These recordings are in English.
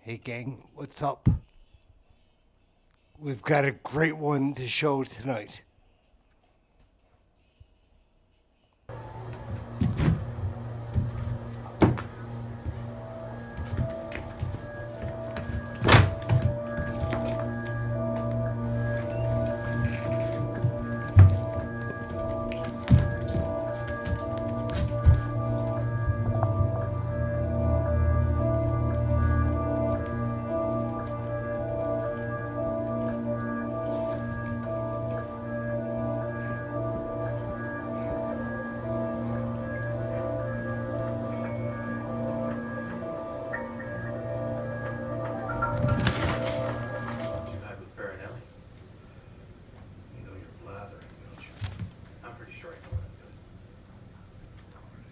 Hey gang, what's up? We've got a great one to show tonight.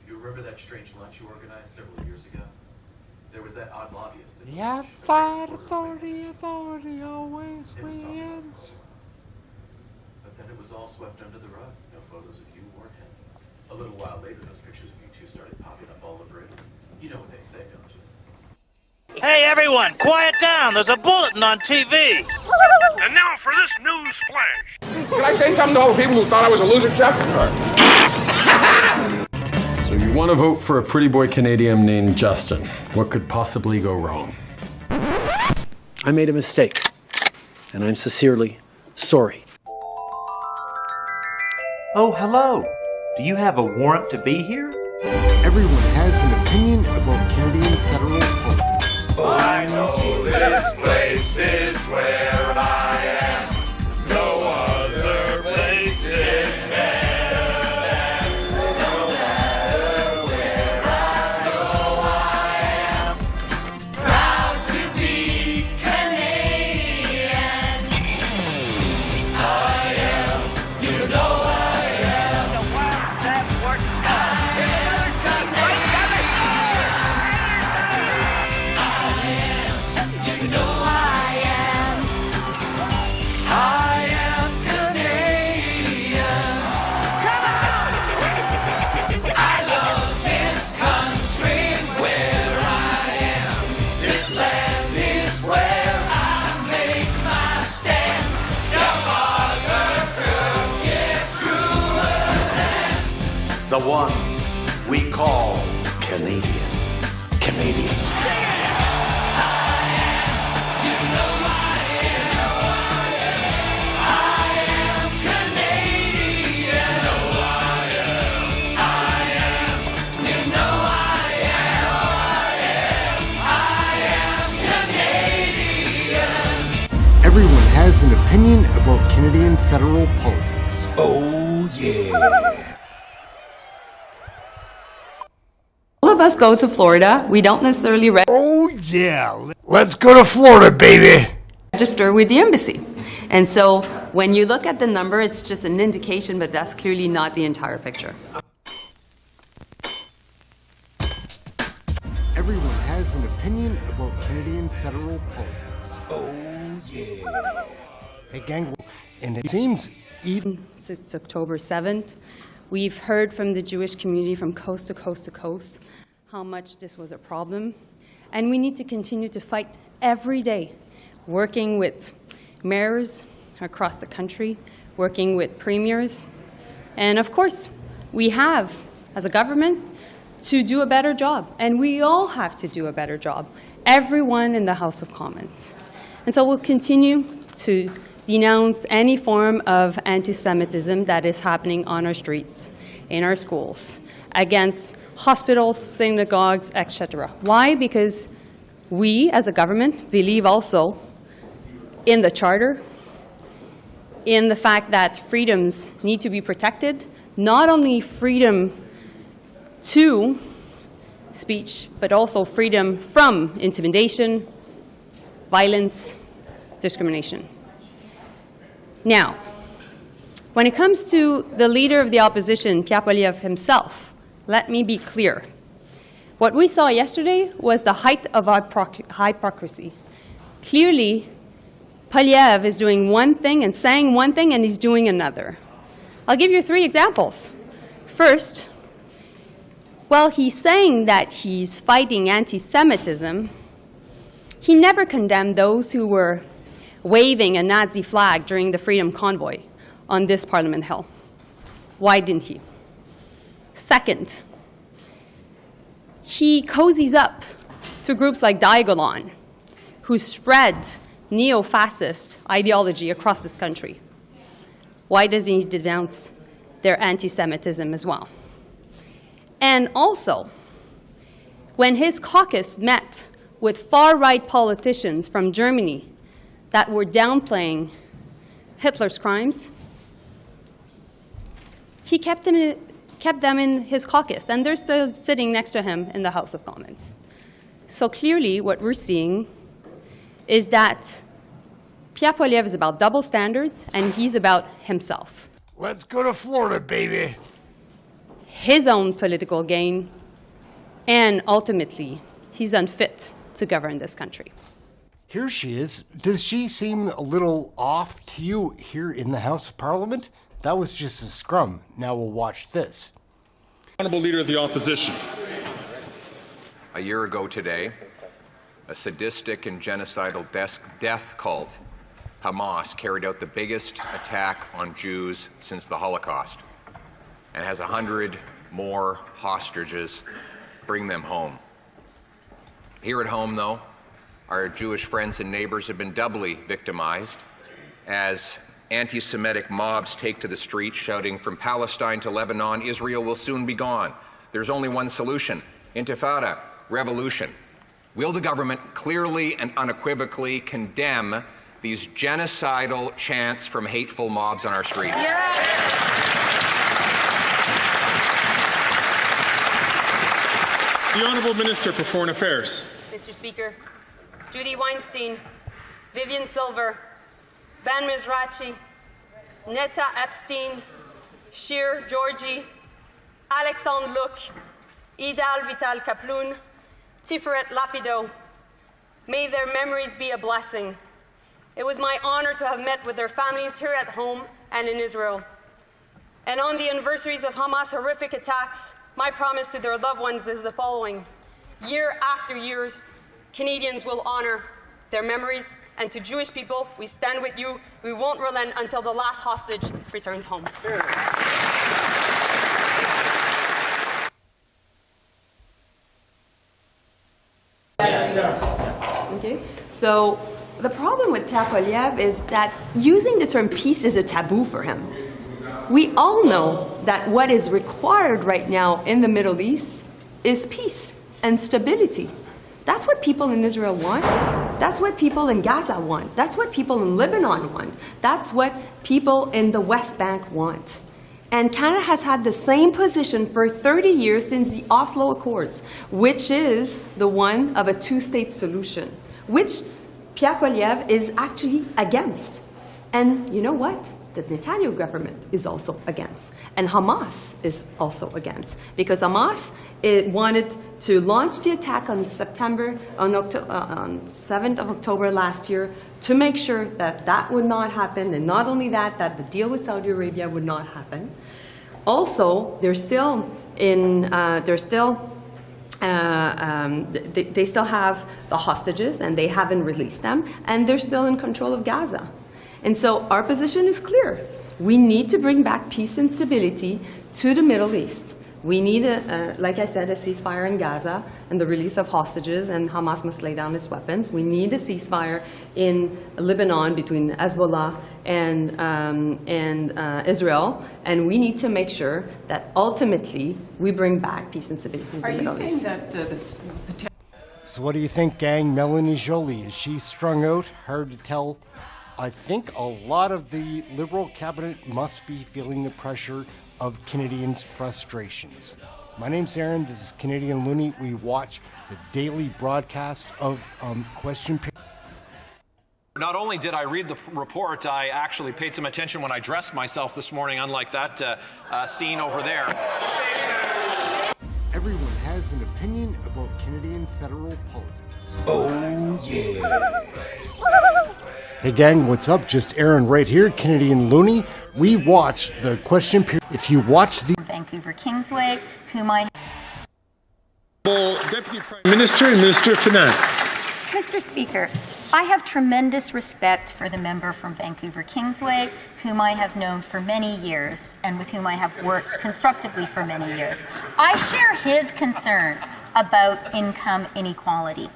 Remember that strange lunch you organized several years ago? There was that odd lobbyist. Yeah, authority always wins. But then it was all swept under the rug. No photos of you or him. A little while later, those pictures of you two started popping up all over it. You know what they say, don't you? Hey everyone, quiet down. There's a bulletin on TV. And now for this news flash. Can I say something to all the people who thought I was a loser, Jeff? So you want to vote for a pretty boy Canadian named Justin. What could possibly go wrong? I made a mistake, and I'm sincerely sorry. Oh, hello. Do you have a warrant to be here? Everyone has an opinion about Canadian federal politics. I know this place is where I am. No other place is better. The one we call Canadians. Everyone has an opinion about Canadian federal politics. Oh, yeah. All of us go to Florida. We don't necessarily Oh yeah, let's go to Florida, baby. register with the embassy. And so when you look at the number, it's just an indication, but that's clearly not the entire picture. Everyone has an opinion about Canadian federal politics. Oh, yeah. Hey gang, and it seems even Since October 7th, we've heard from the Jewish community from coast to coast to coast how much this was a problem. And we need to continue to fight every day, working with mayors across the country, working with premiers. And of course, we have, as a government, to do a better job. And we all have to do a better job, everyone in the House of Commons. And so we'll continue to denounce any form of anti-Semitism that is happening on our streets, in our schools, against hospitals, synagogues, etc. Why? Because we, as a government, believe also in the Charter, in the fact that freedoms need to be protected, not only freedom to speech, but also freedom from intimidation, violence, discrimination. Now, when it comes to the leader of the opposition, Pierre Poilievre himself, let me be clear. What we saw yesterday was the height of hypocrisy. Clearly, Poilievre is doing one thing and saying one thing, and he's doing another. I'll give you 3 examples. First, while he's saying that he's fighting anti-Semitism, He never condemned those who were waving a Nazi flag during the Freedom Convoy on this Parliament Hill. Why didn't he? Second, he cozies up to groups like Diagolon, who spread neo-fascist ideology across this country. Why does he denounce their anti-Semitism as well? And also, when his caucus met with far-right politicians from Germany that were downplaying Hitler's crimes, he kept them in his caucus, and they're still sitting next to him in the House of Commons. So clearly, what we're seeing is that Pierre Poilievre is about double standards, and he's about himself. Let's go to Florida, baby. His own political gain, and ultimately, he's unfit to govern this country. Here she is. Does she seem a little off to you here in the House of Parliament? That was just a scrum. Now we'll watch this. Honourable Leader of the Opposition. A year ago today, a sadistic and genocidal death cult, Hamas, carried out the biggest attack on Jews since the Holocaust and has 100 more hostages. Bring them home. Here at home, though, our Jewish friends and neighbors have been doubly victimized as anti-Semitic mobs take to the streets shouting, "From Palestine to Lebanon, Israel will soon be gone. There's only one solution: intifada, revolution." Will the government clearly and unequivocally condemn these genocidal chants from hateful mobs on our streets? The Honourable Minister for Foreign Affairs. Mr. Speaker, Judy Weinstein, Vivian Silver, Ben Mizrachi, Netta Epstein, Shir Georgi, Alexandre Luc, Idal Vital Kaploun, Tiferet Lapido. May their memories be a blessing. It was my honor to have met with their families here at home and in Israel. And on the anniversaries of Hamas' horrific attacks, my promise to their loved ones is the following. Year after year, Canadians will honor their memories, and to Jewish people, we stand with you. We won't relent until the last hostage returns home. Okay, so the problem with Pierre Poilievre is that using the term peace is a taboo for him. We all know that what is required right now in the Middle East is peace and stability. That's what people in Israel want. That's what people in Gaza want. That's what people in Lebanon want. That's what people in the West Bank want. And Canada has had the same position for 30 years since the Oslo Accords, which is the one of a two-state solution, which Pierre Poilievre is actually against. And you know what? The Netanyahu government is also against. And Hamas is also against. Because Hamas wanted to launch the attack on 7th of October last year to make sure that that would not happen. And not only that, that the deal with Saudi Arabia would not happen. Also, they still have the hostages, and they haven't released them, and they're still in control of Gaza. And so our position is clear. We need to bring back peace and stability to the Middle East. We need, like I said, a ceasefire in Gaza and the release of hostages, and Hamas must lay down its weapons. We need a ceasefire in Lebanon between Hezbollah and Israel, and we need to make sure that ultimately we bring back peace and stability in the Middle East. So what do you think, gang? Melanie Joly, is she strung out? Hard to tell. I think a lot of the Liberal cabinet must be feeling the pressure of Canadians' frustrations. My name's Aaron. This is Canadian Looney. We watch the daily broadcast of Question Period. Not only did I read the report, I actually paid some attention when I dressed myself this morning, unlike that scene over there. Everyone has an opinion about Canadian federal politics. Oh, yeah. Hey gang, what's up? Just Aaron right here, Canadian Looney. We watch the Question Period. If you watch the Vancouver Kingsway, whom I... Deputy Prime Minister and Minister of Finance. Mr. Speaker, I have tremendous respect for the member from Vancouver Kingsway, whom I have known for many years and with whom I have worked constructively for many years. I share his concern about income inequality,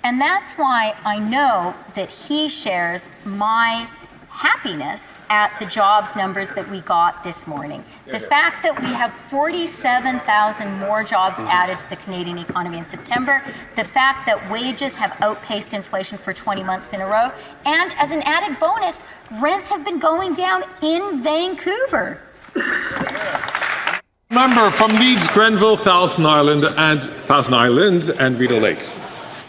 and that's why I know that he shares my happiness at the jobs numbers that we got this morning. The fact that we have 47,000 more jobs added to the Canadian economy in September, the fact that wages have outpaced inflation for 20 months in a row, and as an added bonus, rents have been going down in Vancouver. Member from Leeds, Grenville, Thousand Islands and Rideau Lakes.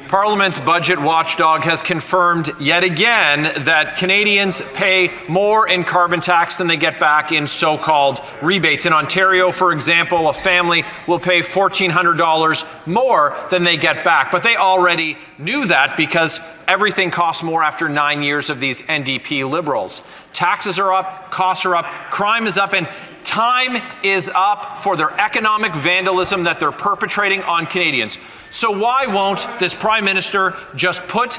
Parliament's budget watchdog has confirmed yet again that Canadians pay more in carbon tax than they get back in so-called rebates. In Ontario, for example, a family will pay $1,400 more than they get back. But they already knew that because everything costs more after 9 years of these NDP Liberals. Taxes are up, costs are up, crime is up, and time is up for their economic vandalism that they're perpetrating on Canadians. So why won't this Prime Minister just put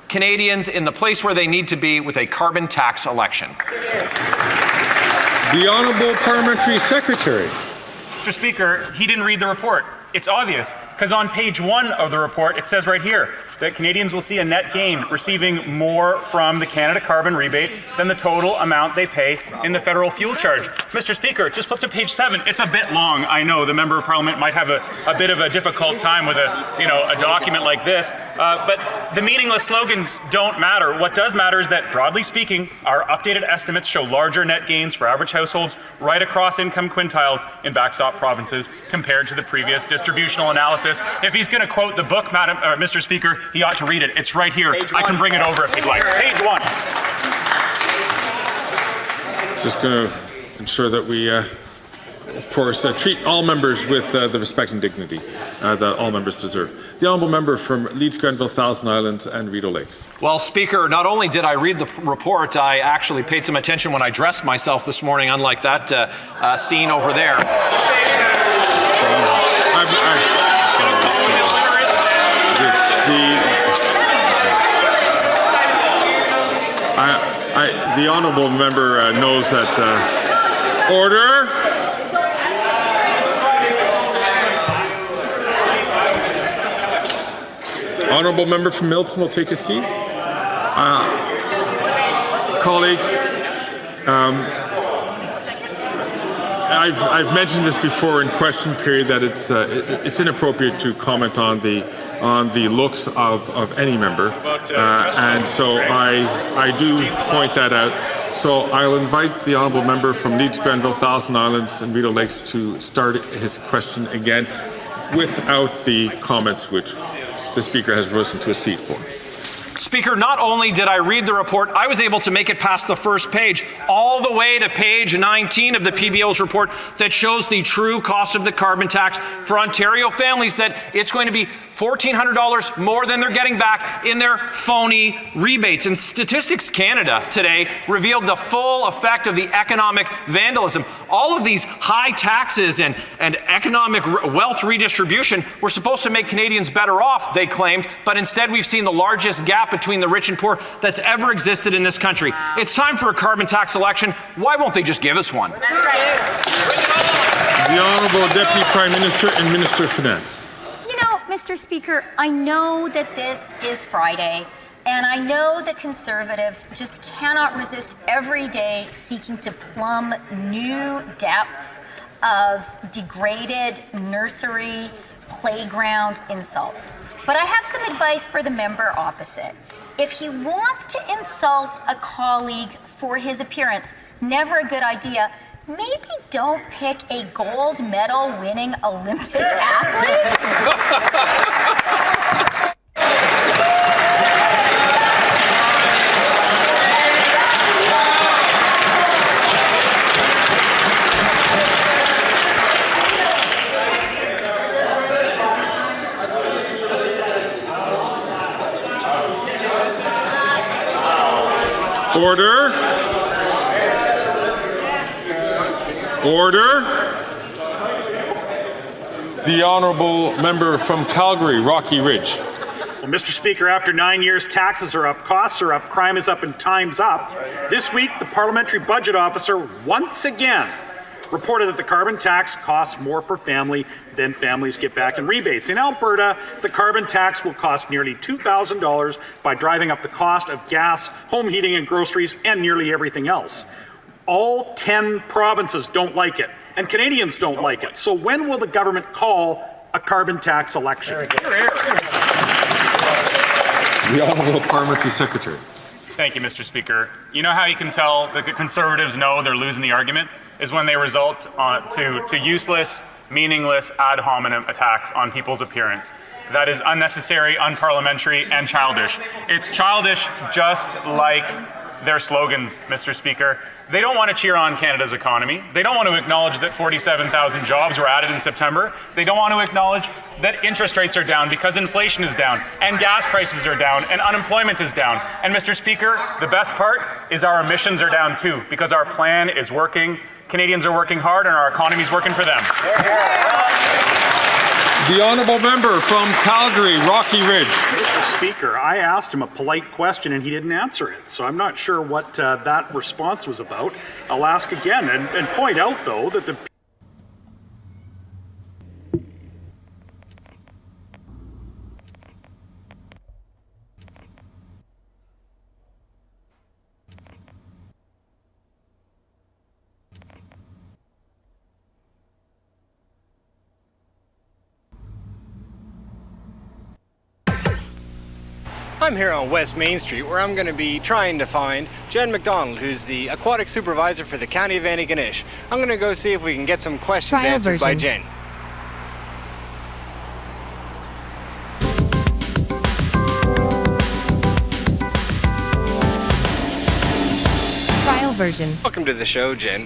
Canadians in the place where they need to be with a carbon tax election? The Honourable Parliamentary Secretary. Mr. Speaker, he didn't read the report. It's obvious, because on page 1 of the report, it says right here that Canadians will see a net gain receiving more from the Canada carbon rebate than the total amount they pay in the federal fuel charge. Mr. Speaker, just flip to page 7. It's a bit long. I know the Member of Parliament might have a bit of a difficult time with a document like this, but the meaningless slogans don't matter. What does matter is that, broadly speaking, our updated estimates show larger net gains for average households right across income quintiles in backstop provinces compared to the previous distributional analysis. If he's going to quote the book, Mr. Speaker, he ought to read it. It's right here. I can bring it over if you'd like. Page 1. Just going to ensure that we, of course, treat all members with the respect and dignity that all members deserve. The Honourable Member from Leeds, Grenville, Thousand Islands and Rideau Lakes. Well, Speaker, not only did I read the report, I actually paid some attention when I dressed myself this morning, unlike that scene over there. The Honourable Member knows that order. Honourable Member from Milton will take a seat. Colleagues, I've mentioned this before in question period that it's inappropriate to comment on the looks of any member, and so I do point that out. So I'll invite the Honourable Member from Leeds, Grenville, Thousand Islands and Rideau Lakes to start his question again without the comments which the Speaker has risen to his feet for. Speaker, not only did I read the report, I was able to make it past the first page, all the way to page 19 of the PBO's report that shows the true cost of the carbon tax for Ontario families, that it's going to be $1,400 more than they're getting back in their phony rebates. And Statistics Canada today revealed the full effect of the economic vandalism. All of these high taxes and economic wealth redistribution were supposed to make Canadians better off, they claimed, but instead we've seen the largest gap between the rich and poor that's ever existed in this country. It's time for a carbon tax election. Why won't they just give us one? The Honourable Deputy Prime Minister and Minister of Finance. You know, Mr. Speaker, I know that this is Friday, and I know that Conservatives just cannot resist every day seeking to plumb new depths of degraded nursery playground insults. But I have some advice for the member opposite. If he wants to insult a colleague for his appearance, never a good idea, maybe don't pick a gold medal winning Olympic athlete. Order. Order. The Honourable Member from Calgary, Rocky Ridge. Well, Mr. Speaker, after 9 years, taxes are up, costs are up, crime is up, and time's up. This week, the Parliamentary Budget Officer once again reported that the carbon tax costs more per family than families get back in rebates. In Alberta, the carbon tax will cost nearly $2,000 by driving up the cost of gas, home heating and groceries, and nearly everything else. All 10 provinces don't like it, and Canadians don't like it. So when will the government call a carbon tax election? The Honourable Parliamentary Secretary. Thank you, Mr. Speaker. You know how you can tell that the Conservatives know they're losing the argument? Is when they resort to useless, meaningless, ad hominem attacks on people's appearance. That is unnecessary, unparliamentary, and childish. It's childish just like their slogans, Mr. Speaker. They don't want to cheer on Canada's economy. They don't want to acknowledge that 47,000 jobs were added in September. They don't want to acknowledge that interest rates are down because inflation is down, and gas prices are down, and unemployment is down. And Mr. Speaker, the best part is our emissions are down too, because our plan is working. Canadians are working hard, and our economy is working for them. The Honourable Member from Calgary, Rocky Ridge. Mr. Speaker, I asked him a polite question and he didn't answer it, so I'm not sure what that response was about. I'll ask again and point out, though, that the I'm here on West Main Street where I'm going to be trying to find Jen McDonald, who's the aquatic supervisor for the County of Antigonish. I'm going to go see if we can get some questions answered by Jen. Trial version. Welcome to the show, Jen.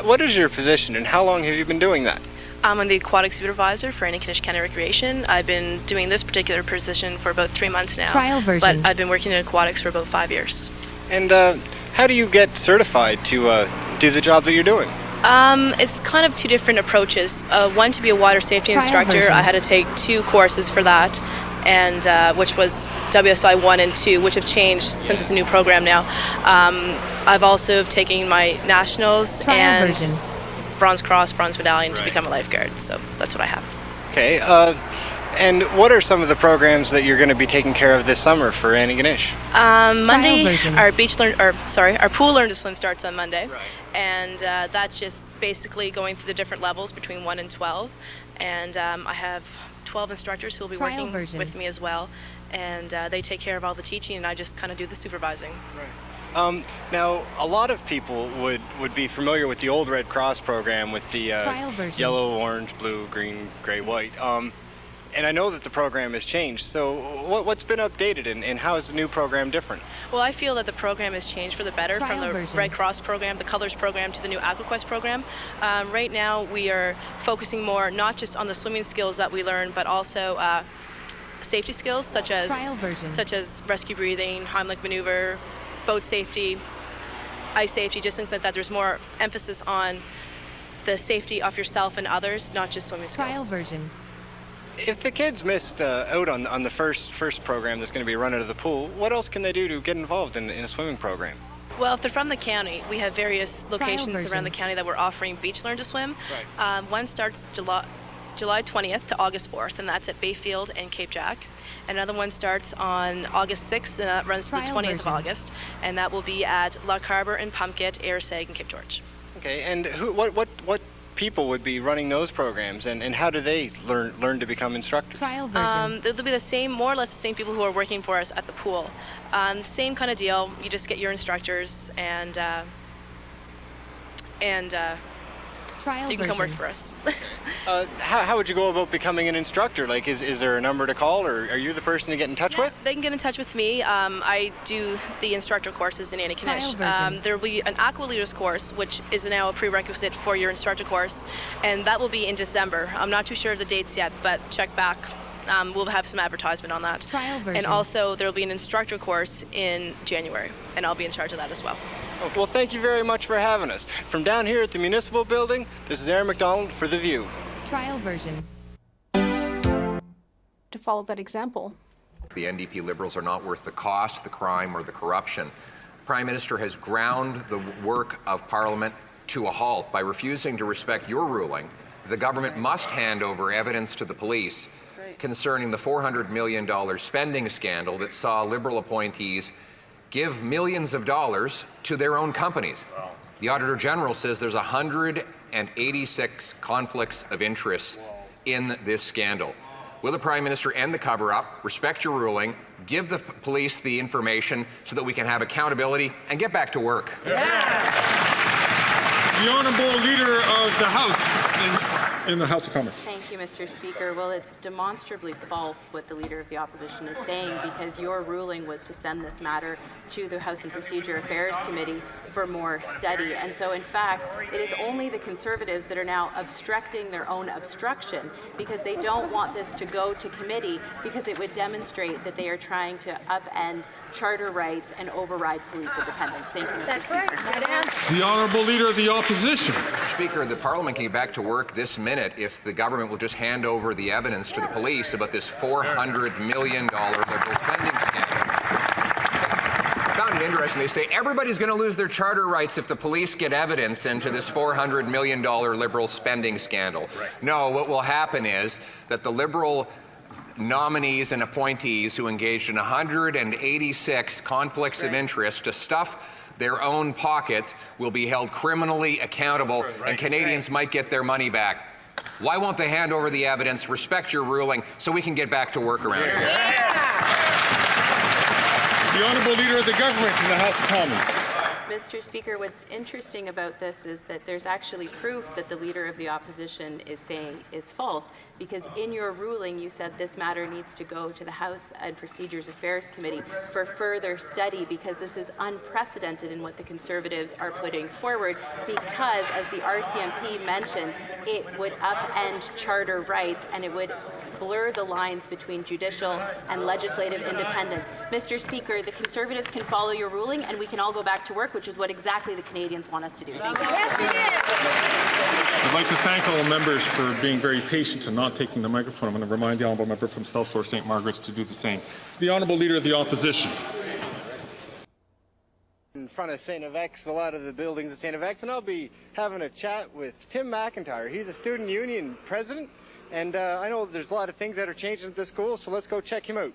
What is your position and how long have you been doing that? I'm the aquatic supervisor for Antigonish County Recreation. I've been doing this particular position for about 3 months now. Trial version. But I've been working in aquatics for about 5 years. And how do you get certified to do the job that you're doing? It's kind of two different approaches. One, to be a water safety Trial instructor, version. I had to take 2 courses for that, and which was WSI 1 and 2, which have changed since it's a new program now. I've also taken my nationals Trial and version. Bronze Cross, Bronze Medallion to become a lifeguard, so that's what I have. Okay, and what are some of the programs that you're going to be taking care of this summer for Antigonish? Monday, version. our pool learn to swim starts on Monday, and that's just basically going through the different levels between 1 and 12, and I have 12 instructors who will be Trial working version. with me as well, and they take care of all the teaching, and I just kind of do the supervising. Now, a lot of people would be familiar with the old Red Cross program with the Trial version. yellow, orange, blue, green, gray, white. And I know that the program has changed. So what's been updated and how is the new program different? Well, I feel that the program has changed for the better from Trial the version. Red Cross program, the Colors program, to the new AquaQuest program. Right now, we are focusing more not just on the swimming skills that we learn, but also safety skills such Trial version. as rescue breathing, Heimlich maneuver, boat safety, ice safety, just things like that. There's more emphasis on the safety of yourself and others, not just swimming skills. Trial version. If the kids missed out on the first program that's going to be run out of the pool, what else can they do to get involved in a swimming program? Well, if they're from the county, we have various locations version. around the county that we're offering Beach Learn to Swim. One starts July 20th to August 4th, and that's at Bayfield and Cape Jack. Another one starts on August 6th, and that runs to the Trial 20th of version. August, and that will be at Loch Harbour and Pumpkett, Airseg, and Cape George. Okay, and what people would be running those programs, and how do they learn to become instructors? Trial version. They'll be the same, more or less the same people who are working for us at the pool. Same kind of deal. You just get your instructors, and Trial you can come work version. for us. How would you go about becoming an instructor? Like, is there a number to call, or are you the person to get in touch with? They can get in touch with me. I do the instructor courses in Trial Antigonish. version. There will be an Aqua Leaders course, which is now a prerequisite for your instructor course, and that will be in December. I'm not too sure of the dates yet, but check back. We'll have some advertisement on that. Trial version. And also, there will be an instructor course in January, and I'll be in charge of that as well. Oh, well, thank you very much for having us. From down here at the Municipal Building, this is Aaron McDonald for The View. Trial version. To follow that example, The NDP Liberals are not worth the cost, the crime, or the corruption. Prime Minister has ground the work of Parliament to a halt by refusing to respect your ruling. The government must hand over evidence to the police concerning the $400 million spending scandal that saw Liberal appointees give millions of dollars to their own companies. The Auditor General says there's 186 conflicts of interest in this scandal. Will the Prime Minister end the cover-up, respect your ruling, give the police the information so that we can have accountability and get back to work? The Honourable Leader of the House in the House of Commons. Thank you, Mr. Speaker. Well, it's demonstrably false what the Leader of the Opposition is saying, because your ruling was to send this matter to the House and Procedure Affairs Committee for more study. And so, in fact, it is only the Conservatives that are now obstructing their own obstruction, because they don't want this to go to committee, because it would demonstrate that they are trying to upend charter rights and override police independence. Thank you, Mr. Speaker. The Honourable Leader of the Opposition. Mr. Speaker, the Parliament can get back to work this minute if the government will just hand over the evidence to the police about this $400 million Liberal spending scandal. I found it interesting. They say everybody's going to lose their charter rights if the police get evidence into this $400 million Liberal spending scandal. No, what will happen is that the Liberal nominees and appointees who engaged in 186 conflicts of interest to stuff their own pockets will be held criminally accountable, and Canadians might get their money back. Why won't they hand over the evidence, respect your ruling, so we can get back to work around here? The Honourable Leader of the Government in the House of Commons. Mr. Speaker, what's interesting about this is that there's actually proof that the Leader of the Opposition is saying is false, because in your ruling you said this matter needs to go to the House and Procedures Affairs Committee for further study, because this is unprecedented in what the Conservatives are putting forward, because, as the RCMP mentioned, it would upend charter rights and it would blur the lines between judicial and legislative independence. Mr. Speaker, the Conservatives can follow your ruling and we can all go back to work, which is what exactly the Canadians want us to do. Thank you. I'd like to thank all members for being very patient and not taking the microphone. I'm going to remind the Honourable Member from South Shore St. Margaret's to do the same. The Honourable Leader of the Opposition. In front of St. FX, a lot of the buildings at St. FX, and I'll be having a chat with Tim McIntyre. He's a student union president, and I know there's a lot of things that are changing at this school, so let's go check him out.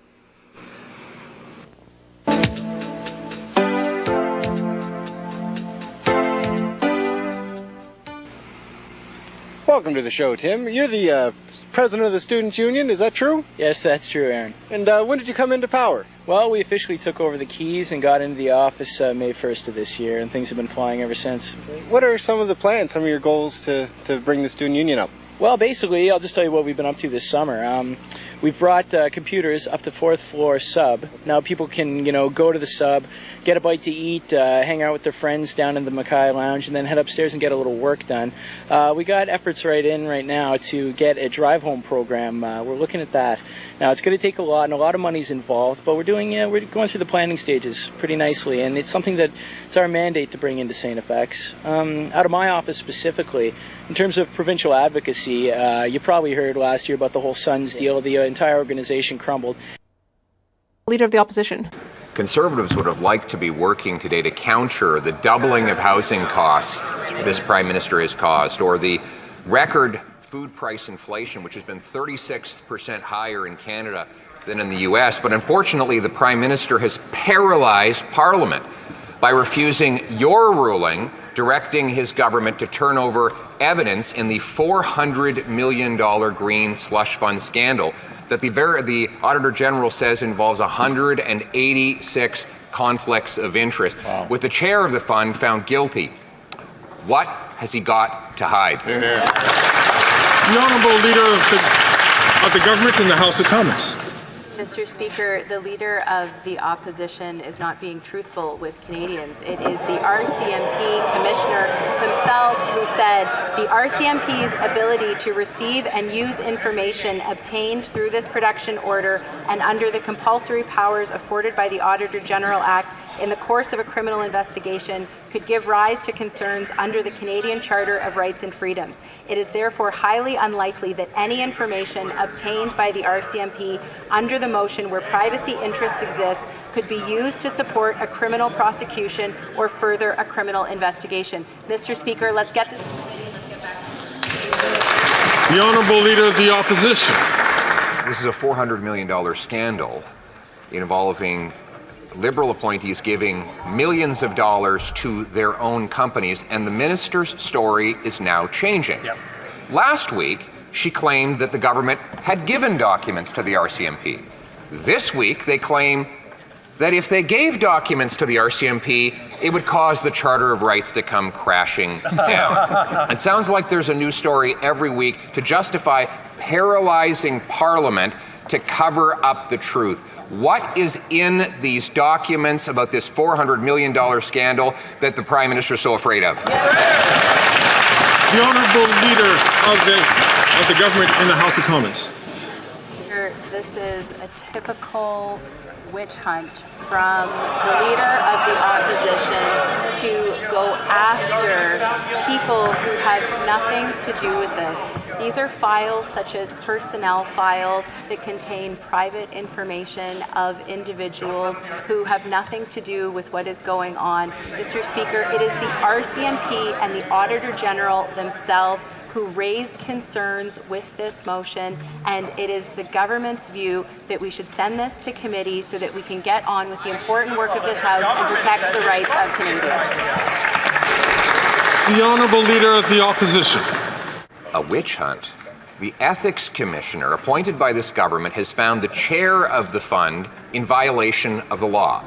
Welcome to the show, Tim. You're the president of the Students' Union, is that true? Yes, that's true, Aaron. And when did you come into power? Well, we officially took over the keys and got into the office May 1st of this year, and things have been flying ever since. What are some of the plans, some of your goals to bring the Student Union up? Well, basically, I'll just tell you what we've been up to this summer. We've brought computers up to 4th floor sub. Now people can, go to the sub, get a bite to eat, hang out with their friends down in the Mackay Lounge, and then head upstairs and get a little work done. We got efforts right now to get a drive-home program. We're looking at that. Now, it's going to take a lot, and a lot of money's involved, but we're going through the planning stages pretty nicely, and it's something that it's our mandate to bring into St. FX. Out of my office specifically, in terms of provincial advocacy, you probably heard last year about the whole Sons deal. The entire organization crumbled. Leader of the Opposition. Conservatives would have liked to be working today to counter the doubling of housing costs this Prime Minister has caused, or the record food price inflation, which has been 36% higher in Canada than in the US. But unfortunately, the Prime Minister has paralyzed Parliament by refusing your ruling directing his government to turn over evidence in the $400 million green slush fund scandal that the Auditor General says involves 186 conflicts of interest. Wow. With the chair of the fund found guilty, what has he got to hide? The Honourable Leader of the Government in the House of Commons. Mr. Speaker, the Leader of the Opposition is not being truthful with Canadians. It is the RCMP Commissioner himself who said the RCMP's ability to receive and use information obtained through this production order and under the compulsory powers afforded by the Auditor General Act in the course of a criminal investigation could give rise to concerns under the Canadian Charter of Rights and Freedoms. It is therefore highly unlikely that any information obtained by the RCMP under the motion where privacy interests exist could be used to support a criminal prosecution or further a criminal investigation. Mr. Speaker, let's get this. The Honourable Leader of the Opposition. This is a $400 million scandal involving Liberal appointees giving millions of dollars to their own companies, and the minister's story is now changing. Yep. Last week, she claimed that the government had given documents to the RCMP. This week, they claim that if they gave documents to the RCMP, it would cause the Charter of Rights to come crashing down. It sounds like there's a new story every week to justify paralyzing Parliament to cover up the truth. What is in these documents about this $400 million scandal that the Prime Minister is so afraid of? The Honourable Leader of the Government in the House of Commons. This is a typical witch hunt from the Leader of the Opposition to go after people who have nothing to do with this. These are files such as personnel files that contain private information of individuals who have nothing to do with what is going on. Mr. Speaker, it is the RCMP and the Auditor General themselves who raised concerns with this motion, and it is the government's view that we should send this to committee so that we can get on with the important work of this House and protect the rights of Canadians. The Honourable Leader of the Opposition. A witch hunt. The Ethics Commissioner appointed by this government has found the chair of the fund in violation of the law.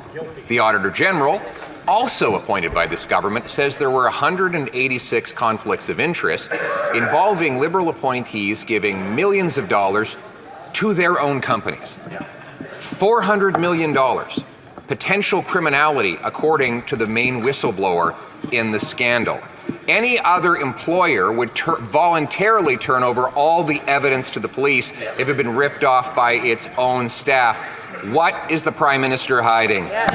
The Auditor General, also appointed by this government, says there were 186 conflicts of interest involving Liberal appointees giving millions of dollars to their own companies. $400 million. Potential criminality, according to the main whistleblower in the scandal. Any other employer would voluntarily turn over all the evidence to the police if it had been ripped off by its own staff. What is the Prime Minister hiding? The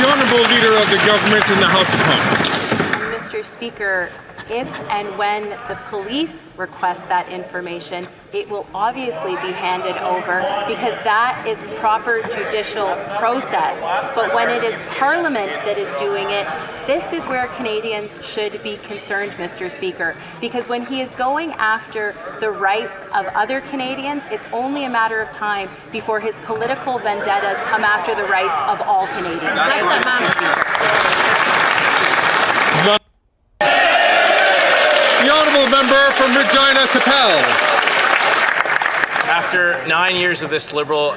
Honourable Leader of the Government in the House of Commons. Mr. Speaker, if and when the police request that information, it will obviously be handed over because that is proper judicial process. But when it is Parliament that is doing it, this is where Canadians should be concerned, Mr. Speaker, because when he is going after the rights of other Canadians, it's only a matter of time before his political vendettas come after the rights of all Canadians. Thank you, Mr. Speaker. The Honourable Member from Regina Capel. After 9 years of this Liberal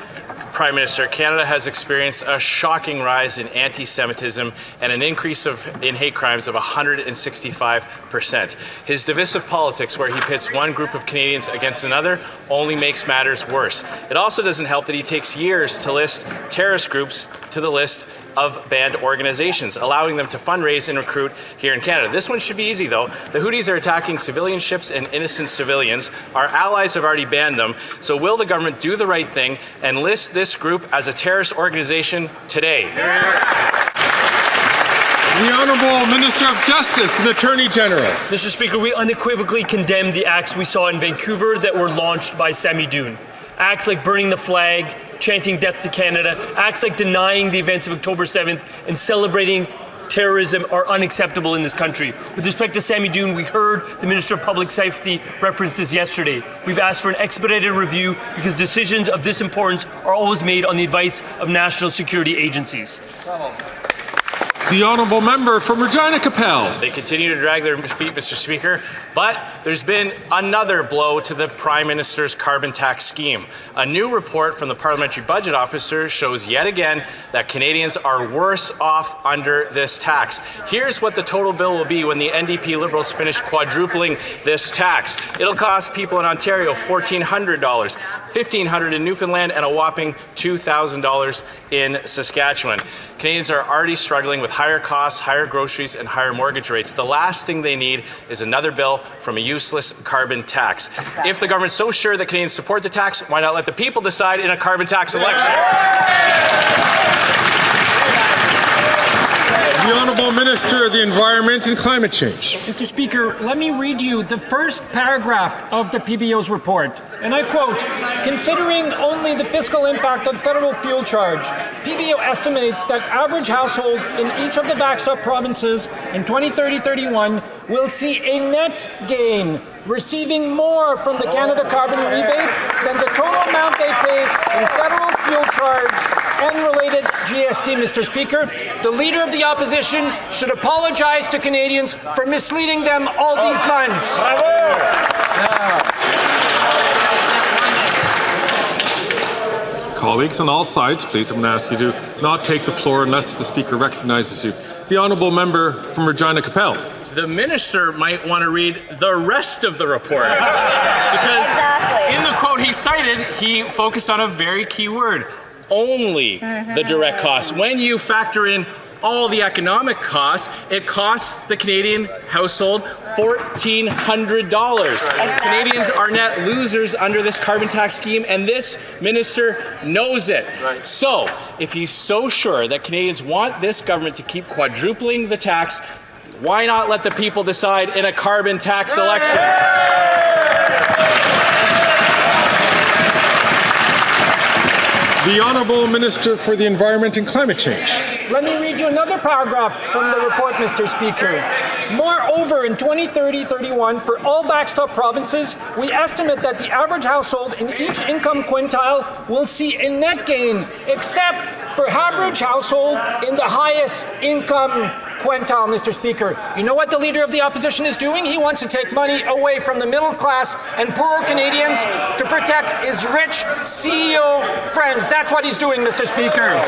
Prime Minister, Canada has experienced a shocking rise in anti-Semitism and an increase in hate crimes of 165%. His divisive politics, where he pits one group of Canadians against another, only makes matters worse. It also doesn't help that he takes years to list terrorist groups to the list of banned organizations, allowing them to fundraise and recruit here in Canada. This one should be easy, though. The Houthis are attacking civilian ships and innocent civilians. Our allies have already banned them. So will the government do the right thing and list this group as a terrorist organization today? The Honourable Minister of Justice and Attorney General. Mr. Speaker, we unequivocally condemn the acts we saw in Vancouver that were launched by Sami Doon. Acts like burning the flag, chanting death to Canada, acts like denying the events of October 7th and celebrating terrorism are unacceptable in this country. With respect to Sami Doon, we heard the Minister of Public Safety reference this yesterday. We've asked for an expedited review because decisions of this importance are always made on the advice of national security agencies. The Honourable Member from Regina Capel. They continue to drag their feet, Mr. Speaker, but there's been another blow to the Prime Minister's carbon tax scheme. A new report from the Parliamentary Budget Officer shows yet again that Canadians are worse off under this tax. Here's what the total bill will be when the NDP Liberals finish quadrupling this tax. It'll cost people in Ontario $1,400, $1,500 in Newfoundland, and a whopping $2,000 in Saskatchewan. Canadians are already struggling with higher costs, higher groceries, and higher mortgage rates. The last thing they need is another bill from a useless carbon tax. If the government's so sure that Canadians support the tax, why not let the people decide in a carbon tax election? The Honourable Minister of the Environment and Climate Change. Mr. Speaker, let me read you the first paragraph of the PBO's report. And I quote, considering only the fiscal impact of federal fuel charge, PBO estimates that average household in each of the backstop provinces in 2030-31 will see a net gain, receiving more from the Canada Carbon Rebate than the total amount they pay in federal fuel charge and related GST, Mr. Speaker. The Leader of the Opposition should apologize to Canadians for misleading them all these months. Colleagues on all sides, please, I'm going to ask you to not take the floor unless the Speaker recognizes you. The Honourable Member from Regina Capel. The minister might want to read the rest of the report. Because in the quote he cited, he focused on a very key word, only the direct costs. When you factor in all the economic costs, it costs the Canadian household $1,400. Canadians are net losers under this carbon tax scheme, and this minister knows it. Right. So, if he's so sure that Canadians want this government to keep quadrupling the tax, why not let the people decide in a carbon tax election? The Honourable Minister for the Environment and Climate Change. Let me read you another paragraph from the report, Mr. Speaker. Moreover, in 2030-31, for all backstop provinces, we estimate that the average household in each income quintile will see a net gain, except for average household in the highest income quintile, Mr. Speaker. You know what the Leader of the Opposition is doing? He wants to take money away from the middle class and poorer Canadians to protect his rich CEO friends. That's what he's doing, Mr. Speaker.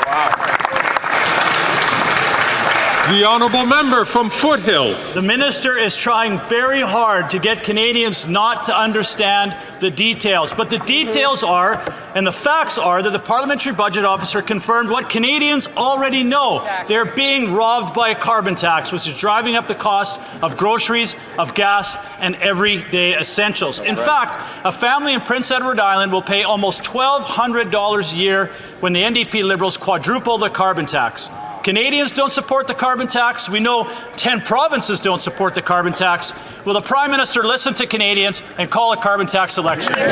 The Honourable Member from Foothills. The Minister is trying very hard to get Canadians not to understand the details. But the details are, and the facts are, that the Parliamentary Budget Officer confirmed what Canadians already know. They're being robbed by a carbon tax, which is driving up the cost of groceries, of gas, and everyday essentials. In fact, a family in Prince Edward Island will pay almost $1,200 a year when the NDP Liberals quadruple the carbon tax. Canadians don't support the carbon tax. We know 10 provinces don't support the carbon tax. Will the Prime Minister listen to Canadians and call a carbon tax election? The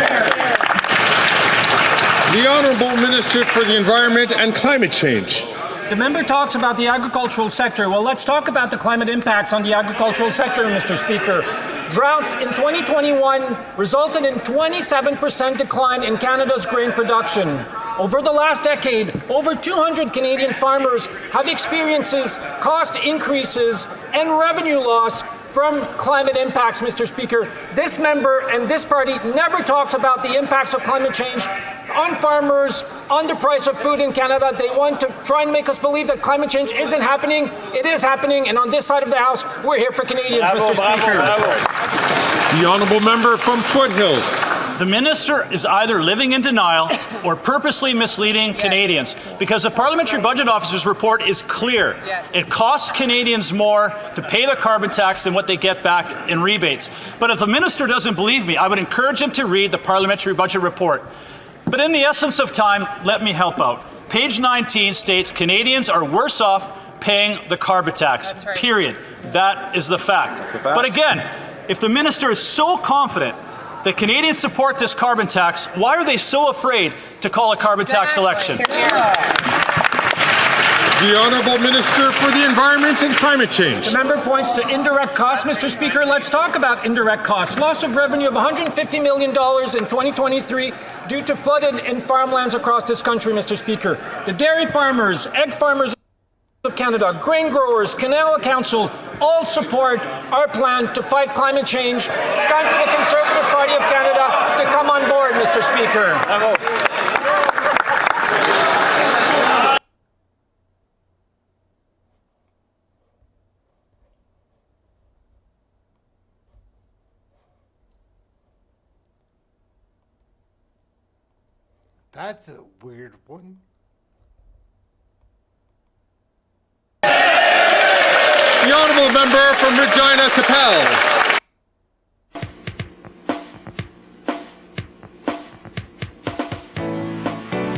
Honourable Minister for the Environment and Climate Change. The member talks about the agricultural sector. Well, let's talk about the climate impacts on the agricultural sector, Mr. Speaker. Droughts in 2021 resulted in 27% decline in Canada's grain production. Over the last decade, over 200 Canadian farmers have experienced cost increases and revenue loss from climate impacts, Mr. Speaker. This member and this party never talks about the impacts of climate change on farmers, on the price of food in Canada. They want to try and make us believe that climate change isn't happening. It is happening, and on this side of the House, we're here for Canadians, Mr. Speaker. The Honourable Member from Foothills. The Minister is either living in denial or purposely misleading Canadians, because the Parliamentary Budget Officer's report is clear. It costs Canadians more to pay the carbon tax than what they get back in rebates. But if the Minister doesn't believe me, I would encourage him to read the Parliamentary Budget report. But in the essence of time, let me help out. Page 19 states Canadians are worse off paying the carbon tax, period. That is the fact. But again, if the Minister is so confident that Canadians support this carbon tax, why are they so afraid to call a carbon tax election? The Honourable Minister for the Environment and Climate Change. The member points to indirect costs, Mr. Speaker. Let's talk about indirect costs. Loss of revenue of $150 million in 2023 due to flooded in farmlands across this country, Mr. Speaker. The dairy farmers, egg farmers of Canada, grain growers, Canal Council, all support our plan to fight climate change. It's time for the Conservative Party of Canada to come on board, Mr. Speaker. That's a weird one. The honourable member from Regina Capel.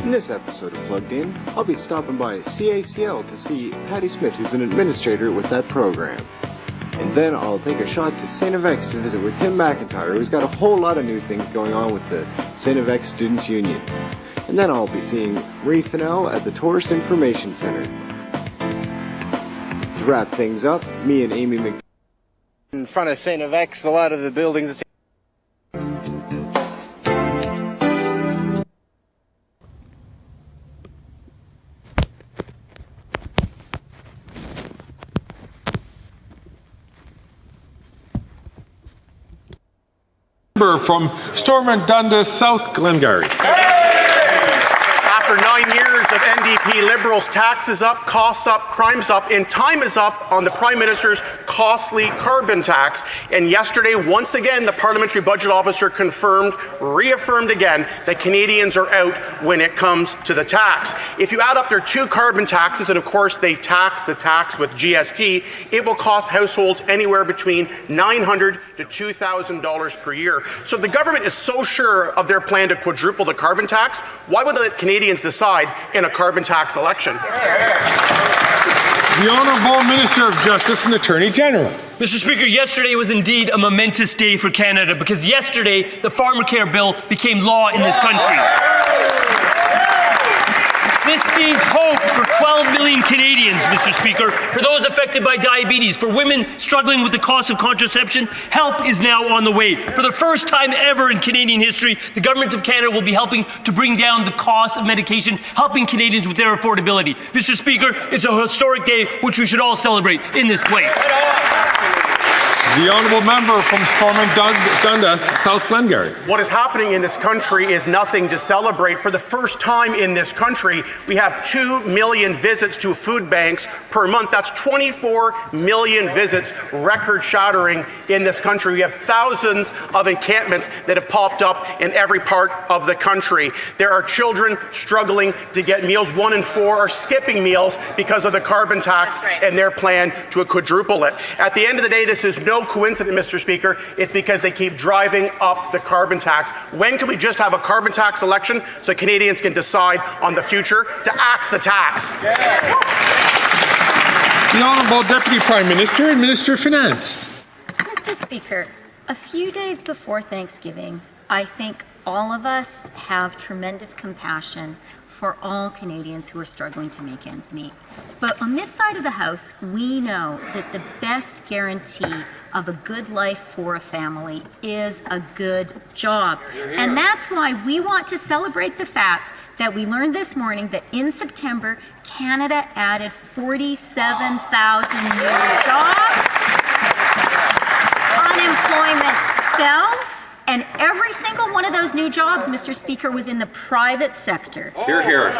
In this episode of Plugged In, I'll be stopping by CACL to see Patty Smith, who's an administrator with that program. And then I'll take a shot to St. FX to visit with Tim McIntyre, who's got a whole lot of new things going on with the St. FX Students' Union. And then I'll be seeing Ray Fennell at the Tourist Information Center. To wrap things up, me and Amy Mc... In front of St. FX, a lot of the buildings... From Stormont Dundas, South Glengarry. After 9 years of NDP Liberals, taxes up, costs up, crimes up, and time is up on the Prime Minister's costly carbon tax. And yesterday, once again, the Parliamentary Budget Officer reaffirmed again that Canadians are out when it comes to the tax. If you add up their two carbon taxes, and of course they tax the tax with GST, it will cost households anywhere between $900 to $2,000 per year. So if the government is so sure of their plan to quadruple the carbon tax, why would they let Canadians decide in a carbon tax election? The Honourable Minister of Justice and Attorney General. Mr. Speaker, yesterday was indeed a momentous day for Canada because yesterday the Pharmacare Bill became law in this country. This means hope for 12 million Canadians, Mr. Speaker, for those affected by diabetes, for women struggling with the cost of contraception. Help is now on the way. For the first time ever in Canadian history, the Government of Canada will be helping to bring down the cost of medication, helping Canadians with their affordability. Mr. Speaker, it's a historic day which we should all celebrate in this place. The honourable member from Stormont Dundas, South Glengarry. What is happening in this country is nothing to celebrate. For the first time in this country, we have 2 million visits to food banks per month. That's 24 million visits, record-shattering in this country. We have thousands of encampments that have popped up in every part of the country. There are children struggling to get meals. 1 in 4 are skipping meals because of the carbon tax and their plan to quadruple it. At the end of the day, this is no coincidence, Mr. Speaker. It's because they keep driving up the carbon tax. When can we just have a carbon tax election so Canadians can decide on the future to axe the tax? The Honourable Deputy Prime Minister and Minister of Finance. Mr. Speaker, a few days before Thanksgiving, I think all of us have tremendous compassion for all Canadians who are struggling to make ends meet. But on this side of the House, we know that the best guarantee of a good life for a family is a good job. And that's why we want to celebrate the fact that we learned this morning that in September, Canada added 47,000 new jobs. Unemployment fell. And every single one of those new jobs, Mr. Speaker, was in the private sector. Hear, hear.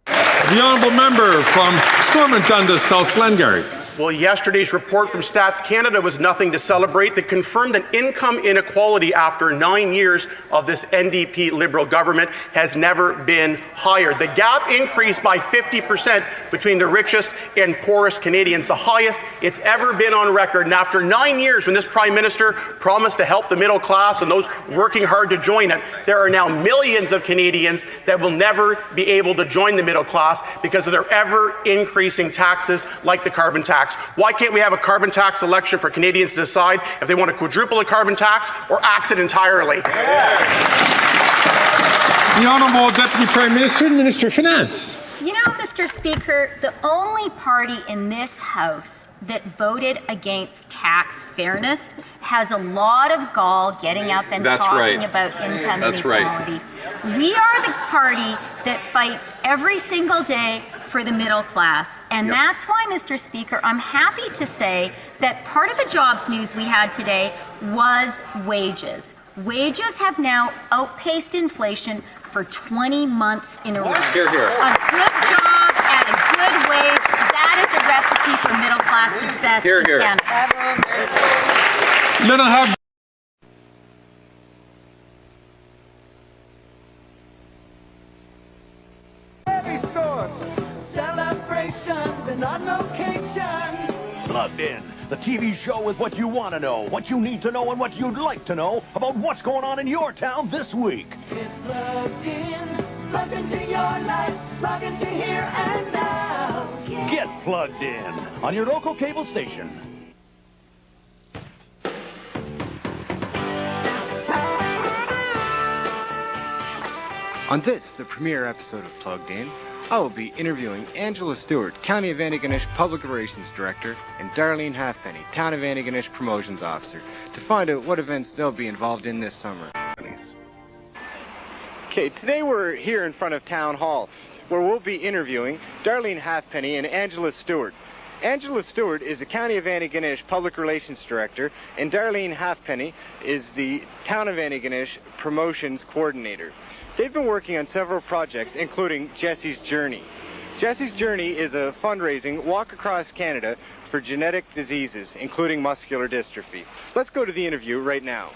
The honourable member from Stormont Dundas, South Glengarry. Well, yesterday's report from Stats Canada was nothing to celebrate. They confirmed that income inequality after 9 years of this NDP Liberal government has never been higher. The gap increased by 50% between the richest and poorest Canadians, the highest it's ever been on record. And after 9 years, when this Prime Minister promised to help the middle class and those working hard to join it, there are now millions of Canadians that will never be able to join the middle class because of their ever-increasing taxes like the carbon tax. Why can't we have a carbon tax election for Canadians to decide if they want to quadruple the carbon tax or axe it entirely? The Honourable Deputy Prime Minister and Minister of Finance. You know, Mr. Speaker, the only party in this House that voted against tax fairness has a lot of gall getting up and talking about income inequality. We are the party that fights every single day for the middle class. And that's why, Mr. Speaker, I'm happy to say that part of the jobs news we had today was wages. Wages have now outpaced inflation for 20 months in a row. Hear, hear. A good job at a good wage, that is a recipe for middle class success in Canada. Then I have Celebrations and on location. Plugged In the TV show with what you want to know, what you need to know, and what you'd like to know about what's going on in your town this week. Get plugged in, plugged into your life, plugged into here and now. Get plugged in on your local cable station. On this, the premiere episode of Plugged In, I will be interviewing Angela Stewart, County of Antigonish Public Relations Director, and Darlene Halfpenny, Town of Antigonish Promotions Officer, to find out what events they'll be involved in this summer. Okay, today we're here in front of Town Hall, where we'll be interviewing Darlene Halfpenny and Angela Stewart. Angela Stewart is the County of Antigonish Public Relations Director, and Darlene Halfpenny is the Town of Antigonish Promotions Coordinator. They've been working on several projects, including Jesse's Journey. Jesse's Journey is a fundraising walk across Canada for genetic diseases, including muscular dystrophy. Let's go to the interview right now.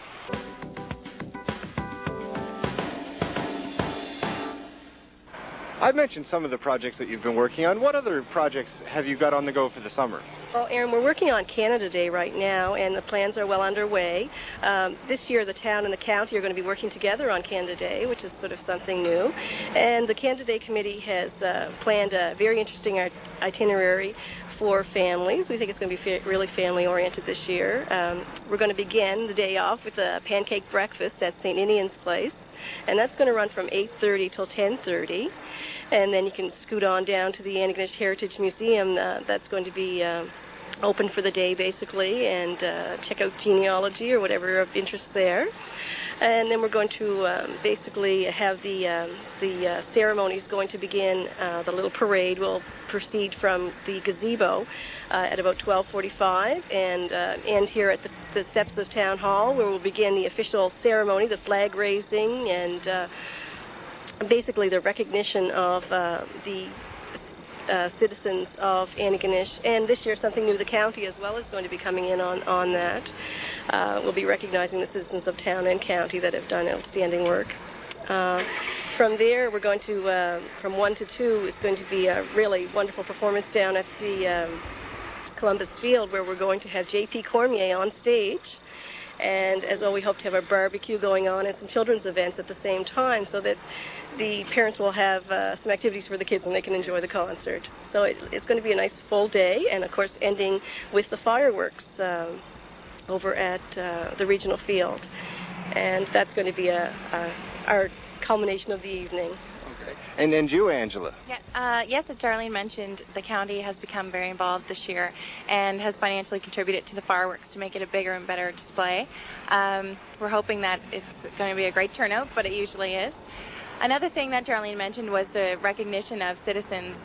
I've mentioned some of the projects that you've been working on. What other projects have you got on the go for the summer? Well, Aaron, we're working on Canada Day right now, and the plans are well underway. This year, the town and the county are going to be working together on Canada Day, which is sort of something new. And the Canada Day Committee has planned a very interesting itinerary for families. We think it's going to be really family-oriented this year. We're going to begin the day off with a pancake breakfast at St. Ninian's Place, and that's going to run from 8:30 till 10:30. And then you can scoot on down to the Antigonish Heritage Museum. That's going to be open for the day, basically, and check out genealogy or whatever of interest there. And then we're going to basically have the ceremony is going to begin. The little parade will proceed from the gazebo at about 12:45 and end here at the steps of Town Hall, where we'll begin the official ceremony, the flag raising, and basically the recognition of the citizens of Antigonish. And this year something new, the county as well is going to be coming in on that. We'll be recognizing the citizens of town and county that have done outstanding work. From there we're going to, from 1 to 2, it's going to be a really wonderful performance down at the Columbus Field, where we're going to have J.P. Cormier on stage. And as well, we hope to have a barbecue going on and some children's events at the same time, so that the parents will have some activities for the kids and they can enjoy the concert. So it's going to be a nice full day, and of course ending with the fireworks over at the regional field. And that's going to be our culmination of the evening. And you, Angela? Yes, as Darlene mentioned, the county has become very involved this year and has financially contributed to the fireworks to make it a bigger and better display. We're hoping that it's going to be a great turnout, but it usually is. Another thing that Darlene mentioned was the recognition of citizens.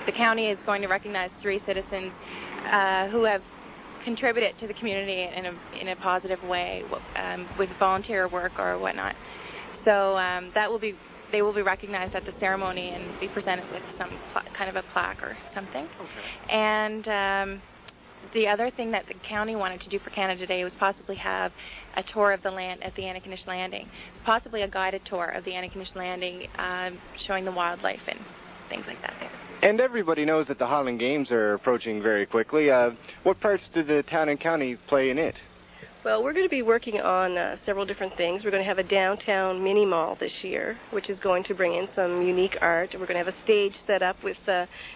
The county is going to recognize 3 citizens who have contributed to the community in a positive way with volunteer work or whatnot. So they will be recognized at the ceremony and be presented with some kind of a plaque or something. Okay. And the other thing that the county wanted to do for Canada Day was possibly have a tour of the land at the Antigonish Landing, possibly a guided tour of the Antigonish Landing, showing the wildlife and things like that there. And everybody knows that the Highland Games are approaching very quickly. What parts do the town and county play in it? Well, we're going to be working on several different things. We're going to have a downtown mini mall this year, which is going to bring in some unique art. We're going to have a stage set up with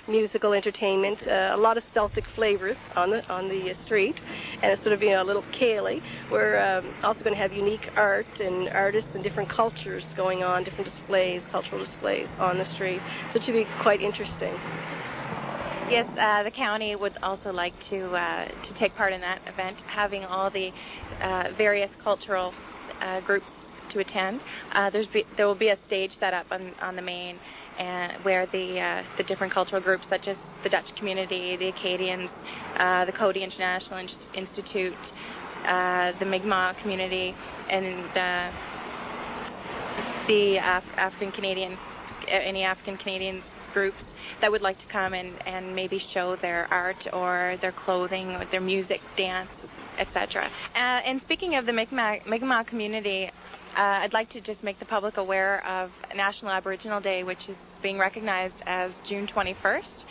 musical entertainment, a lot of Celtic flavors on the street, and it's sort of a little Cayley. We're also going to have unique art and artists and different cultures going on, different displays, cultural displays on the street. So it should be quite interesting. Yes, the county would also like to take part in that event, having all the various cultural groups to attend. There will be a stage set up on the main, where the different cultural groups, such as the Dutch community, the Acadians, the Coady International Institute, the Mi'kmaq community, and the African Canadian, any African Canadians groups that would like to come and maybe show their art or their clothing or their music, dance, etc. And speaking of the Mi'kmaq community, I'd like to just make the public aware of National Aboriginal Day, which is being recognized as June 21st.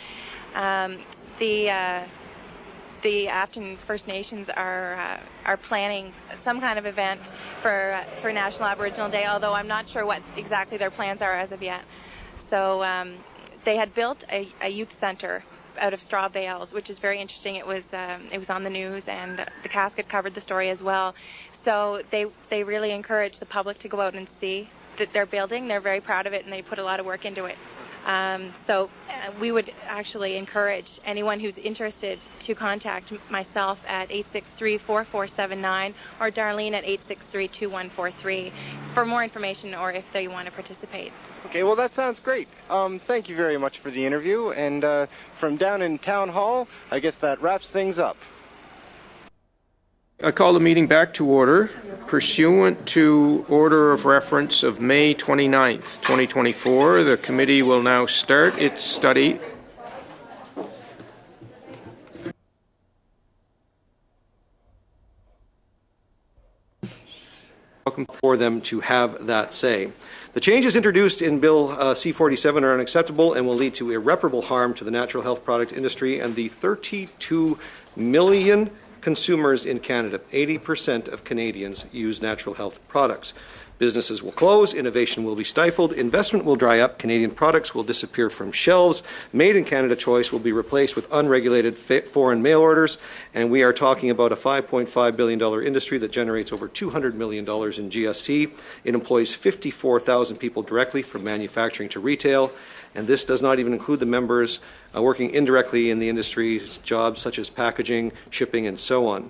the Afton First Nations are planning some kind of event for National Aboriginal Day, although I'm not sure what exactly their plans are as of yet. So they had built a youth center out of straw bales, which is very interesting. It was on the news, and the casket covered the story as well. So they really encourage the public to go out and see that they're building. They're very proud of it, and they put a lot of work into it. So we would actually encourage anyone who's interested to contact myself at 863-4479 or Darlene at 863-2143 for more information or if they want to participate. Okay, well, that sounds great. Thank you very much for the interview. And from down in Town Hall, I guess that wraps things up. I call the meeting back to order. Pursuant to order of reference of May 29th, 2024, the committee will now start its study. Welcome for them to have that say. The changes introduced in Bill C-47 are unacceptable and will lead to irreparable harm to the natural health product industry and the 32 million consumers in Canada. 80% of Canadians use natural health products. Businesses will close, innovation will be stifled, investment will dry up, Canadian products will disappear from shelves, made in Canada choice will be replaced with unregulated foreign mail orders, and we are talking about a $5.5 billion industry that generates over $200 million in GST. It employs 54,000 people directly from manufacturing to retail, and this does not even include the members working indirectly in the industry's jobs such as packaging, shipping, and so on.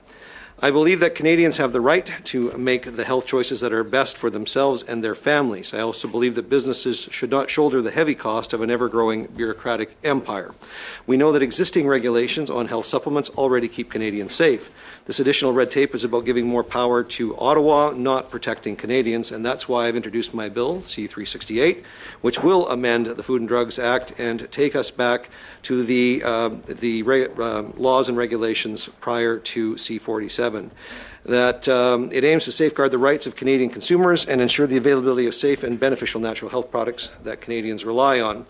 I believe that Canadians have the right to make the health choices that are best for themselves and their families. I also believe that businesses should not shoulder the heavy cost of an ever-growing bureaucratic empire. We know that existing regulations on health supplements already keep Canadians safe. This additional red tape is about giving more power to Ottawa, not protecting Canadians, and that's why I've introduced my bill, C-368, which will amend the Food and Drugs Act and take us back to the laws and regulations prior to C-47. That it aims to safeguard the rights of Canadian consumers and ensure the availability of safe and beneficial natural health products that Canadians rely on.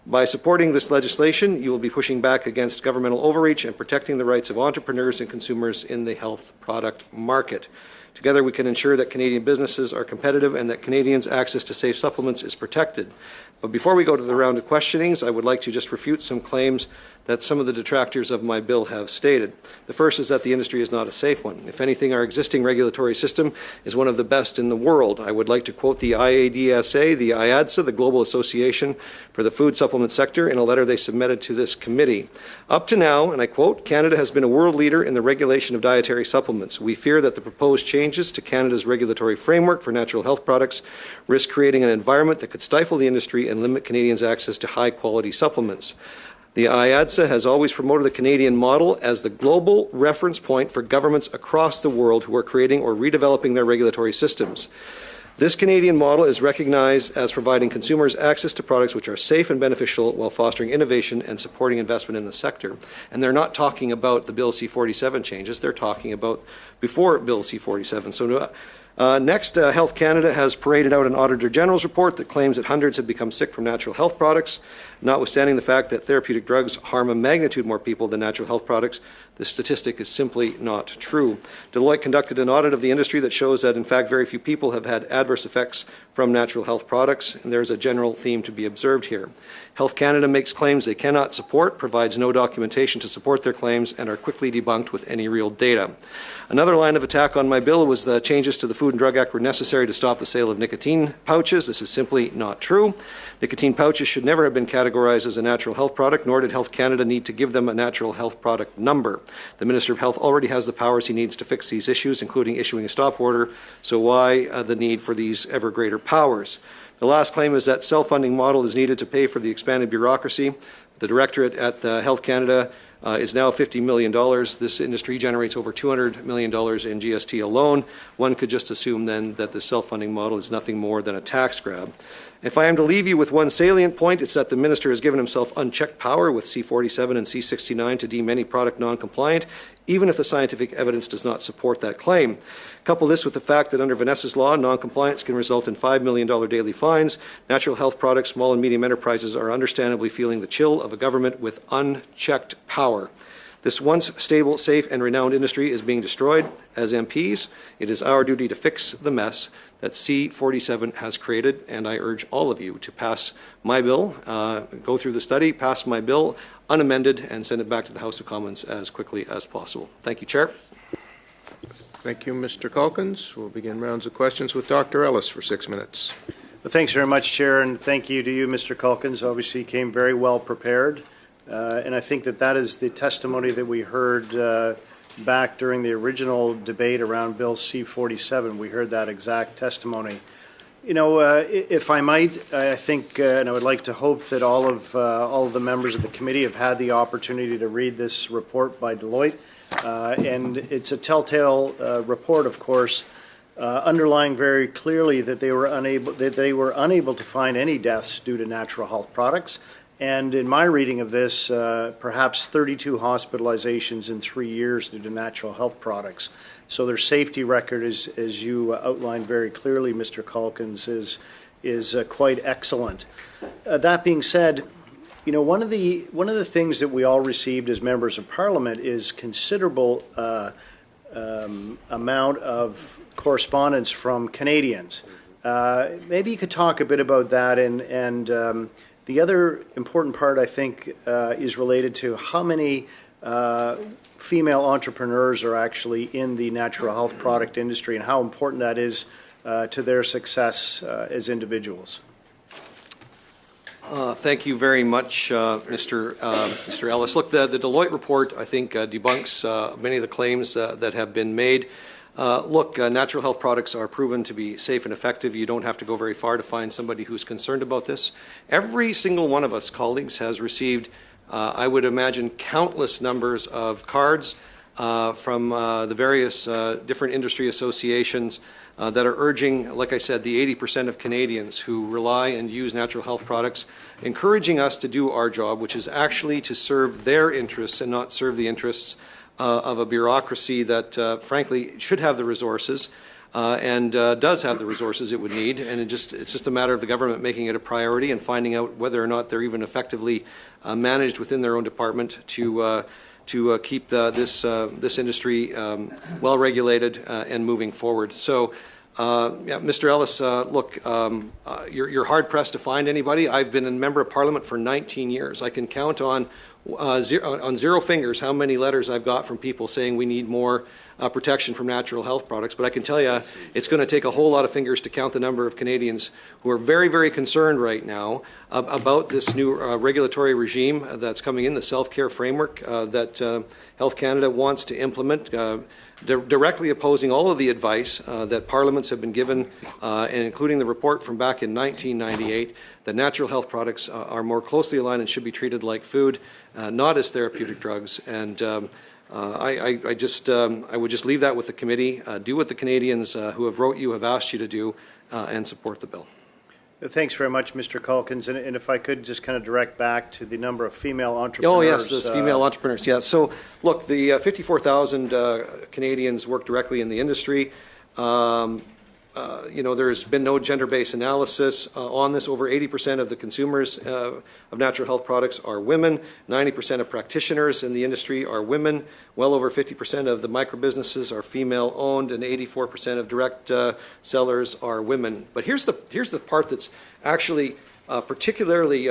By supporting this legislation, you will be pushing back against governmental overreach and protecting the rights of entrepreneurs and consumers in the health product market. Together, we can ensure that Canadian businesses are competitive and that Canadians' access to safe supplements is protected. But before we go to the round of questionings, I would like to just refute some claims that some of the detractors of my bill have stated. The first is that the industry is not a safe one. If anything, our existing regulatory system is one of the best in the world. I would like to quote the IADSA, the IADSA, the Global Association for the Food Supplement Sector, in a letter they submitted to this committee. Up to now, and I quote, Canada has been a world leader in the regulation of dietary supplements. We fear that the proposed changes to Canada's regulatory framework for natural health products risk creating an environment that could stifle the industry and limit Canadians' access to high-quality supplements. The IADSA has always promoted the Canadian model as the global reference point for governments across the world who are creating or redeveloping their regulatory systems. This Canadian model is recognized as providing consumers access to products which are safe and beneficial while fostering innovation and supporting investment in the sector. And they're not talking about the Bill C-47 changes, they're talking about before Bill C-47. So next, Health Canada has paraded out an Auditor General's report that claims that hundreds have become sick from natural health products. Notwithstanding the fact that therapeutic drugs harm a magnitude more people than natural health products, this statistic is simply not true. Deloitte conducted an audit of the industry that shows that, in fact, very few people have had adverse effects from natural health products, and there's a general theme to be observed here. Health Canada makes claims they cannot support, provides no documentation to support their claims, and are quickly debunked with any real data. Another line of attack on my bill was the changes to the Food and Drug Act were necessary to stop the sale of nicotine pouches. This is simply not true. Nicotine pouches should never have been categorized as a natural health product, nor did Health Canada need to give them a natural health product number. The Minister of Health already has the powers he needs to fix these issues, including issuing a stop order, so why the need for these ever greater powers? The last claim is that self-funding model is needed to pay for the expanded bureaucracy. The Directorate at Health Canada is now $50 million. This industry generates over $200 million in GST alone. One could just assume then that the self-funding model is nothing more than a tax grab. If I am to leave you with one salient point, it's that the Minister has given himself unchecked power with C-47 and C-69 to deem any product non-compliant, even if the scientific evidence does not support that claim. Couple this with the fact that under Vanessa's law, non-compliance can result in $5 million daily fines. Natural health products, small and medium enterprises are understandably feeling the chill of a government with unchecked power. This once stable, safe, and renowned industry is being destroyed. As MPs, it is our duty to fix the mess that C47 has created, and I urge all of you to pass my bill, go through the study, pass my bill unamended, and send it back to the House of Commons as quickly as possible. Thank you, Chair. Thank you, Mr. Calkins. We'll begin rounds of questions with Dr. Ellis for 6 minutes. Well, thanks very much, Chair, and thank you to you, Mr. Calkins. Obviously, you came very well prepared, and I think that is the testimony that we heard back during the original debate around Bill C-47. We heard that exact testimony. You know, if I might, I think, and I would like to hope that all of the members of the committee have had the opportunity to read this report by Deloitte, and it's a telltale report, of course, underlying very clearly that they were unable to find any deaths due to natural health products. And in my reading of this, perhaps 32 hospitalizations in 3 years due to natural health products. So their safety record, as you outlined very clearly, Mr. Calkins, is quite excellent. That being said, you know, one of the things that we all received as members of Parliament is considerable amount of correspondence from Canadians. Maybe you could talk a bit about that, and the other important part, I think, is related to how many female entrepreneurs are actually in the natural health product industry and how important that is to their success as individuals. Thank you very much, Mr. Ellis. Look, the Deloitte report, I think, debunks many of the claims that have been made. Natural health products are proven to be safe and effective. You don't have to go very far to find somebody who's concerned about this. Every single one of us, colleagues, has received, I would imagine, countless numbers of cards from the various different industry associations that are urging, like I said, the 80% of Canadians who rely and use natural health products, encouraging us to do our job, which is actually to serve their interests and not serve the interests of a bureaucracy that, frankly, should have the resources and does have the resources it would need. And it's just a matter of the government making it a priority and finding out whether or not they're even effectively managed within their own department to keep this industry well regulated and moving forward. So, yeah, Mr. Ellis, look, you're hard pressed to find anybody. I've been a member of Parliament for 19 years. I can count on zero fingers how many letters I've got from people saying we need more protection from natural health products. But I can tell you it's going to take a whole lot of fingers to count the number of Canadians who are very, very concerned right now about this new regulatory regime that's coming in, the self-care framework that Health Canada wants to implement, directly opposing all of the advice that parliaments have been given, and including the report from back in 1998, that natural health products are more closely aligned and should be treated like food, not as therapeutic drugs. And I would just leave that with the committee. Do what the Canadians who have wrote you have asked you to do, and support the bill. Thanks very much, Mr. Calkins. And if I could just kind of direct back to the number of female entrepreneurs. Oh, yes, those female entrepreneurs, yeah. So, look, the 54,000 Canadians work directly in the industry. You know, there's been no gender-based analysis on this. Over 80% of the consumers of natural health products are women. 90% of practitioners in the industry are women. Well over 50% of the micro-businesses are female-owned, and 84% of direct sellers are women. But here's the part that's actually particularly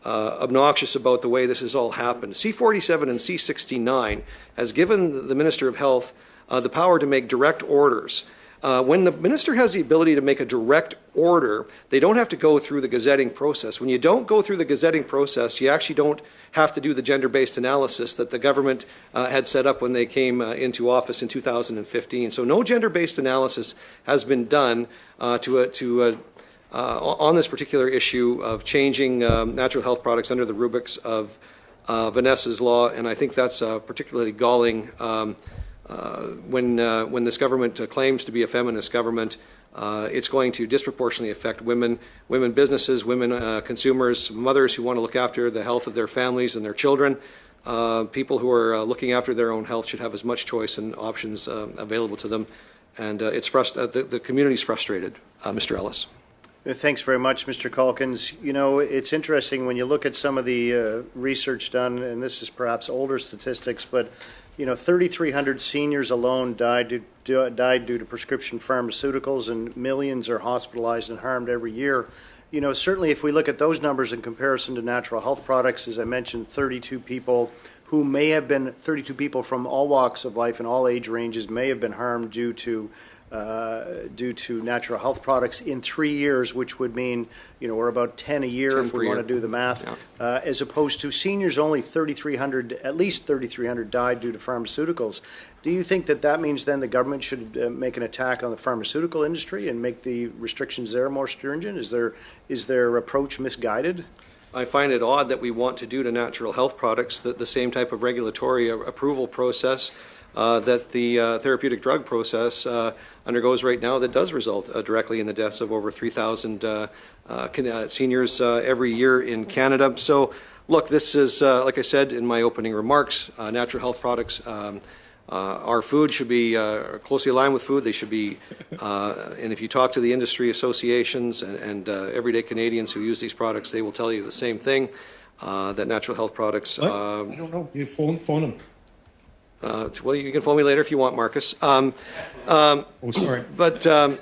obnoxious about the way this has all happened. C47 and C69 has given the Minister of Health the power to make direct orders. When the minister has the ability to make a direct order, they don't have to go through the gazetting process. When you don't go through the gazetting process, you actually don't have to do the gender-based analysis that the government had set up when they came into office in 2015. So no gender-based analysis has been done on this particular issue of changing natural health products under the rubrics of Vanessa's law, and I think that's particularly galling. When this government claims to be a feminist government, it's going to disproportionately affect women businesses, women consumers, mothers who want to look after the health of their families and their children. People who are looking after their own health should have as much choice and options available to them. And the community's frustrated, Mr. Ellis. Thanks very much, Mr. Calkins. You know, it's interesting when you look at some of the research done, and this is perhaps older statistics, but, you know, 3,300 seniors alone died due to prescription pharmaceuticals, and millions are hospitalized and harmed every year. You know, certainly if we look at those numbers in comparison to natural health products, as I mentioned, 32 people from all walks of life and all age ranges may have been harmed due to natural health products in 3 years, which would mean, you know, we're about 10 a year if we want to do the math, as opposed to seniors, only 3,300, at least 3,300 died due to pharmaceuticals. Do you think that that means then the government should make an attack on the pharmaceutical industry and make the restrictions there more stringent? Is their approach misguided? I find it odd that we want to do to natural health products the same type of regulatory approval process that the therapeutic drug process undergoes right now, that does result directly in the deaths of over 3,000 seniors every year in Canada. So, look, this is, like I said in my opening remarks, natural health products, our food should be closely aligned with food. They should be, and if you talk to the industry associations and everyday Canadians who use these products, they will tell you the same thing, that natural health products... I don't know. You phone them. Well, you can phone me later if you want, Marcus. Oh, sorry. But to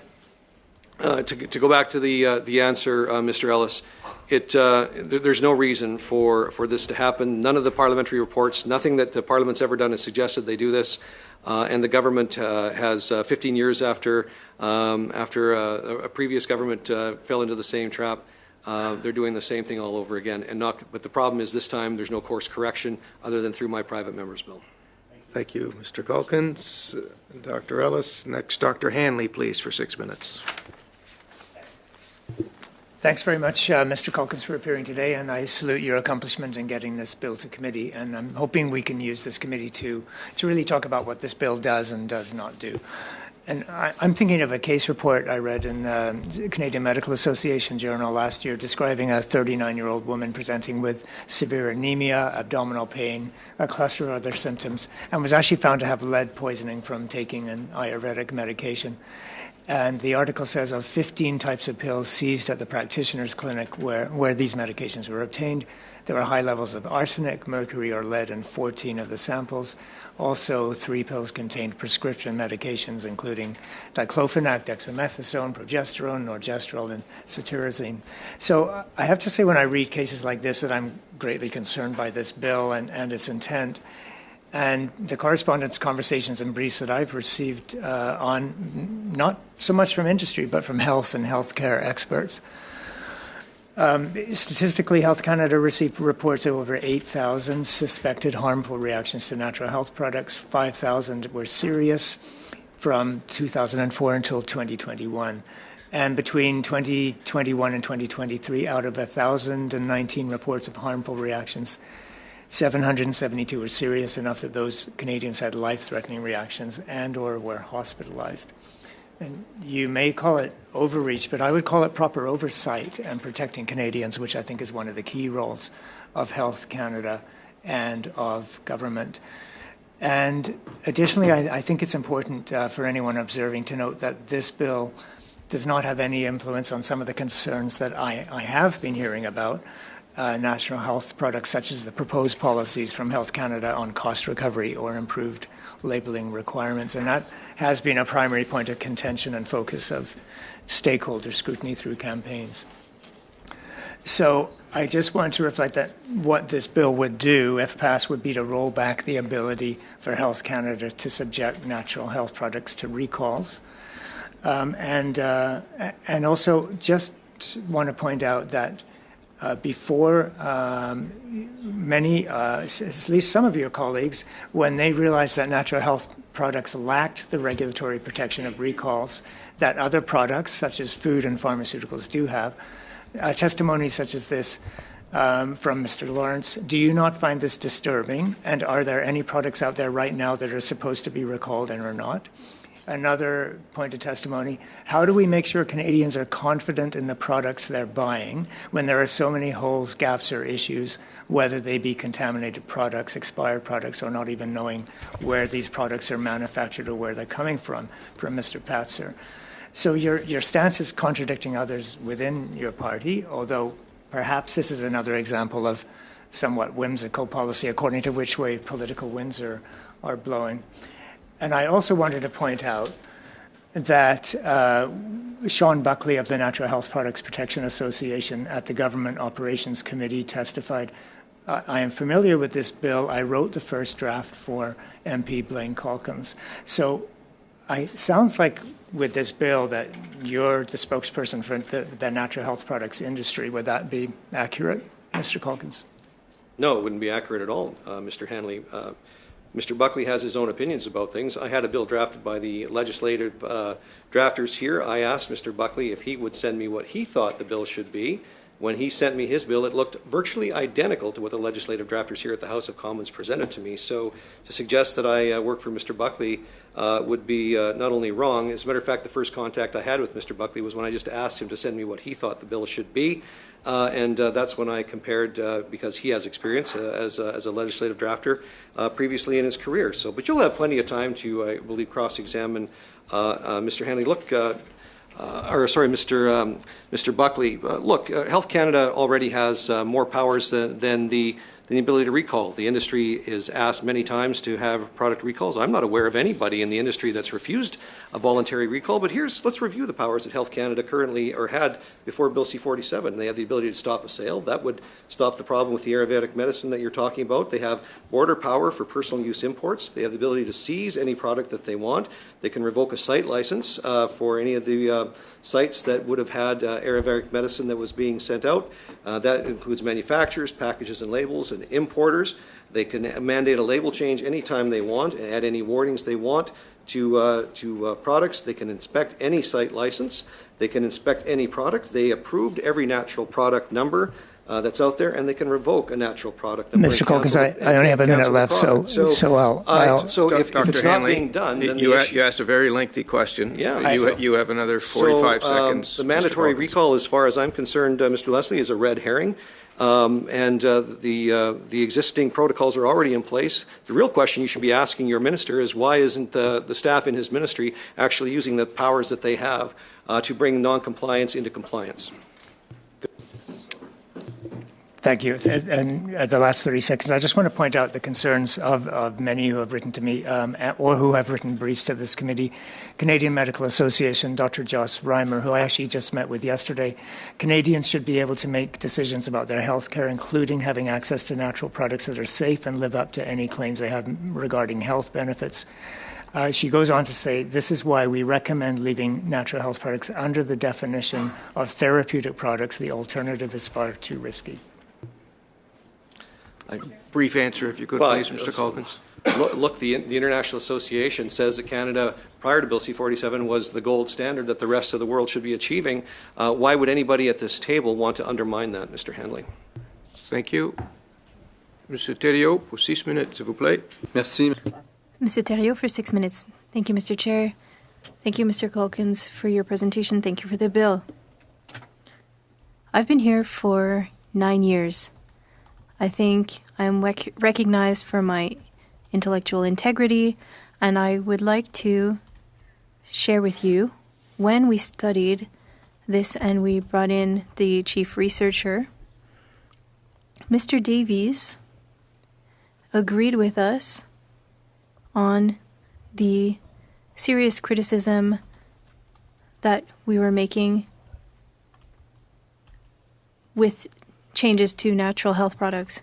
go back to the answer, Mr. Ellis, there's no reason for this to happen. None of the parliamentary reports, nothing that the Parliament's ever done has suggested they do this. And the government has 15 years after a previous government fell into the same trap. They're doing the same thing all over again. But the problem is this time there's no course correction other than through my private member's bill. Thank you, Mr. Calkins. Dr. Ellis. Next, Dr. Hanley, please, for 6 minutes. Thanks very much, Mr. Calkins, for appearing today, and I salute your accomplishment in getting this bill to committee, and I'm hoping we can use this committee to really talk about what this bill does and does not do. And I'm thinking of a case report I read in the Canadian Medical Association Journal last year describing a 39-year-old woman presenting with severe anemia, abdominal pain, a cluster of other symptoms, and was actually found to have lead poisoning from taking an Ayurvedic medication. And the article says of 15 types of pills seized at the practitioner's clinic where these medications were obtained, there were high levels of arsenic, mercury, or lead in 14 of the samples. Also, 3 pills contained prescription medications, including diclofenac, dexamethasone, progesterone, norgestrel, and cetirizine. So I have to say, when I read cases like this, that I'm greatly concerned by this bill and its intent. And the correspondence, conversations, and briefs that I've received on, not so much from industry, but from health and healthcare experts. Statistically, Health Canada received reports of over 8,000 suspected harmful reactions to natural health products. 5,000 were serious from 2004 until 2021. And between 2021 and 2023, out of 1,019 reports of harmful reactions, 772 were serious enough that those Canadians had life-threatening reactions and or were hospitalized. And you may call it overreach, but I would call it proper oversight and protecting Canadians, which I think is one of the key roles of Health Canada and of government. And additionally, I think it's important for anyone observing to note that this bill does not have any influence on some of the concerns that I have been hearing about national health products, such as the proposed policies from Health Canada on cost recovery or improved labeling requirements. And that has been a primary point of contention and focus of stakeholder scrutiny through campaigns. So I just want to reflect that what this bill would do, if passed, would be to roll back the ability for Health Canada to subject natural health products to recalls. And also just want to point out that before many, at least some of your colleagues, when they realized that natural health products lacked the regulatory protection of recalls that other products, such as food and pharmaceuticals, do have, testimony such as this from Mr. Lawrence, do you not find this disturbing? And are there any products out there right now that are supposed to be recalled and are not? Another point of testimony, how do we make sure Canadians are confident in the products they're buying when there are so many holes, gaps, or issues, whether they be contaminated products, expired products, or not even knowing where these products are manufactured or where they're coming from Mr. Patzer? So your stance is contradicting others within your party, although perhaps this is another example of somewhat whimsical policy according to which way political winds are blowing. And I also wanted to point out that Sean Buckley of the Natural Health Products Protection Association at the Government Operations Committee testified, I am familiar with this bill. I wrote the first draft for MP Blaine Calkins. So it sounds like with this bill that you're the spokesperson for the natural health products industry. Would that be accurate, Mr. Calkins? No, it wouldn't be accurate at all, Mr. Hanley. Mr. Buckley has his own opinions about things. I had a bill drafted by the legislative drafters here. I asked Mr. Buckley if he would send me what he thought the bill should be. When he sent me his bill, it looked virtually identical to what the legislative drafters here at the House of Commons presented to me. So to suggest that I work for Mr. Buckley would be not only wrong. As a matter of fact, the first contact I had with Mr. Buckley was when I just asked him to send me what he thought the bill should be. And that's when I compared, because he has experience as a legislative drafter previously in his career. So, but you'll have plenty of time to, I believe, cross-examine Mr. Hanley. Look, Mr. Buckley, look, Health Canada already has more powers than the ability to recall. The industry is asked many times to have product recalls. I'm not aware of anybody in the industry that's refused a voluntary recall, but let's review the powers that Health Canada currently, or had before Bill C-47. They have the ability to stop a sale. That would stop the problem with the Ayurvedic medicine that you're talking about. They have border power for personal use imports. They have the ability to seize any product that they want. They can revoke a site license for any of the sites that would have had Ayurvedic medicine that was being sent out. That includes manufacturers, packages and labels, and importers. They can mandate a label change anytime they want and add any warnings they want to products. They can inspect any site license. They can inspect any product. They approved every natural product number that's out there, and they can revoke a natural product number. Mr. Calkins, I only have a minute left, so if it's not being done, then you asked a very lengthy question. Yeah, you have another 45 seconds. The mandatory recall, as far as I'm concerned, Mr. Leslie, is a red herring. And the existing protocols are already in place. The real question you should be asking your minister is why isn't the staff in his ministry actually using the powers that they have to bring non-compliance into compliance? Thank you. And the last 30 seconds, I just want to point out the concerns of many who have written to me or who have written briefs to this committee. Canadian Medical Association, Dr. Joss Reimer, who I actually just met with yesterday. Canadians should be able to make decisions about their health care, including having access to natural products that are safe and live up to any claims they have regarding health benefits. She goes on to say, this is why we recommend leaving natural health products under the definition of therapeutic products. The alternative is far too risky. Brief answer, if you could, please, Mr. Calkins. Look, the International Association says that Canada, prior to Bill C-47, was the gold standard that the rest of the world should be achieving. Why would anybody at this table want to undermine that, Mr. Hanley? Thank you. Monsieur Thériault, pour 6 minutes, s'il vous plaît. Merci. Monsieur Thériault for 6 minutes. Thank you, Mr. Chair. Thank you, Mr. Calkins, for your presentation. Thank you for the bill. I've been here for 9 years. I think I'm recognized for my intellectual integrity, and I would like to share with you when we studied this and we brought in the chief researcher, Mr. Davies agreed with us on the serious criticism that we were making with changes to natural health products.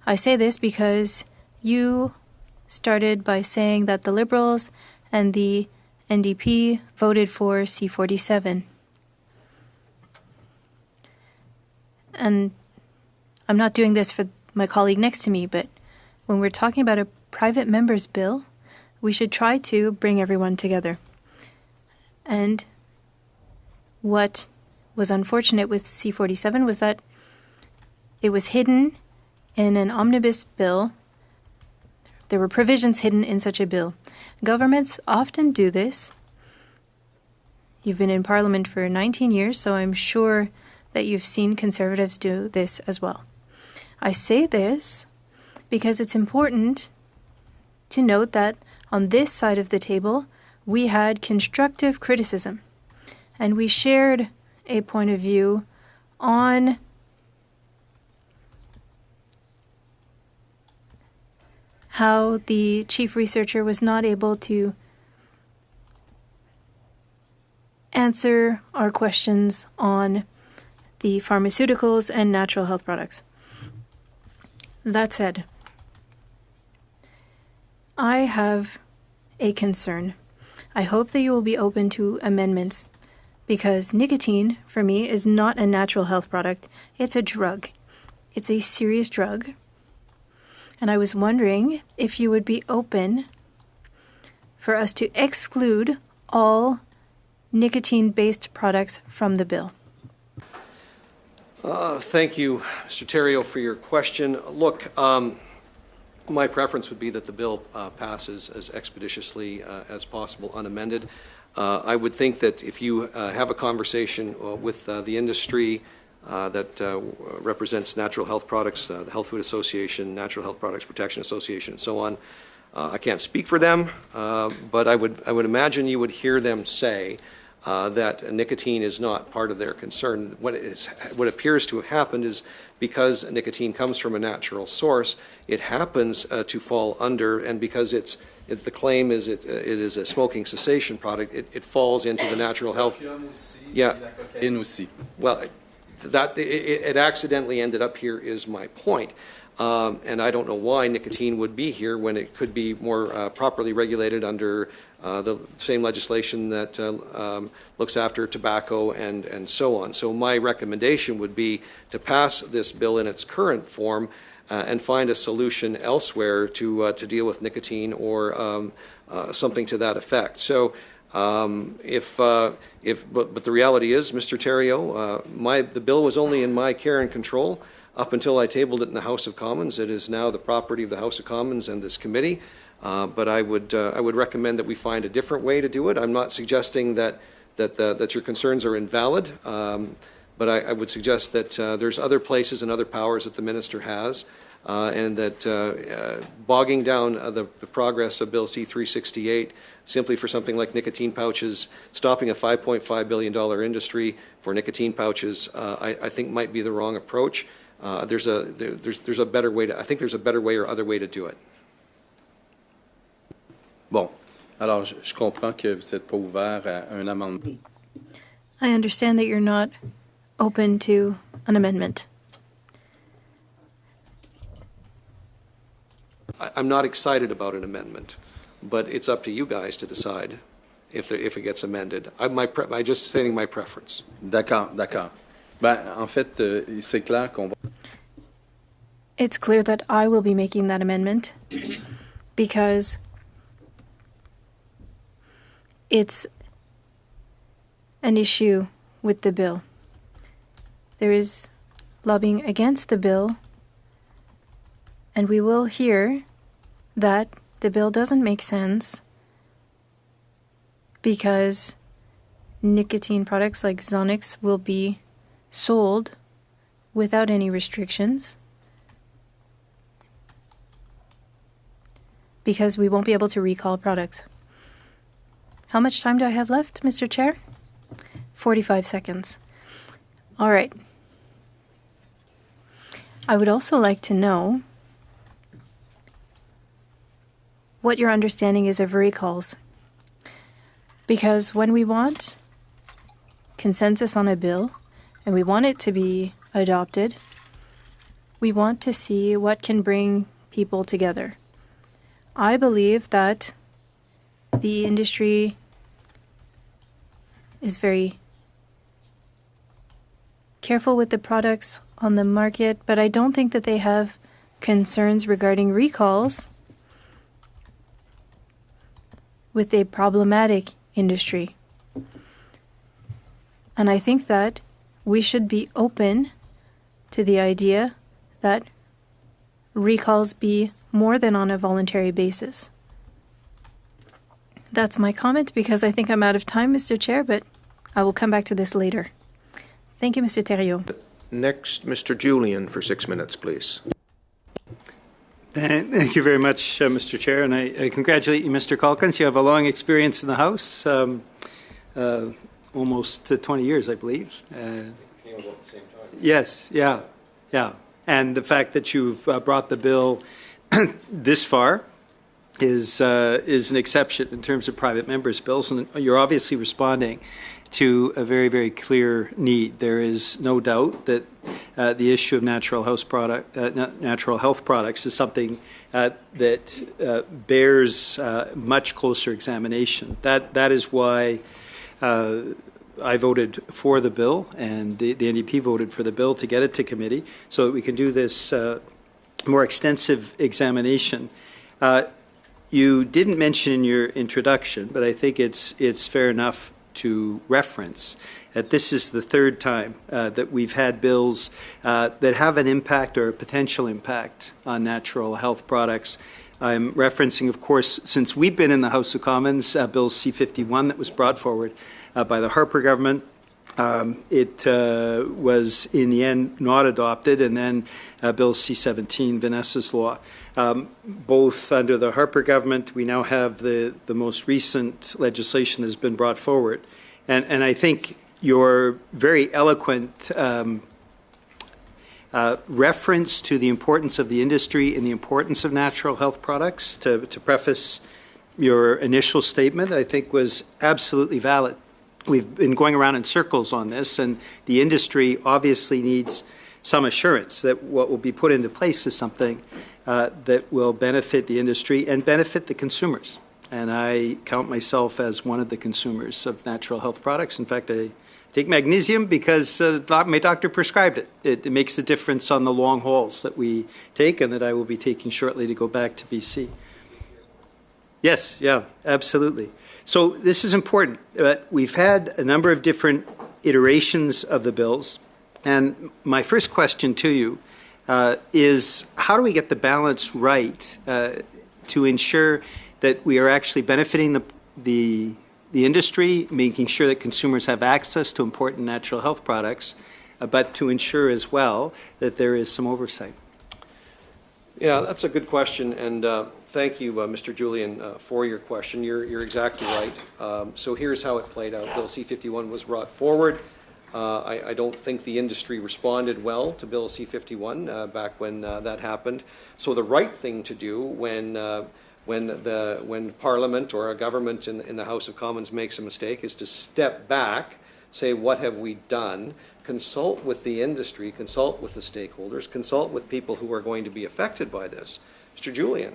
I say this because you started by saying that the Liberals and the NDP voted for C-47. And I'm not doing this for my colleague next to me, but when we're talking about a private member's bill, we should try to bring everyone together. And what was unfortunate with C-47 was that it was hidden in an omnibus bill. There were provisions hidden in such a bill. Governments often do this. You've been in Parliament for 19 years, so I'm sure that you've seen Conservatives do this as well. I say this because it's important to note that on this side of the table, we had constructive criticism. and we shared a point of view on how the chief researcher was not able to answer our questions on the pharmaceuticals and natural health products. That said, I have a concern. I hope that you will be open to amendments, because nicotine, for me, is not a natural health product. It's a drug. It's a serious drug. And I was wondering if you would be open for us to exclude all nicotine-based products from the bill. Thank you, Mr. Theriault, for your question. Look, my preference would be that the bill passes as expeditiously as possible, unamended. I would think that if you have a conversation with the industry that represents natural health products, the Health Food Association, Natural Health Products Protection Association, and so on, I can't speak for them, but I would imagine you would hear them say that nicotine is not part of their concern. What appears to have happened is, because nicotine comes from a natural source, it happens to fall under, and because the claim is it is a smoking cessation product, it falls into the natural health. Yeah. Well, it accidentally ended up here is my point. And I don't know why nicotine would be here when it could be more properly regulated under the same legislation that looks after tobacco and so on. So my recommendation would be to pass this bill in its current form and find a solution elsewhere to deal with nicotine or something to that effect. So but the reality is, Mr. Theriault, the bill was only in my care and control up until I tabled it in the House of Commons. It is now the property of the House of Commons and this committee. But I would recommend that we find a different way to do it. I'm not suggesting that your concerns are invalid, but I would suggest that there's other places and other powers that the minister has, and that bogging down the progress of Bill C-368 simply for something like nicotine pouches, stopping a $5.5 billion industry for nicotine pouches, I think might be the wrong approach. There's a better way I think there's a better way or other way to do it. Bon, alors je comprends que vous n'êtes pas ouvert à un amendement. I understand that you're not open to an amendment. I'm not excited about an amendment, but it's up to you guys to decide if it gets amended. I'm just stating my preference. D'accord. Ben, en fait, c'est clair qu'on va... It's clear that I will be making that amendment because it's an issue with the bill. There is lobbying against the bill, and we will hear that the bill doesn't make sense because nicotine products like Zonix will be sold without any restrictions, because we won't be able to recall products. How much time do I have left, Mr. Chair? 45 seconds. All right. I would also like to know what your understanding is of recalls. Because when we want consensus on a bill, and we want it to be adopted, we want to see what can bring people together. I believe that the industry is very careful with the products on the market, but I don't think that they have concerns regarding recalls with a problematic industry. And I think that we should be open to the idea that recalls be more than on a voluntary basis. That's my comment because I think I'm out of time, Mr. Chair, but I will come back to this later. Thank you, Mr. Theriault. Next, Mr. Julian for 6 minutes, please. Thank you very much, Mr. Chair, and I congratulate you, Mr. Calkins. You have a long experience in the House. almost 20 years, I believe. Came about at the same time. Yes, yeah. And the fact that you've brought the bill this far is an exception in terms of private members' bills, and you're obviously responding to a very, very clear need. There is no doubt that the issue of natural health products is something that bears much closer examination. That is why I voted for the bill, and the NDP voted for the bill to get it to committee so that we can do this more extensive examination. You didn't mention in your introduction, but I think it's fair enough to reference that this is the third time that we've had bills that have an impact or a potential impact on natural health products. I'm referencing, of course, since we've been in the House of Commons, Bill C-51 that was brought forward by the Harper government. It was, in the end, not adopted, and then Bill C-17, Vanessa's law. Both under the Harper government, we now have the most recent legislation that has been brought forward. And I think your very eloquent reference to the importance of the industry and the importance of natural health products to preface your initial statement, I think was absolutely valid. We've been going around in circles on this, and the industry obviously needs some assurance that what will be put into place is something that will benefit the industry and benefit the consumers. And I count myself as one of the consumers of natural health products. In fact, I take magnesium because my doctor prescribed it. It makes a difference on the long hauls that we take and that I will be taking shortly to go back to BC. Yes, yeah, absolutely. So this is important. We've had a number of different iterations of the bills. And my first question to you is, how do we get the balance right to ensure that we are actually benefiting the industry, making sure that consumers have access to important natural health products, but to ensure as well that there is some oversight? Yeah, that's a good question, and thank you, Mr. Julian, for your question. You're exactly right. So here's how it played out. Bill C-51 was brought forward. I don't think the industry responded well to Bill C-51 back when that happened. So the right thing to do when Parliament or a government in the House of Commons makes a mistake is to step back, say, what have we done? Consult with the industry, consult with the stakeholders, consult with people who are going to be affected by this. Mr. Julian,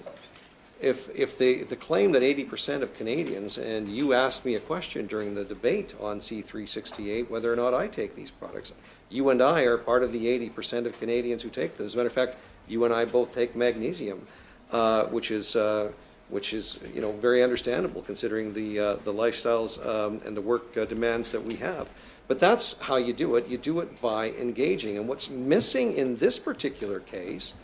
if the claim that 80% of Canadians, and you asked me a question during the debate on C-368, whether or not I take these products, you and I are part of the 80% of Canadians who take them. As a matter of fact, you and I both take magnesium, which is very understandable considering the lifestyles and the work demands that we have. But that's how you do it. You do it by engaging. And what's missing in this particular case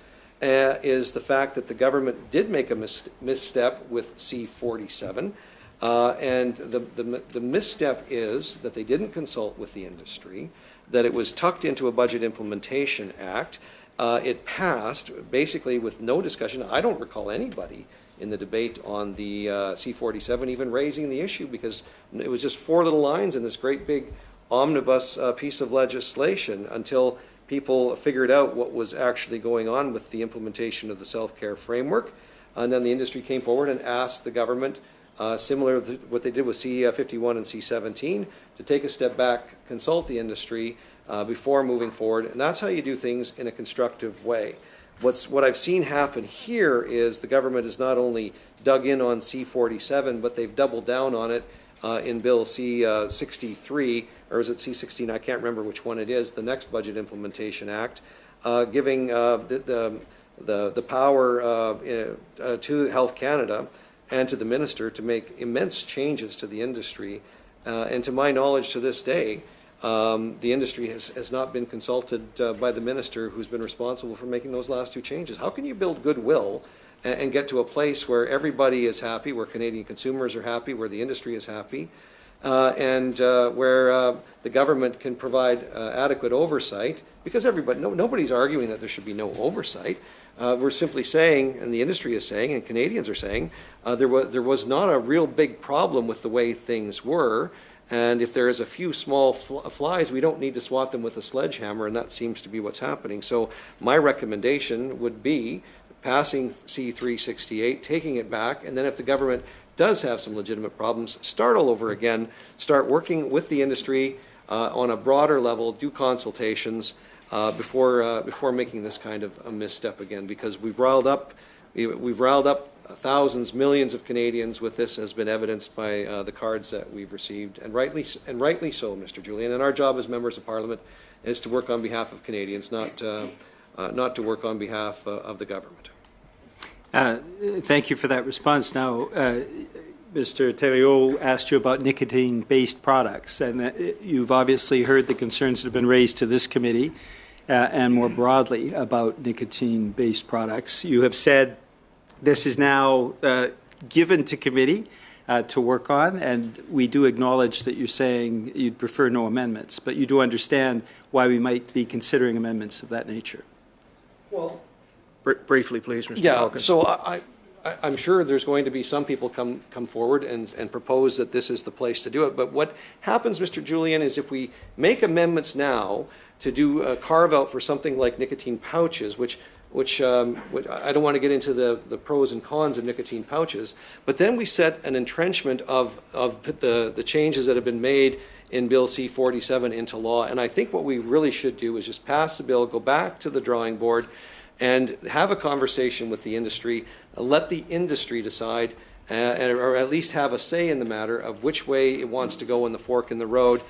is the fact that the government did make a misstep with C-47. And the misstep is that they didn't consult with the industry, that it was tucked into a Budget Implementation Act. It passed basically with no discussion. I don't recall anybody in the debate on the C-47 even raising the issue, because it was just 4 little lines in this great big omnibus piece of legislation until people figured out what was actually going on with the implementation of the self-care framework. And then the industry came forward and asked the government, similar to what they did with C-51 and C-17, to take a step back, consult the industry before moving forward. And that's how you do things in a constructive way. What I've seen happen here is the government has not only dug in on C-47, but they've doubled down on it in Bill C-63, or is it C-16? I can't remember which one it is, the next Budget Implementation Act, giving the power to Health Canada and to the minister to make immense changes to the industry. And to my knowledge to this day, the industry has not been consulted by the minister who's been responsible for making those last 2 changes. How can you build goodwill and get to a place where everybody is happy, where Canadian consumers are happy, where the industry is happy, and where the government can provide adequate oversight? Because nobody's arguing that there should be no oversight. We're simply saying, and the industry is saying, and Canadians are saying, there was not a real big problem with the way things were. And if there is a few small flies, we don't need to swat them with a sledgehammer, and that seems to be what's happening. So my recommendation would be passing C-368, taking it back, and then if the government does have some legitimate problems, start all over again, start working with the industry on a broader level, do consultations before making this kind of a misstep again, because we've riled up thousands, millions of Canadians with this, has been evidenced by the cards that we've received, and rightly so, Mr. Julian. And our job as members of Parliament is to work on behalf of Canadians, not to work on behalf of the government. Thank you for that response. Now, Mr. TRUDEAU asked you about nicotine-based products, and you've obviously heard the concerns that have been raised to this committee and more broadly about nicotine-based products. You have said this is now given to committee to work on, and we do acknowledge that you're saying you'd prefer no amendments, but you do understand why we might be considering amendments of that nature. Well, briefly, please, Mr. Yeah, Hawkins. so I'm sure there's going to be some people come forward and propose that this is the place to do it. But what happens, Mr. Julian, is if we make amendments now to do a carve-out for something like nicotine pouches, which I don't want to get into the pros and cons of nicotine pouches, but then we set an entrenchment of the changes that have been made in Bill C-47 into law. And I think what we really should do is just pass the bill, go back to the drawing board, and have a conversation with the industry, let the industry decide, or at least have a say in the matter of which way it wants to go in the fork in the road.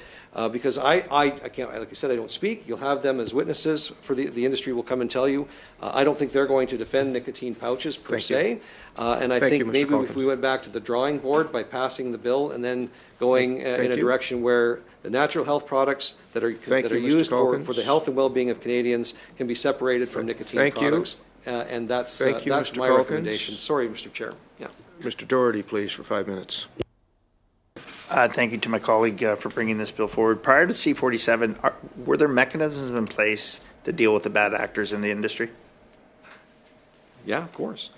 Because I can't, like I said, I don't speak. You'll have them as witnesses. For the industry will come and tell you. I don't think they're going to defend nicotine pouches per se. And I think maybe if we went back to the drawing board by passing the bill and then going in a direction where the natural health products that are used for the health and well-being of Canadians can be separated from nicotine products. And that's my recommendation. Sorry, Mr. Chair. Yeah. Mr. Doherty, please, for 5 minutes. Thank you to my colleague for bringing this bill forward. Prior to C-47, were there mechanisms in place to deal with the bad actors in the industry? Yeah, of course.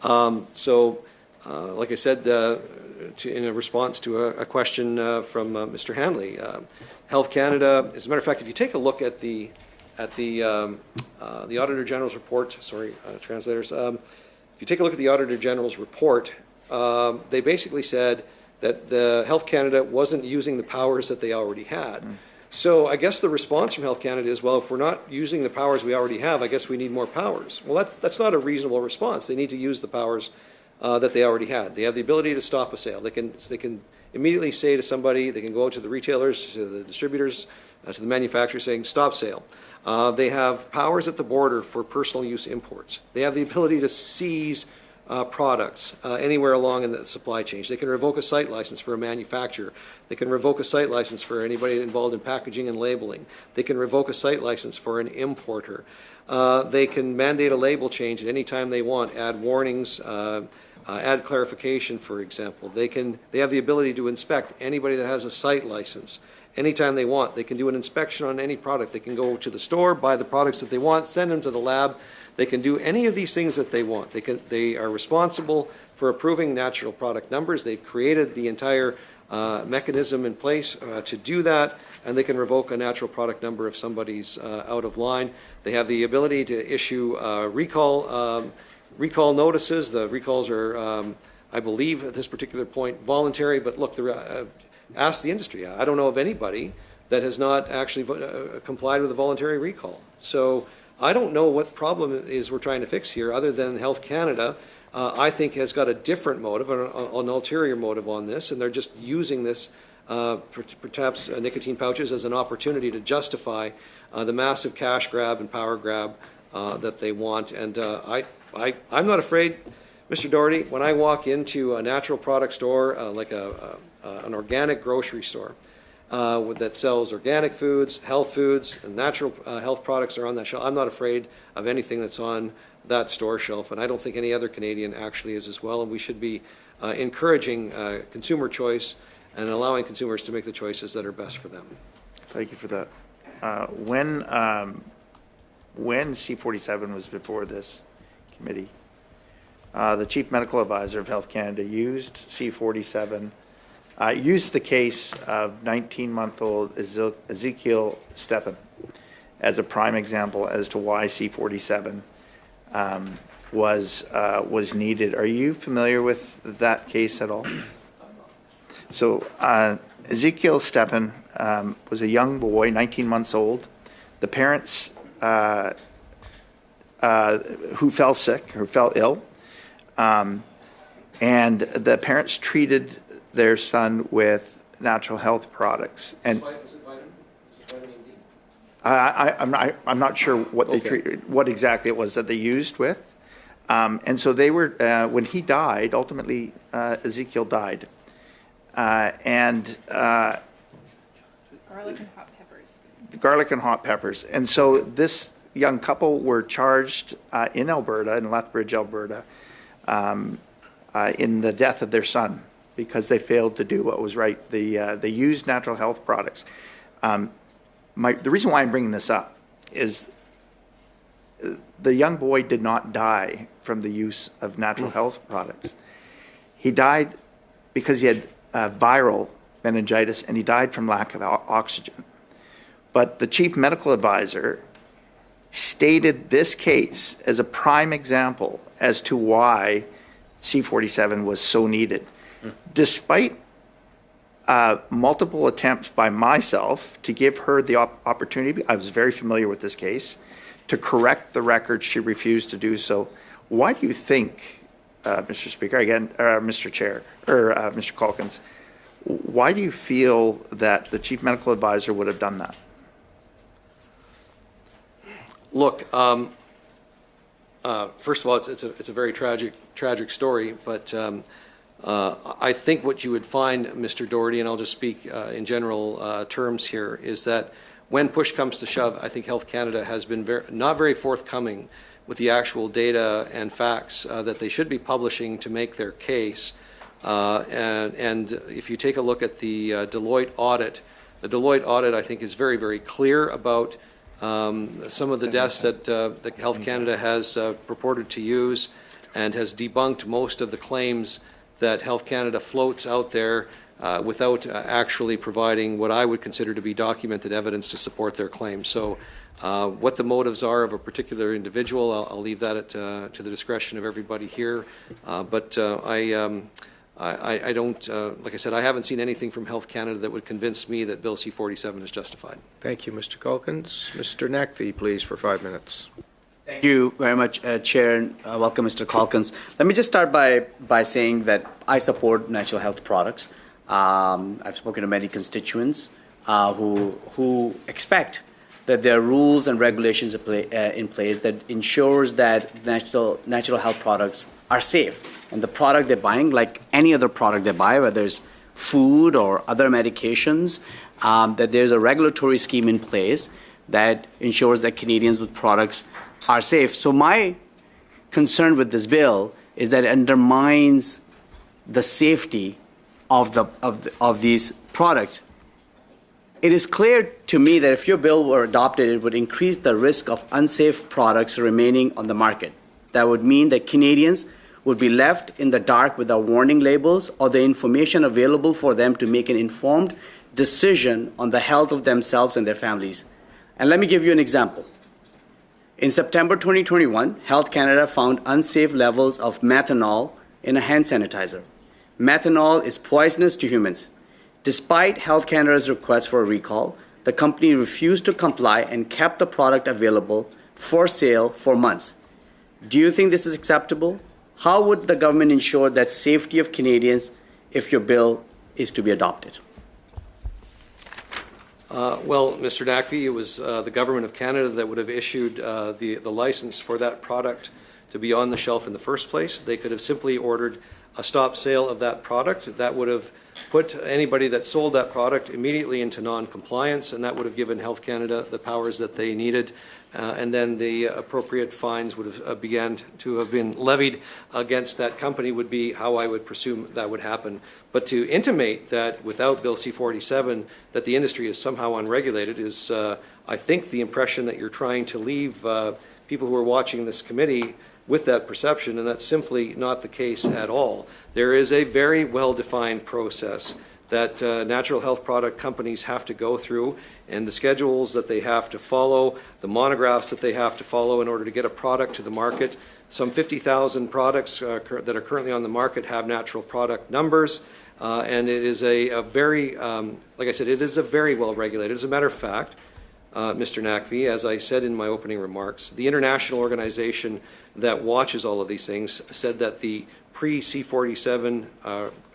Like I said, in a response to a question from Mr. Hanley, Health Canada, as a matter of fact, if you take a look at the Auditor General's report, translators, if you take a look at the Auditor General's report, they basically said that the Health Canada wasn't using the powers that they already had. So I guess the response from Health Canada is, well, if we're not using the powers we already have, I guess we need more powers. Well, that's not a reasonable response. They need to use the powers that they already had. They have the ability to stop a sale. They can immediately say to somebody, they can go out to the retailers, to the distributors, to the manufacturers saying, stop sale. They have powers at the border for personal use imports. They have the ability to seize products anywhere along in the supply chain. They can revoke a site license for a manufacturer. They can revoke a site license for anybody involved in packaging and labeling. They can revoke a site license for an importer. They can mandate a label change at any time they want, add warnings, add clarification, for example. They have the ability to inspect anybody that has a site license anytime they want. They can do an inspection on any product. They can go to the store, buy the products that they want, send them to the lab. They can do any of these things that they want. They are responsible for approving natural product numbers. They've created the entire mechanism in place to do that, and they can revoke a natural product number if somebody's out of line. They have the ability to issue recall notices. The recalls are, I believe, at this particular point, voluntary. But look, ask the industry. I don't know of anybody that has not actually complied with a voluntary recall. So I don't know what problem is we're trying to fix here, other than Health Canada, I think, has got a different motive, an ulterior motive on this, and they're just using this, perhaps nicotine pouches, as an opportunity to justify the massive cash grab and power grab that they want. And I'm not afraid, Mr. Doherty, when I walk into a natural product store, like an organic grocery store, that sells organic foods, health foods, and natural health products are on that shelf. I'm not afraid of anything that's on that store shelf, and I don't think any other Canadian actually is as well. And we should be encouraging consumer choice and allowing consumers to make the choices that are best for them. Thank you for that. When C-47 was before this committee, the Chief Medical Advisor of Health Canada used C-47 used the case of 19-month-old Ezekiel Stepan as a prime example as to why C-47 was needed. Are you familiar with that case at all? So Ezekiel Stepan was a young boy, 19 months old. The parents who fell sick, who fell ill, and the parents treated their son with natural health products. And I'm not sure what they treated, what exactly it was that they used with. And so they were, when he died, ultimately Ezekiel died. Garlic and hot peppers. Garlic and hot peppers. And so this young couple were charged in Alberta, in Lethbridge, Alberta, in the death of their son because they failed to do what was right. They used natural health products. The reason why I'm bringing this up is the young boy did not die from the use of natural health products. He died because he had viral meningitis, and he died from lack of oxygen. But the chief medical advisor stated this case as a prime example as to why C-47 was so needed. Despite multiple attempts by myself to give her the opportunity, I was very familiar with this case, to correct the record, she refused to do so. Why do you think, Mr. Speaker, again, Mr. Chair, or Mr. Calkins, why do you feel that the chief medical advisor would have done that? Look, first of all, it's a very tragic story, but I think what you would find, Mr. Doherty, and I'll just speak in general terms here, is that when push comes to shove, I think Health Canada has been not very forthcoming with the actual data and facts that they should be publishing to make their case. And if you take a look at the Deloitte audit, I think is very, very clear about some of the deaths that Health Canada has purported to use, and has debunked most of the claims that Health Canada floats out there without actually providing what I would consider to be documented evidence to support their claims. So what the motives are of a particular individual, I'll leave that to the discretion of everybody here. But I don't, like I said, I haven't seen anything from Health Canada that would convince me that Bill C-47 is justified. Thank you, Mr. Calkins. Mr. Nakvi, please, for 5 minutes. Thank you very much, Chair, and welcome, Mr. Calkins. Let me just start by saying that I support natural health products. I've spoken to many constituents who expect that there are rules and regulations in place that ensures that natural health products are safe. And the product they're buying, like any other product they buy, whether it's food or other medications, that there's a regulatory scheme in place that ensures that Canadians with products are safe. So my concern with this bill is that it undermines the safety of these products. It is clear to me that if your bill were adopted, it would increase the risk of unsafe products remaining on the market. That would mean that Canadians would be left in the dark without warning labels or the information available for them to make an informed decision on the health of themselves and their families. And let me give you an example. In September 2021, Health Canada found unsafe levels of methanol in a hand sanitizer. Methanol is poisonous to humans. Despite Health Canada's request for a recall, the company refused to comply and kept the product available for sale for months. Do you think this is acceptable? How would the government ensure that safety of Canadians if your bill is to be adopted? Well, Mr. Nakvi, it was the Government of Canada that would have issued the license for that product to be on the shelf in the first place. They could have simply ordered a stop sale of that product. That would have put anybody that sold that product immediately into non-compliance, and that would have given Health Canada the powers that they needed. And then the appropriate fines would have began to have been levied against that company would be how I would presume that would happen. But to intimate that without Bill C-47 that the industry is somehow unregulated is, I think, the impression that you're trying to leave people who are watching this committee with that perception, and that's simply not the case at all. There is a very well-defined process that natural health product companies have to go through, and the schedules that they have to follow, the monographs that they have to follow in order to get a product to the market. Some 50,000 products that are currently on the market have natural product numbers, and it is a very, like I said, it is a very well regulated. As a matter of fact, Mr. Nakvi, as I said in my opening remarks, the international organization that watches all of these things said that the pre-C47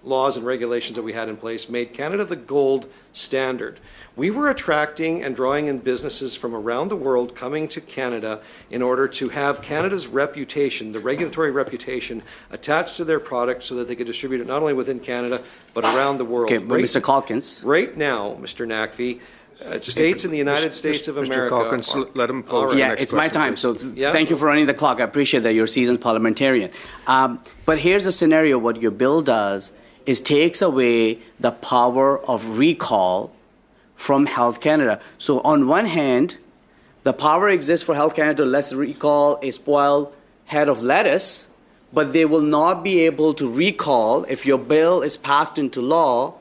laws and regulations that we had in place made Canada the gold standard. We were attracting and drawing in businesses from around the world coming to Canada in order to have Canada's reputation, the regulatory reputation, attached to their product so that they could distribute it not only within Canada, but around the world. Okay, but Mr. Calkins. Right now, Mr. Nakvi, states in the United States of America. Mr. Calkins, let him pose the next it's my question, time, please. so thank you for running the clock. I appreciate that you're a seasoned parliamentarian. But here's a scenario. What your bill does is takes away the power of recall from Health Canada. So on one hand, the power exists for Health Canada to let's recall a spoiled head of lettuce, but they will not be able to recall, if your bill is passed into law,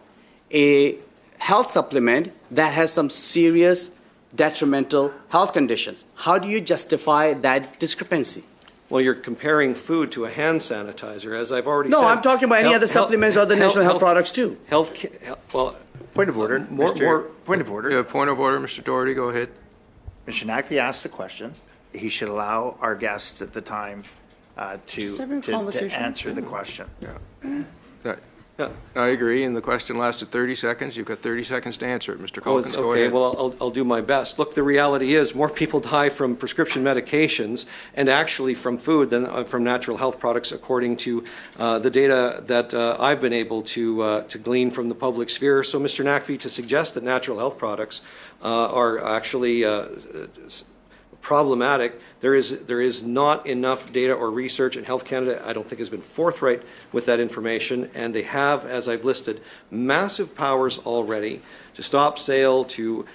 a health supplement that has some serious detrimental health conditions. How do you justify that discrepancy? Well, you're comparing food to a hand sanitizer, as I've already said. No, I'm talking about any other supplements or the national health products too. Well, point of order. Point of order. Point of order, Mr. Doherty, go ahead. Mr. Nakvi asked the question. He should allow our guests at the time to answer the question. I agree, and the question lasted 30 seconds. You've got 30 seconds to answer it. Mr. Calkins, go okay, ahead. well, I'll do my best. Look, the reality is more people die from prescription medications and actually from food than from natural health products, according to the data that I've been able to glean from the public sphere. So, Mr. Nakvi, to suggest that natural health products are actually problematic, there is not enough data or research, and Health Canada, I don't think, has been forthright with that information, and they have, as I've listed, massive powers already to stop sale, to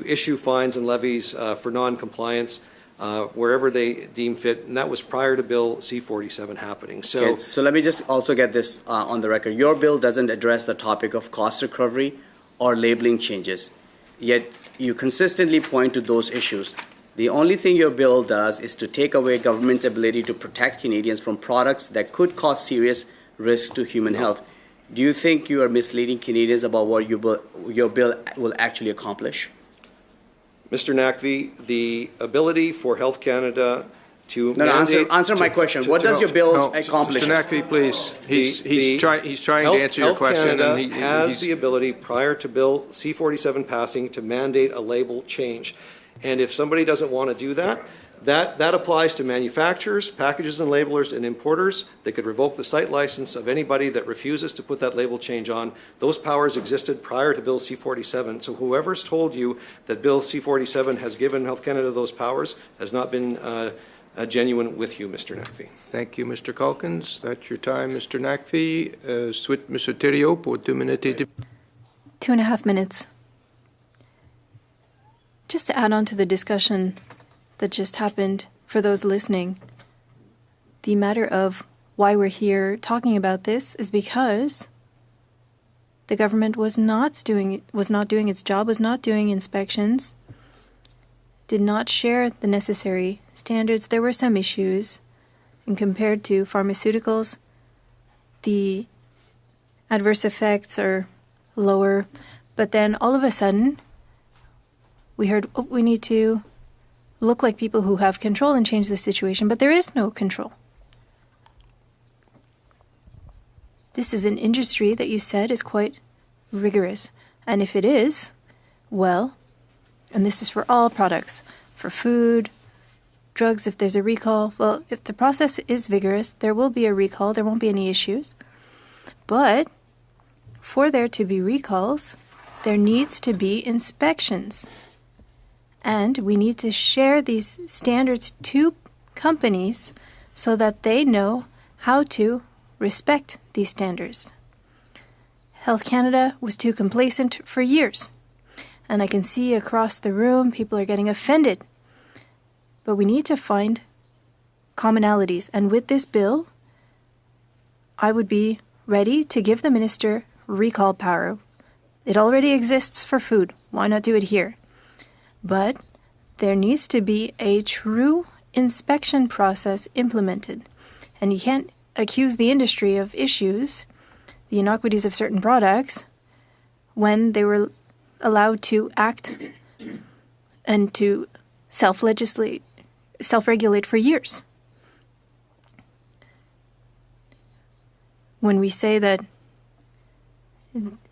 issue fines and levies for non-compliance wherever they deem fit, and that was prior to Bill C-47 happening. So let me just also get this on the record. Your bill doesn't address the topic of cost recovery or labeling changes, yet you consistently point to those issues. The only thing your bill does is to take away government's ability to protect Canadians from products that could cause serious risks to human health. Do you think you are misleading Canadians about what your bill will actually accomplish? Mr. Nakvi, the ability for Health Canada to answer my question. What does your bill accomplish? Mr. Nakvi, please. He's trying to answer your question. Health Canada has the ability, prior to Bill C-47 passing, to mandate a label change. And if somebody doesn't want to do that, that applies to manufacturers, packages and labelers, and importers. They could revoke the site license of anybody that refuses to put that label change on. Those powers existed prior to Bill C-47. So whoever's told you that Bill C-47 has given Health Canada those powers has not been genuine with you, Mr. Nakvi. Thank you, Mr. Calkins. That's your time, Mr. Nakvi. Mr. TRUDEAU, pour 2 minutes. 2.5 minutes. Just to add on to the discussion that just happened, for those listening, the matter of why we're here talking about this is because the government was not doing its job, was not doing inspections, did not share the necessary standards. There were some issues, and compared to pharmaceuticals, the adverse effects are lower. But then all of a sudden, we heard, oh, we need to look like people who have control and change the situation, but there is no control. This is an industry that you said is quite rigorous. And if it is, well, and this is for all products, for food, drugs, if there's a recall, well, if the process is vigorous, there will be a recall, there won't be any issues. But for there to be recalls, there needs to be inspections. And we need to share these standards to companies so that they know how to respect these standards. Health Canada was too complacent for years. And I can see across the room people are getting offended. But we need to find commonalities. And with this bill, I would be ready to give the minister recall power. It already exists for food. Why not do it here? But there needs to be a true inspection process implemented. And you can't accuse the industry of issues, the iniquities of certain products, when they were allowed to act and to self-regulate for years. When we say that,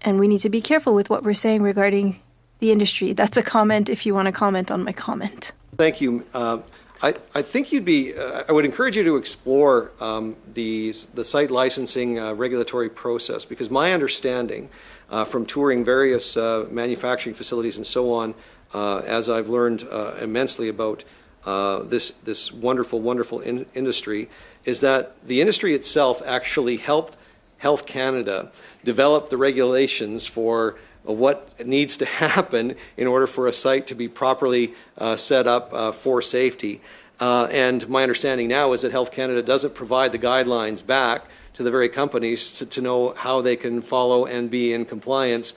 and we need to be careful with what we're saying regarding the industry. That's a comment if you want to comment on my comment. Thank you. I think I would encourage you to explore the site licensing regulatory process, because my understanding from touring various manufacturing facilities and so on, as I've learned immensely about this wonderful, wonderful industry, is that the industry itself actually helped Health Canada develop the regulations for what needs to happen in order for a site to be properly set up for safety. And my understanding now is that Health Canada doesn't provide the guidelines back to the very companies to know how they can follow and be in compliance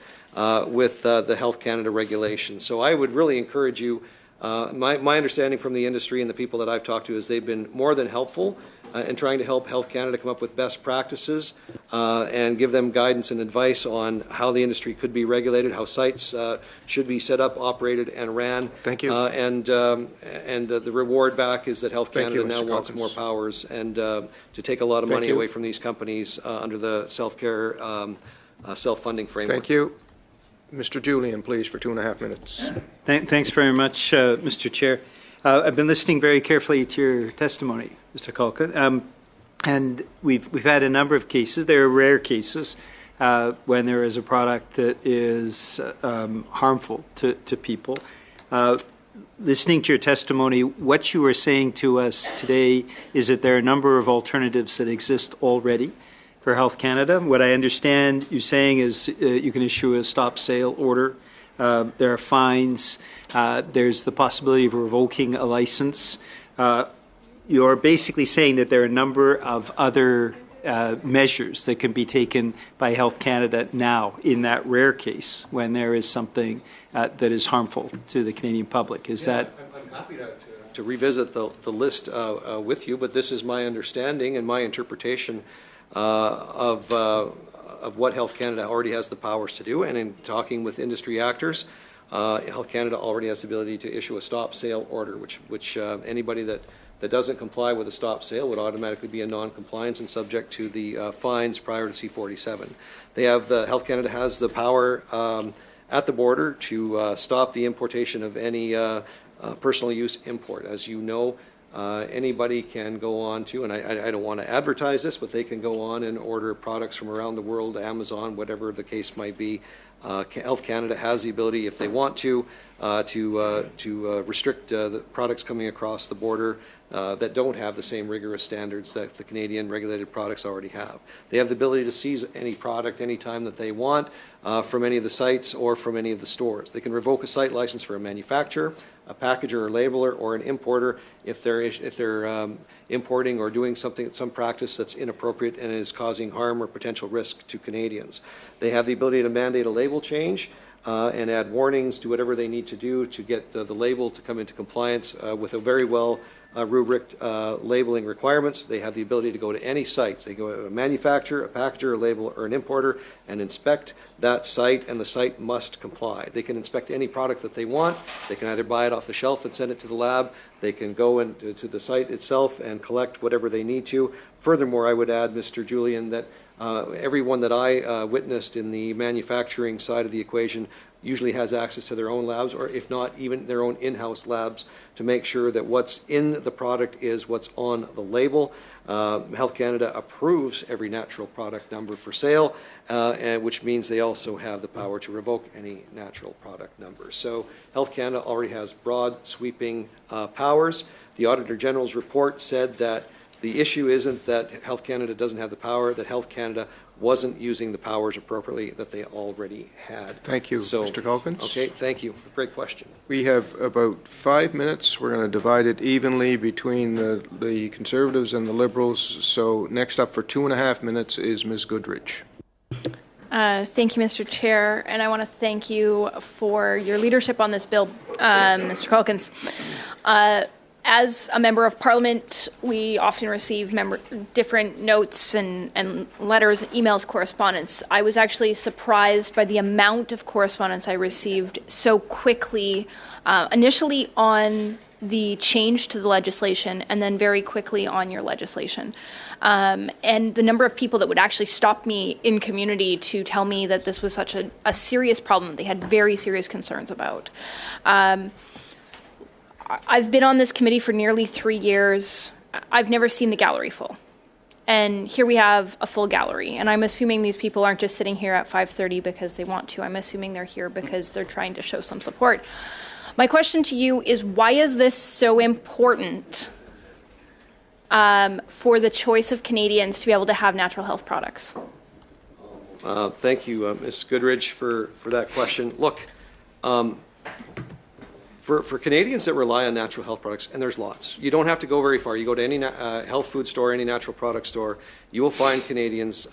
with the Health Canada regulations. So I would really encourage you, my understanding from the industry and the people that I've talked to is they've been more than helpful in trying to help Health Canada come up with best practices and give them guidance and advice on how the industry could be regulated, how sites should be set up, operated, and ran. Thank you. And the reward back is that Health Canada now wants more powers and to take a lot of money away from these companies under the self-care, self-funding framework. Thank you. Mr. Julian, please, for 2.5 minutes. Thanks very much, Mr. Chair. I've been listening very carefully to your testimony, Mr. Culkin, and we've had a number of cases. There are rare cases when there is a product that is harmful to people. Listening to your testimony, what you are saying to us today is that there are a number of alternatives that exist already for Health Canada. What I understand you saying is you can issue a stop sale order. There are fines. There's the possibility of revoking a license. You're basically saying that there are a number of other measures that can be taken by Health Canada now in that rare case when there is something that is harmful to the Canadian public. Is that? I'm happy to revisit the list with you, but this is my understanding and my interpretation of what Health Canada already has the powers to do. And in talking with industry actors, Health Canada already has the ability to issue a stop sale order, which anybody that doesn't comply with a stop sale would automatically be in non-compliance and subject to the fines prior to C-47. They have Health Canada has the power at the border to stop the importation of any personal use import. As you know, anybody can go on to, and I don't want to advertise this, but they can go on and order products from around the world, Amazon, whatever the case might be. Health Canada has the ability, if they want to restrict the products coming across the border that don't have the same rigorous standards that the Canadian regulated products already have. They have the ability to seize any product anytime that they want from any of the sites or from any of the stores. They can revoke a site license for a manufacturer, a packager or labeler, or an importer if they're importing or doing some practice that's inappropriate and is causing harm or potential risk to Canadians. They have the ability to mandate a label change and add warnings, do whatever they need to do to get the label to come into compliance with a very well rubric labeling requirements. They have the ability to go to any sites. They go to a manufacturer, a packager, a labeler, or an importer and inspect that site, and the site must comply. They can inspect any product that they want. They can either buy it off the shelf and send it to the lab. They can go to the site itself and collect whatever they need to. Furthermore, I would add, Mr. Julian, that everyone that I witnessed in the manufacturing side of the equation usually has access to their own labs, or if not, even their own in-house labs, to make sure that what's in the product is what's on the label. Health Canada approves every natural product number for sale, and which means they also have the power to revoke any natural product number. So Health Canada already has broad, sweeping powers. The Auditor General's report said that the issue isn't that Health Canada doesn't have the power, that Health Canada wasn't using the powers appropriately that they already had. Thank you, Mr. Calkins. Okay, thank you. Great question. We have about 5 minutes. We're going to divide it evenly between the Conservatives and the Liberals. So next up for 2.5 minutes is Ms. Goodrich. Thank you, Mr. Chair, and I want to thank you for your leadership on this bill, Mr. Calkins. As a member of Parliament, we often receive different notes and letters, emails, correspondence. I was actually surprised by the amount of correspondence I received so quickly, initially on the change to the legislation and then very quickly on your legislation. And the number of people that would actually stop me in community to tell me that this was such a serious problem they had very serious concerns about. I've been on this committee for nearly 3 years. I've never seen the gallery full. And here we have a full gallery. And I'm assuming these people aren't just sitting here at 5:30 because they want to. I'm assuming they're here because they're trying to show some support. My question to you is, why is this so important for the choice of Canadians to be able to have natural health products? Thank you, Ms. Goodridge, for that question. Look, for Canadians that rely on natural health products, and there's lots, you don't have to go very far. You go to any health food store, any natural product store, you will find Canadians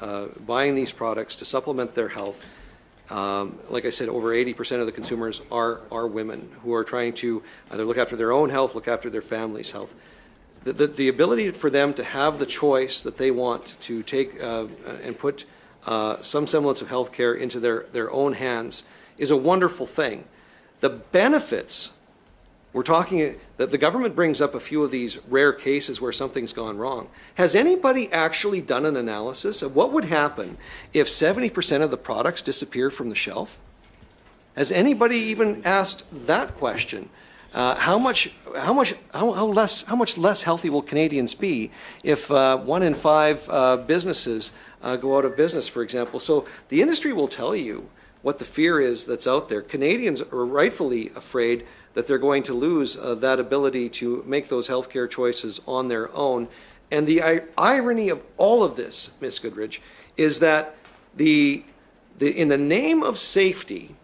buying these products to supplement their health. Like I said, over 80% of the consumers are women who are trying to either look after their own health, look after their family's health. The ability for them to have the choice that they want to take and put some semblance of health care into their own hands is a wonderful thing. The benefits, we're talking that the government brings up a few of these rare cases where something's gone wrong. Has anybody actually done an analysis of what would happen if 70% of the products disappear from the shelf? Has anybody even asked that question? How much less healthy will Canadians be if 1 in 5 businesses go out of business, for example? So the industry will tell you what the fear is that's out there. Canadians are rightfully afraid that they're going to lose that ability to make those healthcare choices on their own. And the irony of all of this, Ms. Goodridge, is that in the name of safety,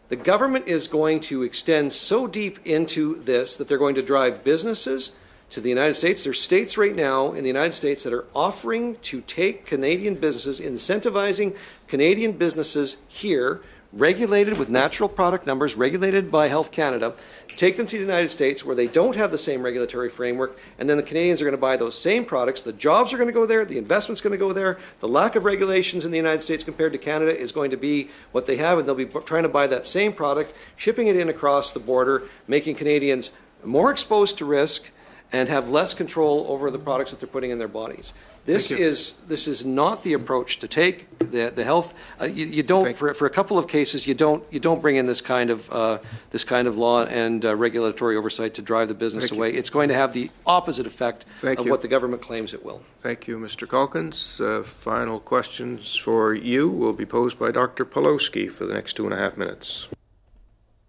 the government is going to extend so deep into this that they're going to drive businesses to the United States. There's states right now in the United States that are offering to take Canadian businesses, incentivizing Canadian businesses here, regulated with natural product numbers, regulated by Health Canada, take them to the United States where they don't have the same regulatory framework, and then the Canadians are going to buy those same products. The jobs are going to go there, the investment's going to go there, the lack of regulations in the United States compared to Canada is going to be what they have, and they'll be trying to buy that same product, shipping it in across the border, making Canadians more exposed to risk and have less control over the products that they're putting in their bodies. This is not the approach to take. The health you don't for a couple of cases you don't bring in this kind of law and regulatory oversight to drive the business away. It's going to have the opposite effect of what the government claims it will. Thank you, Mr. Calkins. Final questions for you will be posed by Dr. Pawlowski for the next 2.5 minutes.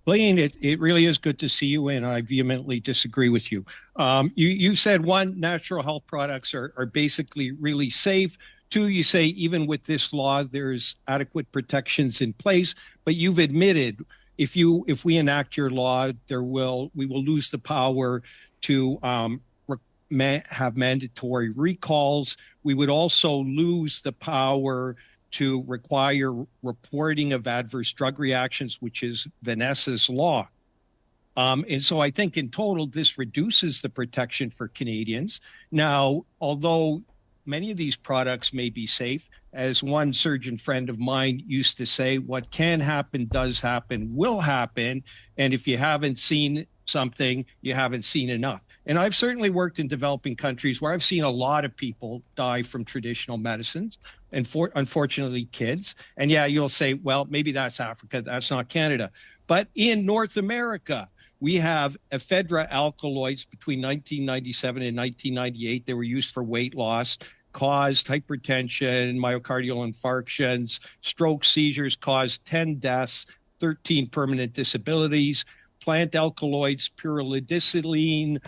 Blaine, it really is good to see you, and I vehemently disagree with you. You said, 1, natural health products are basically really safe. 2, you say even with this law, there's adequate protections in place. But you've admitted if we enact your law, we will lose the power to have mandatory recalls. We would also lose the power to require reporting of adverse drug reactions, which is Vanessa's law. And so I think in total, this reduces the protection for Canadians. Now, although many of these products may be safe, as one surgeon friend of mine used to say, what can happen, does happen, will happen. And if you haven't seen something, you haven't seen enough. And I've certainly worked in developing countries where I've seen a lot of people die from traditional medicines, and unfortunately kids. And yeah, you'll say, well, maybe that's Africa, that's not Canada. But in North America, we have ephedra alkaloids between 1997 and 1998. They were used for weight loss, caused hypertension, myocardial infarctions, stroke, seizures, caused 10 deaths, 13 permanent disabilities. Plant alkaloids, pyrrolidicilline,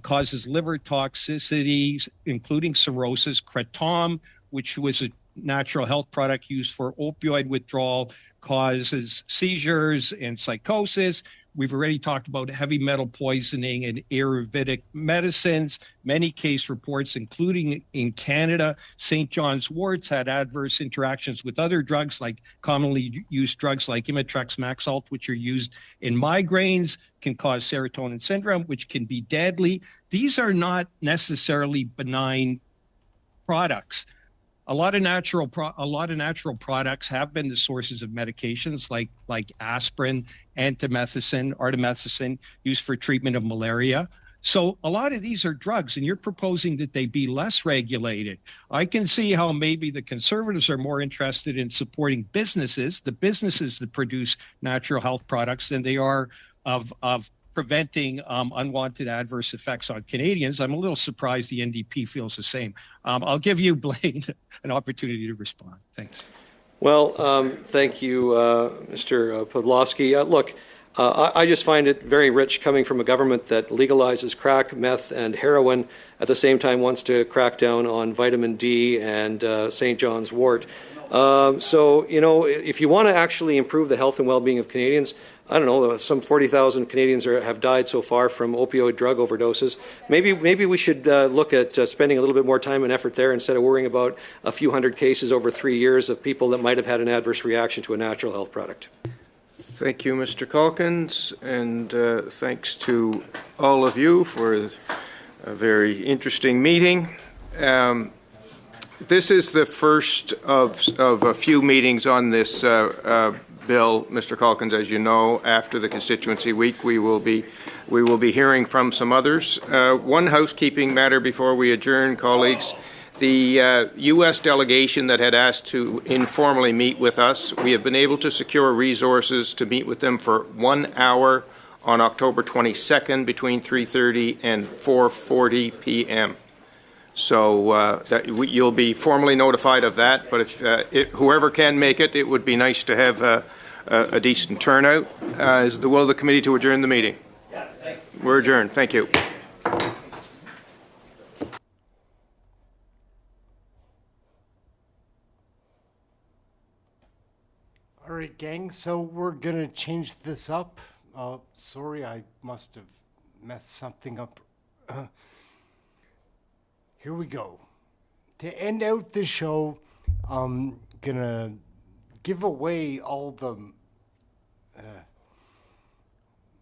causes liver toxicities, including cirrhosis. Kratom, which was a natural health product used for opioid withdrawal, causes seizures and psychosis. we've already talked about heavy metal poisoning and Ayurvedic medicines. Many case reports, including in Canada, St. John's Wort's had adverse interactions with other drugs, like commonly used drugs like Imitrex Maxalt, which are used in migraines, can cause serotonin syndrome, which can be deadly. These are not necessarily benign products. A lot of natural products have been the sources of medications like aspirin, antimethicin, artemisinin, used for treatment of malaria. So a lot of these are drugs, and you're proposing that they be less regulated. I can see how maybe the Conservatives are more interested in supporting businesses, the businesses that produce natural health products, than they are of preventing unwanted adverse effects on Canadians. I'm a little surprised the NDP feels the same. I'll give you, Blaine, an opportunity to respond. Thanks. Well, thank you, Mr. Pawlowski. Look, I just find it very rich coming from a government that legalizes crack, meth, and heroin, at the same time wants to crack down on vitamin D and St. John's wort. So, you know, if you want to actually improve the health and well-being of Canadians, I don't know, some 40,000 Canadians have died so far from opioid drug overdoses. Maybe we should look at spending a little bit more time and effort there instead of worrying about a few hundred cases over 3 years of people that might have had an adverse reaction to a natural health product. Thank you, Mr. Calkins, and thanks to all of you for a very interesting meeting. This is the first of a few meetings on this bill, Mr. Calkins. As you know, after the constituency week, we will be hearing from some others. One housekeeping matter before we adjourn, colleagues. The U.S. delegation that had asked to informally meet with us, we have been able to secure resources to meet with them for 1 hour on October 22nd between 3:30 and 4:40 p.m. So you'll be formally notified of that, but if whoever can make it, it would be nice to have a decent turnout. Is the will of the committee to adjourn the meeting? We're adjourned. Thank you. All right, gang, so we're going to change this up. Sorry, I must have messed something up. Here we go. To end out the show, I'm going to give away all the...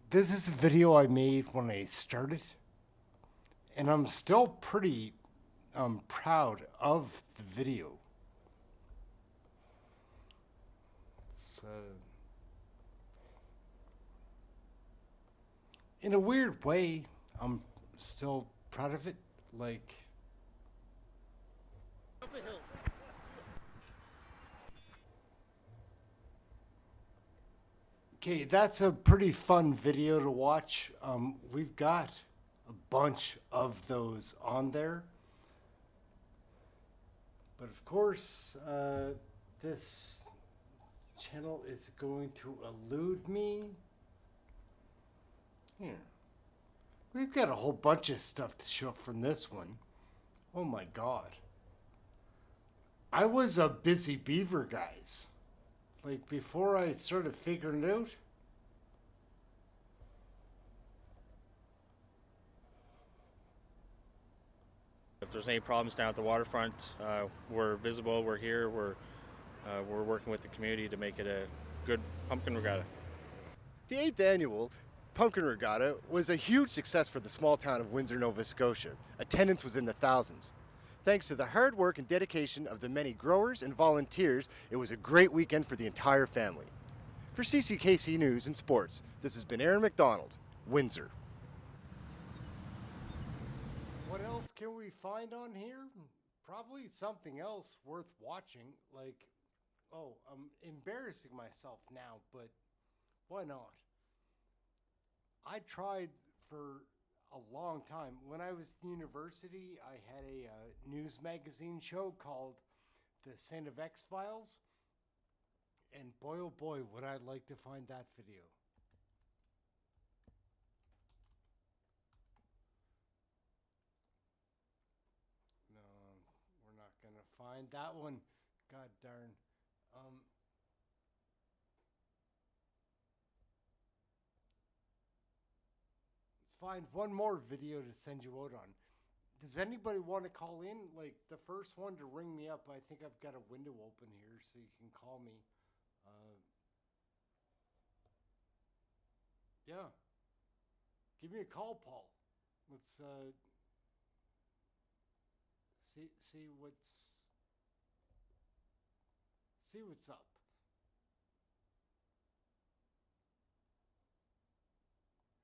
this is a video I made when I started, and I'm still pretty proud of the video. In a weird way, I'm still proud of it. Like, okay, that's a pretty fun video to watch. We've got a bunch of those on there. But of course, this channel is going to elude me. Here. We've got a whole bunch of stuff to show from this one. Oh my God. I was a busy beaver, guys. Like, before I started figuring it out. If there's any problems down at the waterfront, we're visible, we're here, we're working with the community to make it a good pumpkin regatta. The 8th annual Pumpkin Regatta was a huge success for the small town of Windsor, Nova Scotia. Attendance was in the thousands. Thanks to the hard work and dedication of the many growers and volunteers, it was a great weekend for the entire family. For CCKC News and Sports, this has been Aaron McDonald, Windsor. What else can we find on here? Probably something else worth watching. Like, oh, I'm embarrassing myself now, but why not? I tried for a long time. When I was in university, I had a news magazine show called The Saint of X Files. And boy, oh boy, would I like to find that video. No, we're not going to find that one. God darn. find one more video to send you out on. Does anybody want to call in? Like, the first one to ring me up, I think I've got a window open here so you can call me. Yeah. Give me a call, Paul. Let's see what's up.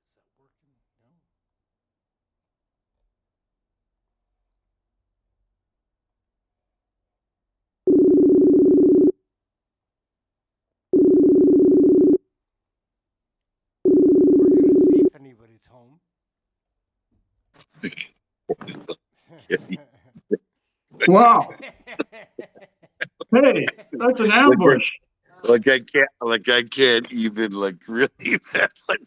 Is that working? No. We're gonna see if anybody's home. Wow. Hey, that's an ambush. Like I can't even really, man. Like,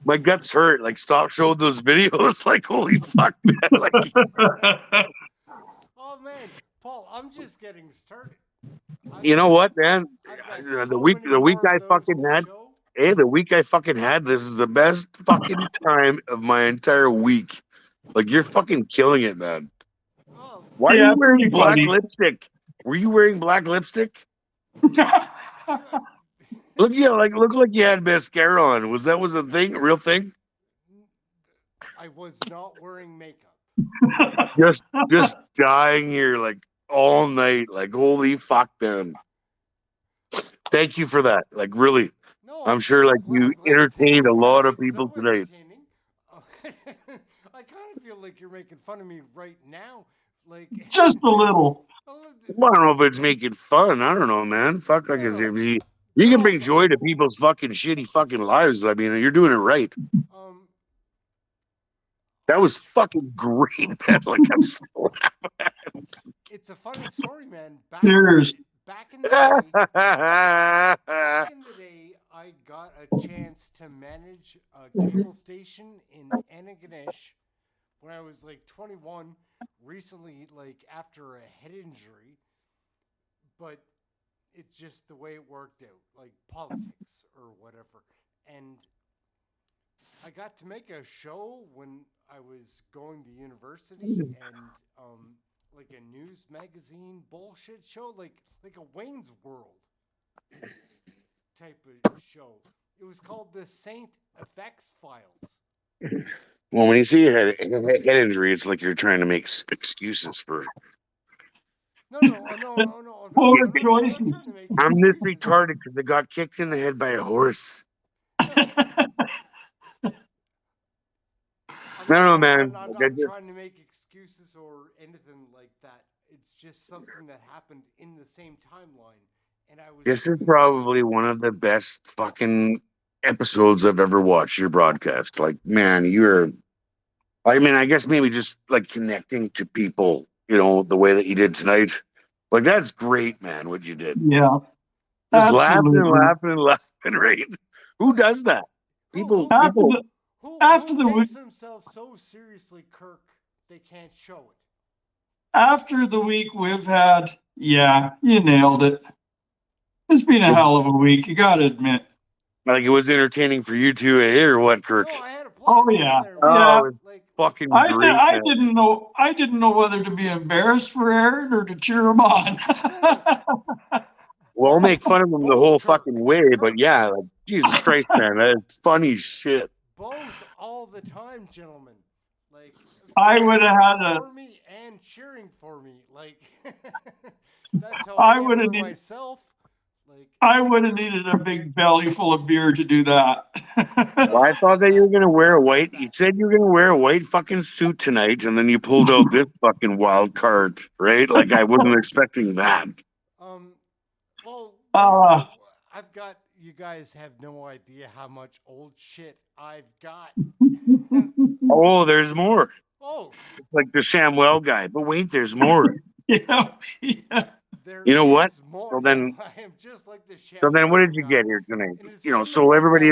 my guts hurt. Like, stop showing those videos. Like, holy fuck, man. Like, oh man, Paul, I'm just getting started. you know what, man? The week I fucking had, this is the best fucking time of my entire week. Like, you're fucking killing it, man. Why are you wearing black lipstick? Were you wearing black lipstick? Look like you had mascara on. Was that a thing? A real thing? I was not wearing makeup. just dying here like all night. Like, holy fuck, man. Thank you for that. Like, really. No, I'm sure you entertained a lot of people tonight. I kind of feel like you're making fun of me right now. Like, just a little. Well, I don't know if it's making fun. I don't know, man. Fuck, like, you can bring joy to people's fucking shitty fucking lives. I mean, you're doing it right. That was fucking great, man. Like, I'm so happy. It's a funny story, man. Back in the day, I got a chance to manage a cable station in Antigonish when I was like 21, recently, like after a head injury. But it's just the way it worked out, like politics or whatever. And I got to make a show when I was going to university, and like a news magazine bullshit show, like a Wayne's World type of show. It was called the Saint Effects Files. Well, when you see a head injury, it's like you're trying to make excuses for. No. Poor choices. I'm this retarded because I got kicked in the head by a horse. No, man. I'm not trying to make excuses or anything like that. It's just something that happened in the same timeline, and I was. This is probably one of the best fucking episodes I've ever watched your broadcast. Like, man, I mean, I guess maybe just like connecting to people, the way that you did tonight. Like, that's great, man, what you did. Yeah. Just absolutely. laughing, right? Who does that? People. Who takes themselves so seriously, Kirk, they can't show it? After the week we've had, yeah, you nailed it. It's been a hell of a week, you gotta admit. Like, it was entertaining for you two, or what, Kirk? No, I had a oh yeah, yeah. Fucking great. I didn't know whether to be embarrassed for Aaron or to cheer him on. Well, I'll make fun of him the whole fucking way, but yeah, like, Jesus Christ, man, that's funny shit. Both all the time, gentlemen. Like, I would have had for me and cheering for me. Like, that's how I would have myself. Like, I would have needed a big belly full of beer to do that. Well, I thought that you were gonna wear a white. You said you were gonna wear a white fucking suit tonight, and then you pulled out this fucking wild card, right? Like, I wasn't expecting that. Well, I've got. You guys have no idea how much old shit I've got. Oh, there's more. Oh, it's like the Samuel guy, but wait, there's more. Yeah. You know what? More. So then, I am just like the so then, what did you get here tonight? So everybody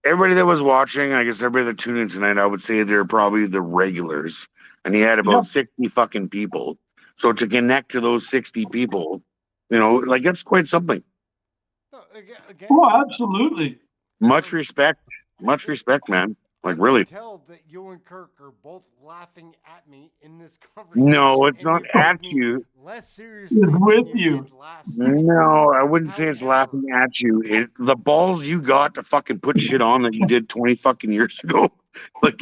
that was watching, I guess everybody that tuned in tonight, I would say they're probably the regulars, and he had about 60 fucking people. So to connect to those 60 people, like, that's quite something. Oh, absolutely. Much respect, man. Like, really? Tell that you and Kirk are both laughing at me in this conversation. No, it's and not you at take me you. less seriously It's with than you. did last night. No, I wouldn't say it's laughing at you. The balls you got to fucking put shit on that you did 20 fucking years ago. Like,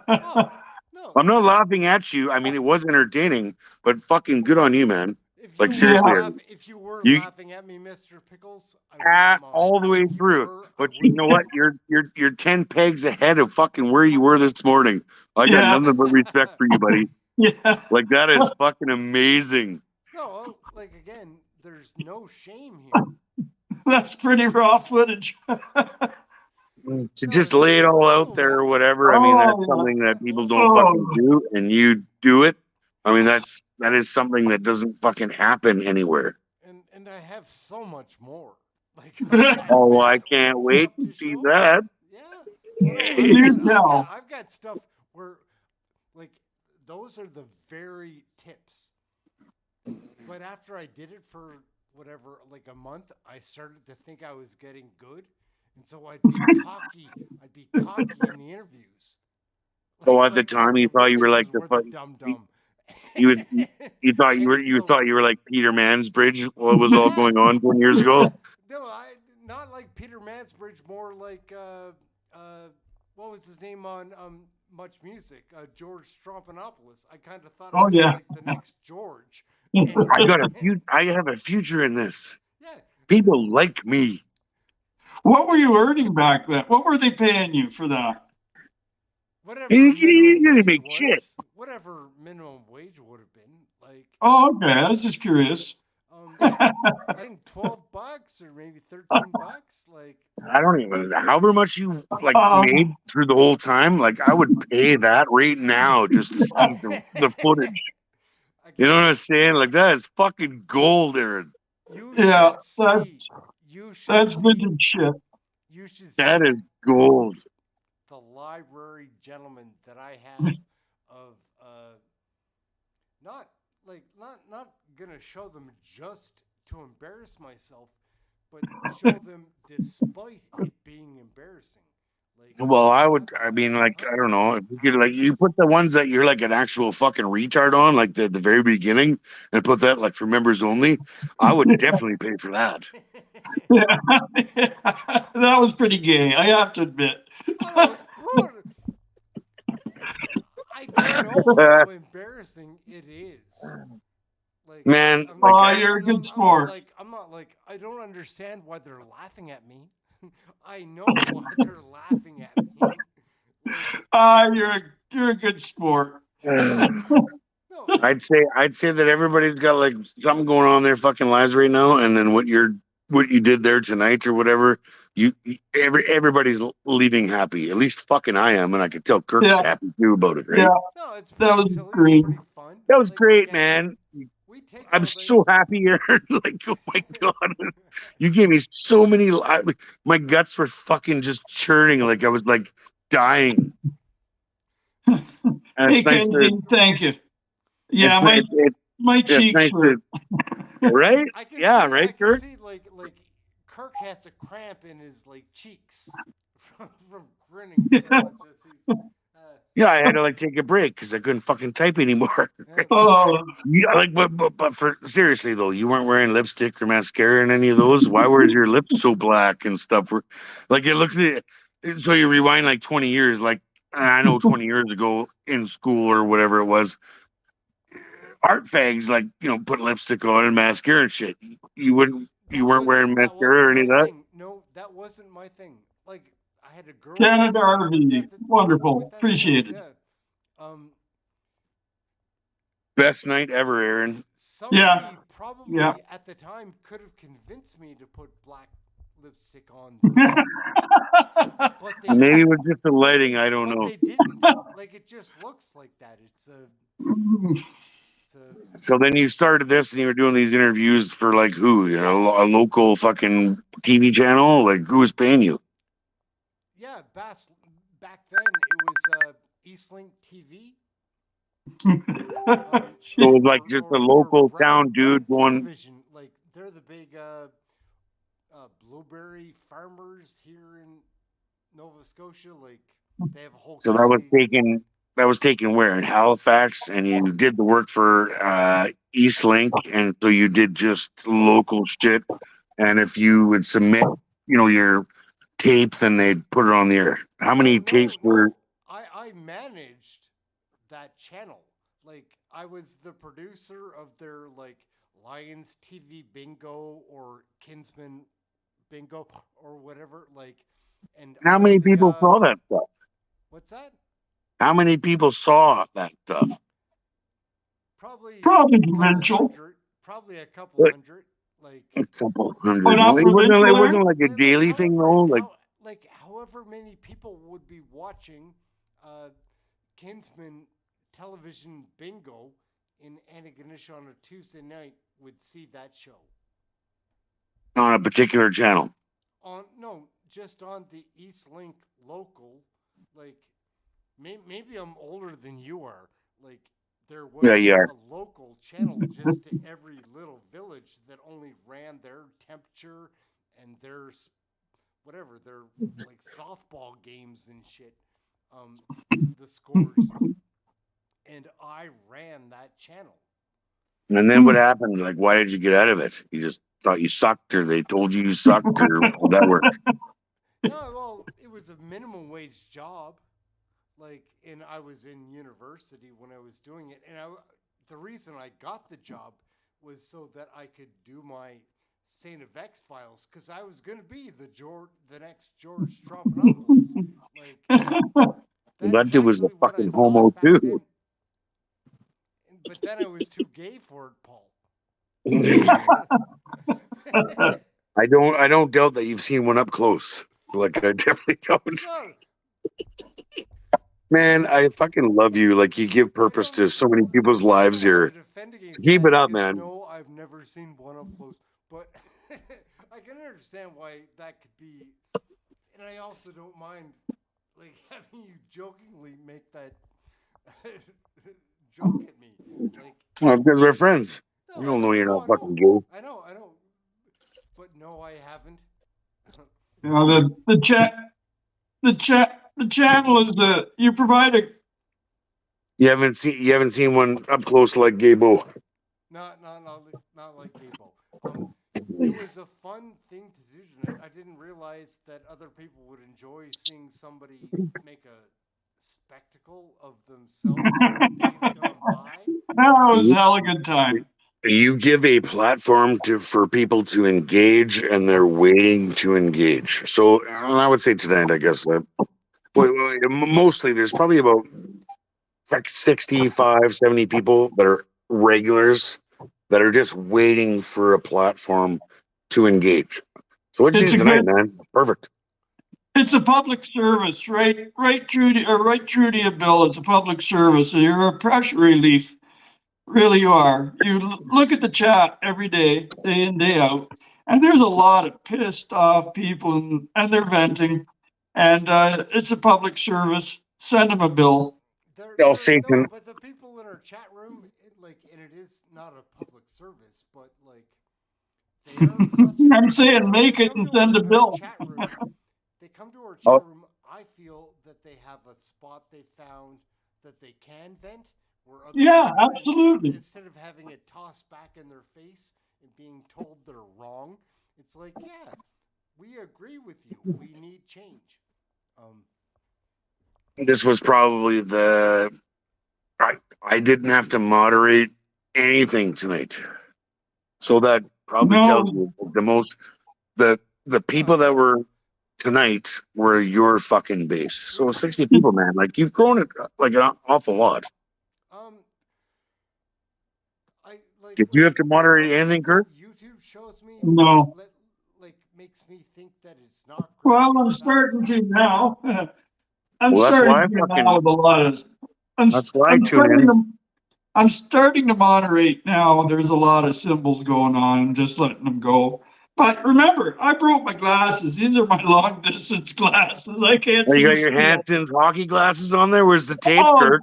I'm not laughing at you. I mean, it was entertaining, but fucking good on you, man. Like, seriously. If you were You, laughing at me, Mr. Pickles, I wouldn't mind. all the way through. But you know what? You're 10 pegs ahead of fucking where you were this morning. I got Yeah. nothing but respect for you, buddy. Yeah. Like, that is fucking amazing. No, like, again, there's no shame here. That's pretty raw footage. To just lay it all out there or whatever, I mean, that's something that people don't fucking do, and you do it. I mean, that is something that doesn't fucking happen anywhere. And I have so much more. Like, Oh, I can't wait to see that. I've got stuff where, like, those are the very tips. But after I did it for whatever, like a month, I started to think I was getting good. And so I'd be cocky. I'd be cocky in the interviews. So at the time, you thought you were like the fucking dum-dum. you thought you were like Peter Mansbridge. What was all going on 20 years ago? No, not like Peter Mansbridge. More like what was his name on Much Music? George Strompanopoulos. I kind of thought I was like the next George. I have a future in this. People like me. What were you earning back then? What were they paying you for that? Whatever You didn't make shit. Whatever minimum wage would have been. Like. Oh, okay. I was just curious. I think $12 or maybe $13. Like. I don't even know. However much you like made through the whole time, like I would pay that right now just to see the footage. You know what I'm saying? Like that is fucking gold, Aaron. Yeah, that's vintage shit. You should see that is gold. The library gentleman that I have of not gonna show them just to embarrass myself, but show them despite it being embarrassing. Like, well, I mean, like, I don't know. If you could, like, you put the ones that you're like an actual fucking retard on, like the very beginning, and put that like for members only, I would definitely pay for that. Yeah. That was pretty gay, I have to admit. I don't know how embarrassing it is. Like, man, you're a good sport. I'm not like, I don't understand why they're laughing at me. I know why they're laughing at me. You're a good sport. I'd say that everybody's got like something going on in their fucking lives right now, and then what you did there tonight or whatever, everybody's leaving happy. At least fucking I am, and I could tell Kirk's happy too about it, right? Yeah, that was great. That was great, man. I'm so happy, Aaron. Like, oh my god, you gave me so many. My guts were fucking just churning. Like I was like dying. Hey, nice thank you. Yeah, my cheeks nice hurt. Right? Yeah, right, Kirk. See, like Kirk has a cramp in his like cheeks from grinning so much. Yeah, I had to like take a break because I couldn't fucking type anymore. Yeah, like, but for seriously though, you weren't wearing lipstick or mascara in any of those. Why were your lips so black and stuff? Like it looked. So you rewind like 20 years. Like I know 20 years ago in school or whatever it was, art fags like put lipstick on and mascara and shit. You weren't wearing mascara or any of that. No, that wasn't my thing. Like I had a girl. Canada RV, wonderful, appreciate it. Best night ever, Aaron. Somebody probably at the time could have convinced me to put black lipstick on. But maybe it was just the lighting. I don't know. They didn't. Like it just looks like that. So then you started this, and you were doing these interviews for like who? A local fucking TV channel. Like who was paying you? Yeah, back then it was Eastlink TV. So it was like just a local town dude going. Television, like they're the big blueberry farmers here in Nova Scotia. Like They have a whole So that was taken where, in Halifax, and you did the work for Eastlink, and so you did just local shit. And if you would submit, your tape, then they'd put it on the air. How many tapes were? I managed that channel. Like, I was the producer of their like Lions TV Bingo or Kinsman Bingo or whatever. Like, and How all many the, people saw that stuff? What's that? How many people saw that stuff? Probably provincial. Probably a couple What? hundred. Like A couple hundred. But not No, it provincial, wasn't like a daily thing, though. like however many people would be watching Kinsman television bingo in Antigonish on a Tuesday night would see that show. On a particular channel. Just on the Eastlink local. Like, maybe I'm older than you are. Like, there was a local channel just to every little village that only ran their temperature and their whatever, their like softball games and shit, the scores. And I ran that channel. And then what happened? Like, why did you get out of it? You just thought you sucked, or they told you sucked, or how'd that work? No, well, it was a minimum wage job. Like, and I was in university when I was doing it. And the reason I got the job was so that I could do my St. of X files, because I was going to be the next George Strophanopoulos. Like, That dude was a fucking homo, too. But then I was too gay for it, Paul. I don't doubt that you've seen one up close. Like, I definitely don't. Man, I fucking love you. Like, you give purpose to so many people's lives here. Keep it up, man. No, I've never seen one up close, but I can understand why that could be. And I also don't mind, like, having you jokingly make that joke at me. Like, Well, because we're friends. You don't know you're not fucking gay. I know. But no, I haven't. The channel is you provide a. You haven't seen one up close like Gabo. Not like Gabo. It was a fun thing to do tonight. I didn't realize that other people would enjoy seeing somebody make a spectacle of themselves days gone by. No, it was a hell of a good time. You give a platform for people to engage, and they're waiting to engage. So I would say tonight, I guess that mostly there's probably about like 65, 70 people that are regulars that are just waiting for a platform to engage. So what you do tonight, man? Perfect. It's a public service, right, Trudy, Bill. It's a public service. You're a pressure relief. Really, you are. You look at the chat every day in, day out, and there's a lot of pissed off people, and they're venting. And it's a public service. Send them a bill. But the people in our chat room, and it is not a public service, but like, they are I'm saying make it and send a bill. They come to our chat room. I feel that they have a spot they found that they can vent. Yeah, absolutely. Instead of having it tossed back in their face and being told they're wrong, it's like, yeah, we agree with you. We need change. This was probably I didn't have to moderate anything tonight. So that probably tells you the people that were tonight were your fucking base. So 60 people, man. Like, you've grown it like an awful lot. Did you have to moderate anything, Kurt? YouTube shows me. No. Makes me think that it's not. Well, I'm starting to now. I'm starting to moderate now. There's a lot of symbols going on. I'm just letting them go. But remember, I broke my glasses. These are my long distance glasses. I can't see. You got your Hamptons hockey glasses on there? Where's the tape, Kurt?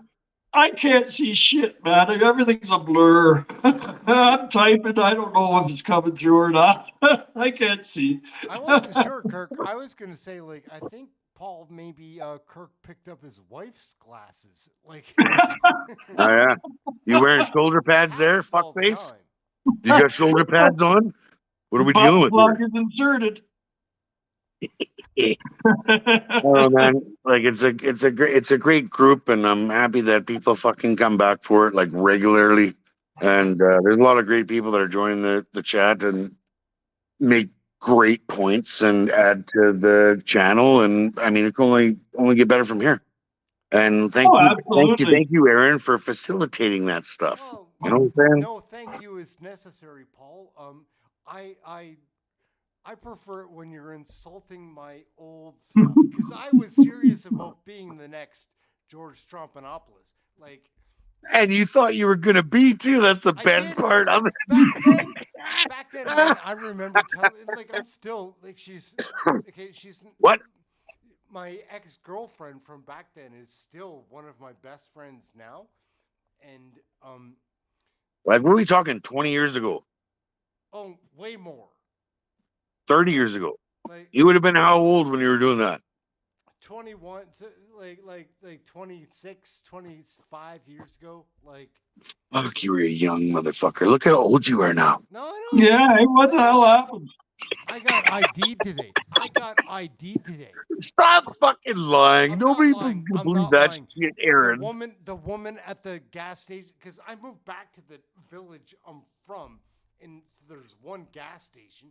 I can't see shit, man. Everything's a blur. I'm typing. I don't know if it's coming through or not. I can't see. I wasn't sure, Kirk. I was going to say, like, I think Paul, maybe Kirk picked up his wife's glasses. Like, Oh yeah, you wearing shoulder pads there, fuckface? You got shoulder pads on? What are we dealing with Plug here? is inserted. Oh man, like it's a great group, and I'm happy that people fucking come back for it like regularly. And there's a lot of great people that are joining the chat and make great points and add to the channel. And I mean, it can only get better from here. And thank you, Aaron, for facilitating that stuff. You know what I'm saying? No, thank you is necessary, Paul. I prefer it when you're insulting my old stuff, because I was serious about being the next George Strophanopoulos. Like, And you thought you were gonna be too. That's the best part of it. back then, man, I remember telling, like, I'm still like, she's what? My ex-girlfriend from back then is still one of my best friends now, and Like, what are we talking? 20 years ago? oh, way more. 30 years ago? Like, You would have been how old when you were doing that? 21 to like 26, 25 years ago. Like, Fuck, you were a young motherfucker. Look how old you are now. no, I know. Yeah, what the hell happened? I got ID today. Stop fucking lying. Nobody can believe that shit, Aaron. The woman at the gas station, because I moved back to the village I'm from, and there's one gas station,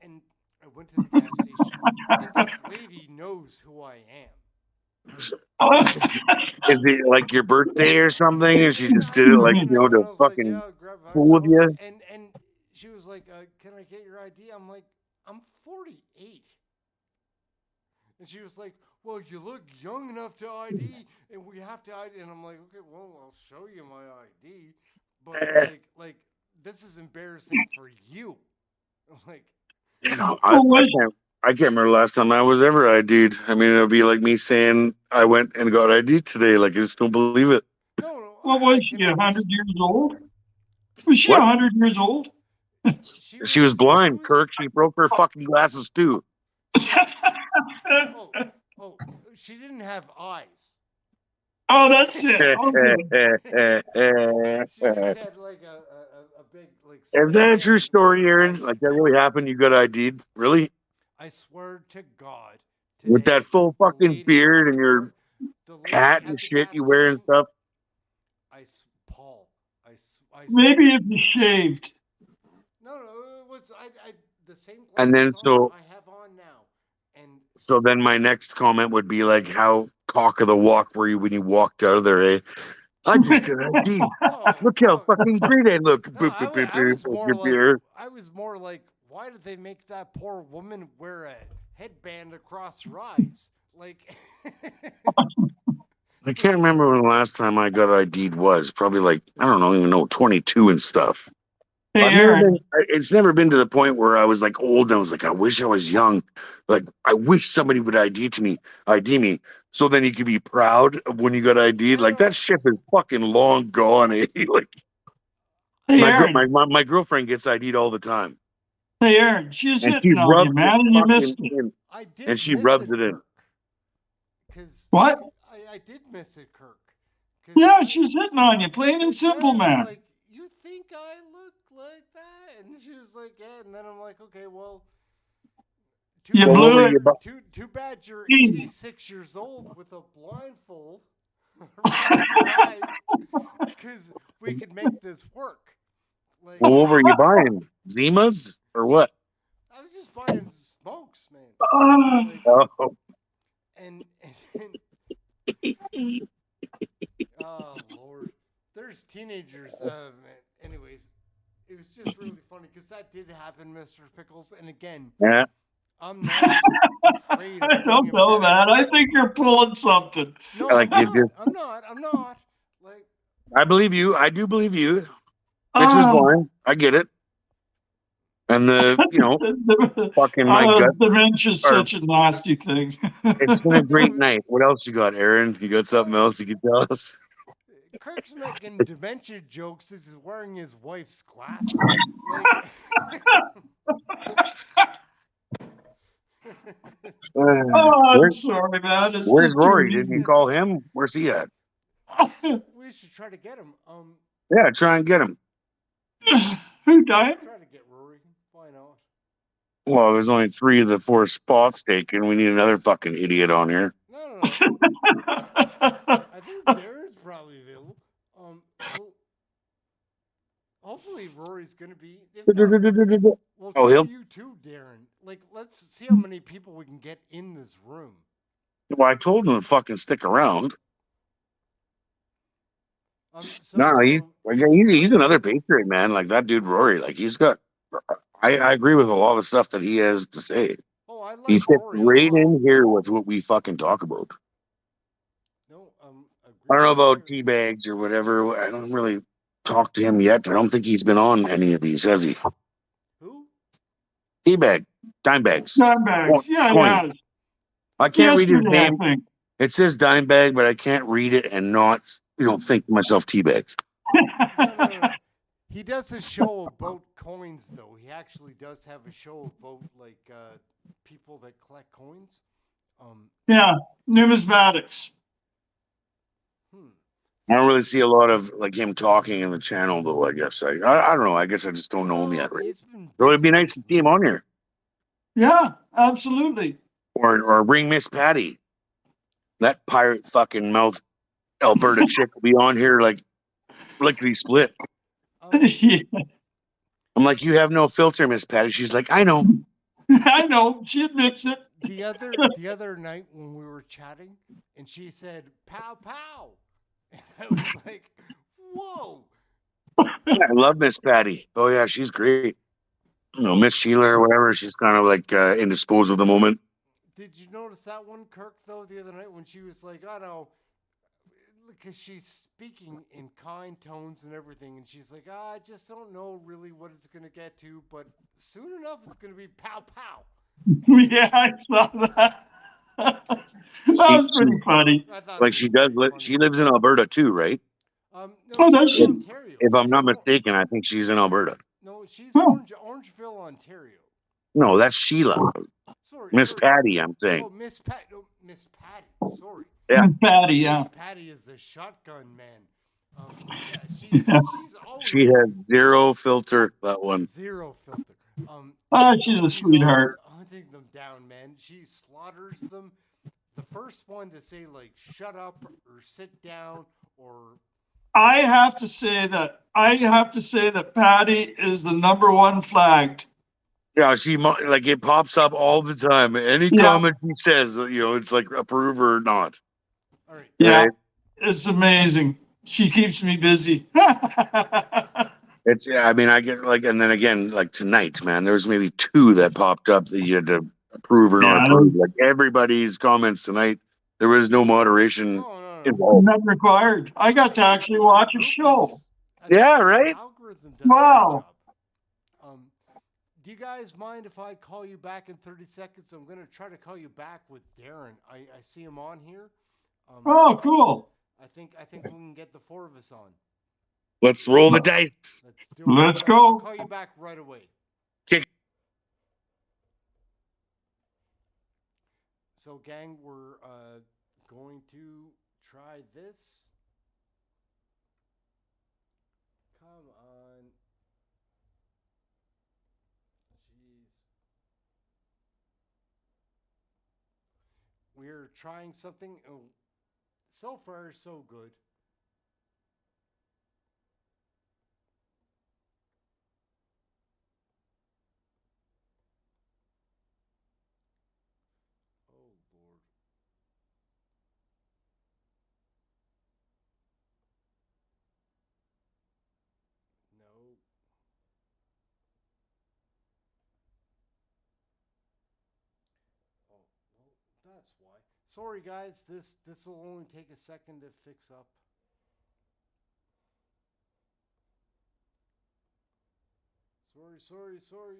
and I went to the gas station, and this lady knows who I am. Is it like your birthday or something? And she just did it like, you know, to fucking fool with you? And she was like, can I get your ID? I'm like, I'm 48. And she was like, well, you look young enough to ID, and we have to ID. And I'm like, okay, well, I'll show you my ID. But like this is embarrassing for you. Like, you know, I can't remember the last time I was ever ID'd. I mean, it'll be like me saying I went and got ID'd today. Like, I just don't believe it. What was she, 100 years old? Was she 100 years old? She was blind, Kirk. She broke her fucking glasses too. Oh, she didn't have eyes. Oh, that's it. She just had like a big like. Is that a true story, Aaron? Like, that really happened? You got ID'd? Really? I swear to God. With that full fucking beard and your hat and shit you wear and stuff? Paul, maybe if you shaved. No, it was the same glasses And then so I have on now. And so then my next comment would be like, how cock of the walk were you when you walked out of there, eh? I just got ID. Look how fucking great I look. I was more like, why did they make that poor woman wear a headband across her eyes? Like, I can't remember when the last time I got ID'd was. Probably like, I don't even know, 22 and stuff. It's never been to the point where I was like old and I was like, I wish I was young. Like, I wish somebody would ID me. So then you could be proud of when you got ID'd. Like, that ship is fucking long gone, eh? Like, my girlfriend gets ID'd all the time. Hey, Aaron, she's hitting on you, man, and you missed it. And she rubs it in. What? I did miss it, Kirk. Yeah, she's hitting on you, plain and simple, man. Like, you think I look like that? And she was like, yeah. And then I'm like, okay, well, you blew it. Too bad you're 86 years old with a blindfold around your eyes, because we could make this work. Like, well, what were you buying? Zimas or what? I was just buying smokes, man. And oh Lord, there's teenagers. Man. Anyways, it was just really funny because that did happen, Mr. Pickles. And again, I'm not afraid. Don't know that. I think you're pulling something. No, like I'm not. Like, I believe you. I do believe you. Bitch was blind. I get it. And fucking my gut. Dementia's such a nasty thing. It's been a great night. What else you got, Aaron? You got something else you can tell us? Kirk's making dementia jokes as he's wearing his wife's glasses. Like, Oh, I'm Where's sorry, man. It's Where's just too Rory? Didn't you easy. call him? Where's he at? We should try to get him. Yeah, try and get him. Who died? Try to get Rory. Why not? Well, there's only 3 of the 4 spots taken. We need another fucking idiot on here. No. I think Darren's probably available. Well, hopefully Rory's gonna be. If not, we'll Oh, try he'll. you too, Darren. Like, let's see how many people we can get in this room. Well, I told him to fucking stick around. So, No, he's like, another Patriot, man. Like that dude Rory. Like he's got. I agree with a lot of the stuff that he has to say. oh, I like He fits Rory a right lot. in here with what we fucking talk about. No, I don't know about tea bags or whatever. I don't really talk to him yet. I don't think he's been on any of these, has he? Who? Tea bag, dime bags, Dime bag. Yeah, coin. yeah. I can't read his Yesterday, I name. think. It says dime bag, but I can't read it and not, think to myself tea bag. No. He does a show about coins, though. He actually does have a show about like people that collect coins. Yeah, numismatics. I don't really see a lot of like him talking in the channel, though. I guess I don't know. I guess I just don't know him yet. Right? So it'd be nice to see him on here, Yeah, absolutely. or bring Miss Patty. That pirate fucking mouth Alberta chick will be on here like lickety split. Yeah. I'm like, you have no filter, Miss Patty. She's like, I know. I know. She admits it. The other night when we were chatting, and she said, "Pow pow," and I was like, "Whoa!" I love Miss Patty. Oh yeah, she's great. Miss Sheila or whatever. She's kind of like indisposed at the moment. Did you notice that one, Kirk? Though the other night when she was like, "I know," because she's speaking in kind tones and everything, and she's like, "I just don't know really what it's gonna get to, but soon enough it's gonna be pow pow." Yeah, I saw that. That was pretty funny. Like she does. She lives in Alberta too, right? No, Oh, does she's she? in Ontario. If I'm not mistaken, I think she's in Alberta. No, she's Oh. Orangeville, Ontario. No, that's Sheila. Sorry, Miss Patty, I'm saying. Oh, Miss Patty. Sorry. Yeah. Miss Patty, yeah. Miss Patty is a shotgun man. She's always She has zero filter. That one. zero filter. She's a sweetheart. Always hunting them down, man. She slaughters them. The first one to say like "shut up" or "sit down" or. I have to say that Patty is the #1 flagged. Yeah, she like it pops up all the time. Any comment she says, it's like approve or not. All right. Yeah, right? it's amazing. She keeps me busy. It's I mean I get like and then again like tonight, man. There was maybe 2 that popped up that you had to approve or not approve. Like everybody's comments tonight, there was no moderation involved. Not required. I got to actually watch a show. Yeah, right. Algorithm does Wow. Do you guys mind if I call you back in 30 seconds? I'm going to try to call you back with Darren. I see him on here. Oh, cool. I think we can get the 4 of us on. Let's roll the dice. Let's do it. Let's I'll go. call you back right away. Kick. So, gang, we're going to try this. Come on. Jeez. We're trying something. Oh, so far, so good. Oh, Lord. No. Oh, well, that's why. Sorry, guys. This will only take a second to fix up. Sorry.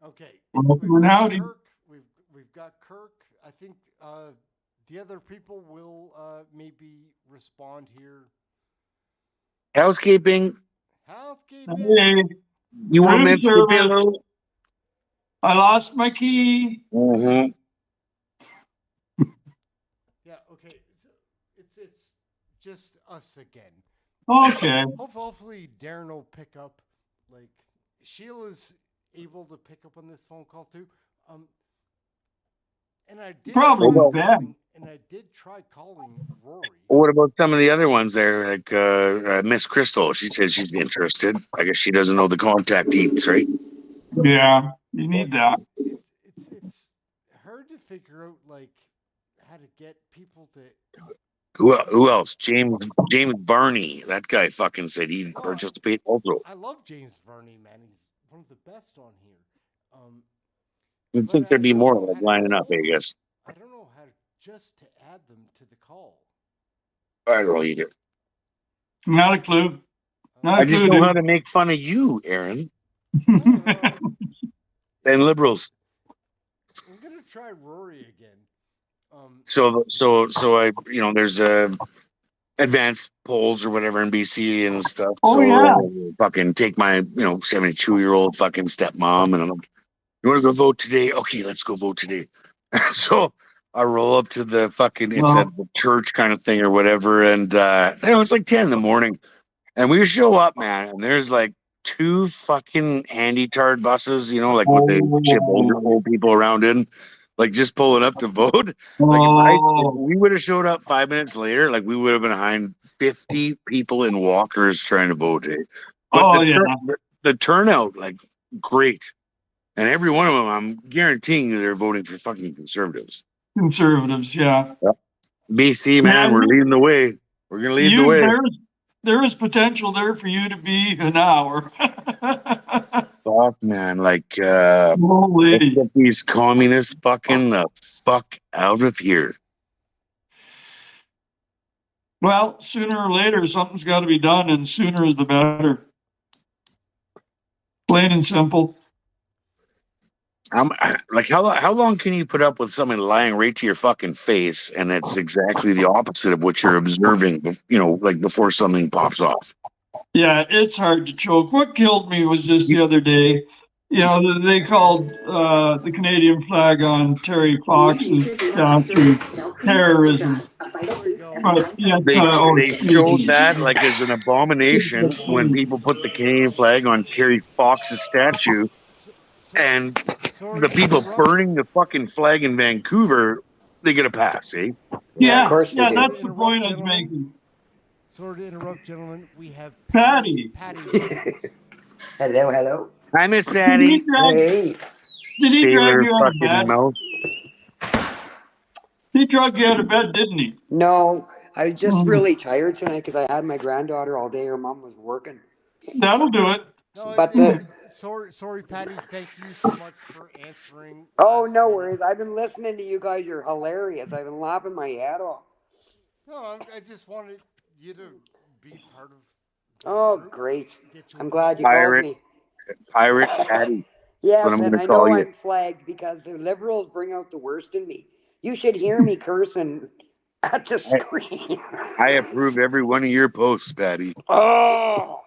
Okay. Well, howdy. We've got Kirk. I think the other people will maybe respond here. Housekeeping. Housekeeping. Hey, You want room me to keep it a service. little? I lost my key. Mm-hmm. Yeah. Okay. So it's just us again. Okay. Hopefully Darren will pick up. Like Sheila's able to pick up on this phone call too. And I did Probably try bad. calling, and I did try calling Rory. What about some of the other ones there, like Miss Crystal? She says she's interested. I guess she doesn't know the contact details, right? Yeah, you need that. It's hard to figure out like how to get people to. Who else? James Barney. That guy fucking said he'd participate also. I love James Varney, man. He's one of the best on here. You'd think there'd be more like lining up, I guess. I don't know how just to add them to the call. I don't either. Not a clue. I just know how to make fun of you, Aaron. And liberals. I'm gonna try Rory again. So I, there's advanced polls or whatever in BC and stuff. Oh, so yeah. fucking take my 72-year-old fucking stepmom, and I'm like, you want to go vote today? Okay, let's go vote today. So I roll up to the fucking, it's at the church kind of thing or whatever, and it's like 10 in the morning, and we show up, man, and there's like 2 fucking handy-tard buses, like with the ship old people around in, like just pulling up to vote. Like if we would have showed up 5 minutes later, like we would have been behind 50 people in walkers trying to vote. But the turnout, like, great. And every one of them, I'm guaranteeing you they're voting for fucking conservatives. Conservatives, yeah. Yep. BC, man, we're leading the way. We're going to lead the way. There is potential there for you to be an hour. Fuck, man. Like, let's get these communists fucking the fuck out of here. Well, sooner or later, something's got to be done, and sooner is the better. Plain and simple. Like, how long can you put up with somebody lying right to your fucking face, and it's exactly the opposite of what you're observing, like before something pops off? Yeah, it's hard to choke. What killed me was just the other day. They called the Canadian flag on Terry Fox's statue terrorism. But yet, they showed that like as an abomination when people put the Canadian flag on Terry Fox's statue, and the people burning the fucking flag in Vancouver, they get a pass, eh? Yeah, that's the point I was making. Sorry to interrupt, gentlemen. We have Patty. Hello. Hi, Miss Patty. Did he drag you out of bed? Mouth. He drug you out of bed, didn't he? No, I was just really tired tonight because I had my granddaughter all day. Her mom was working. That'll do it. No, But sorry, Patty. Thank you so much for answering. Oh, no worries. I've been listening to you guys. You're hilarious. I've been laughing my head off. No, I just wanted you to be part of. Oh, great. I'm glad you called me. Pirate Patty. Yes, and I know I'm flagged because the liberals bring out the worst in me. You should hear me cursing at the screen. I approve every one of your posts, Patty. Oh.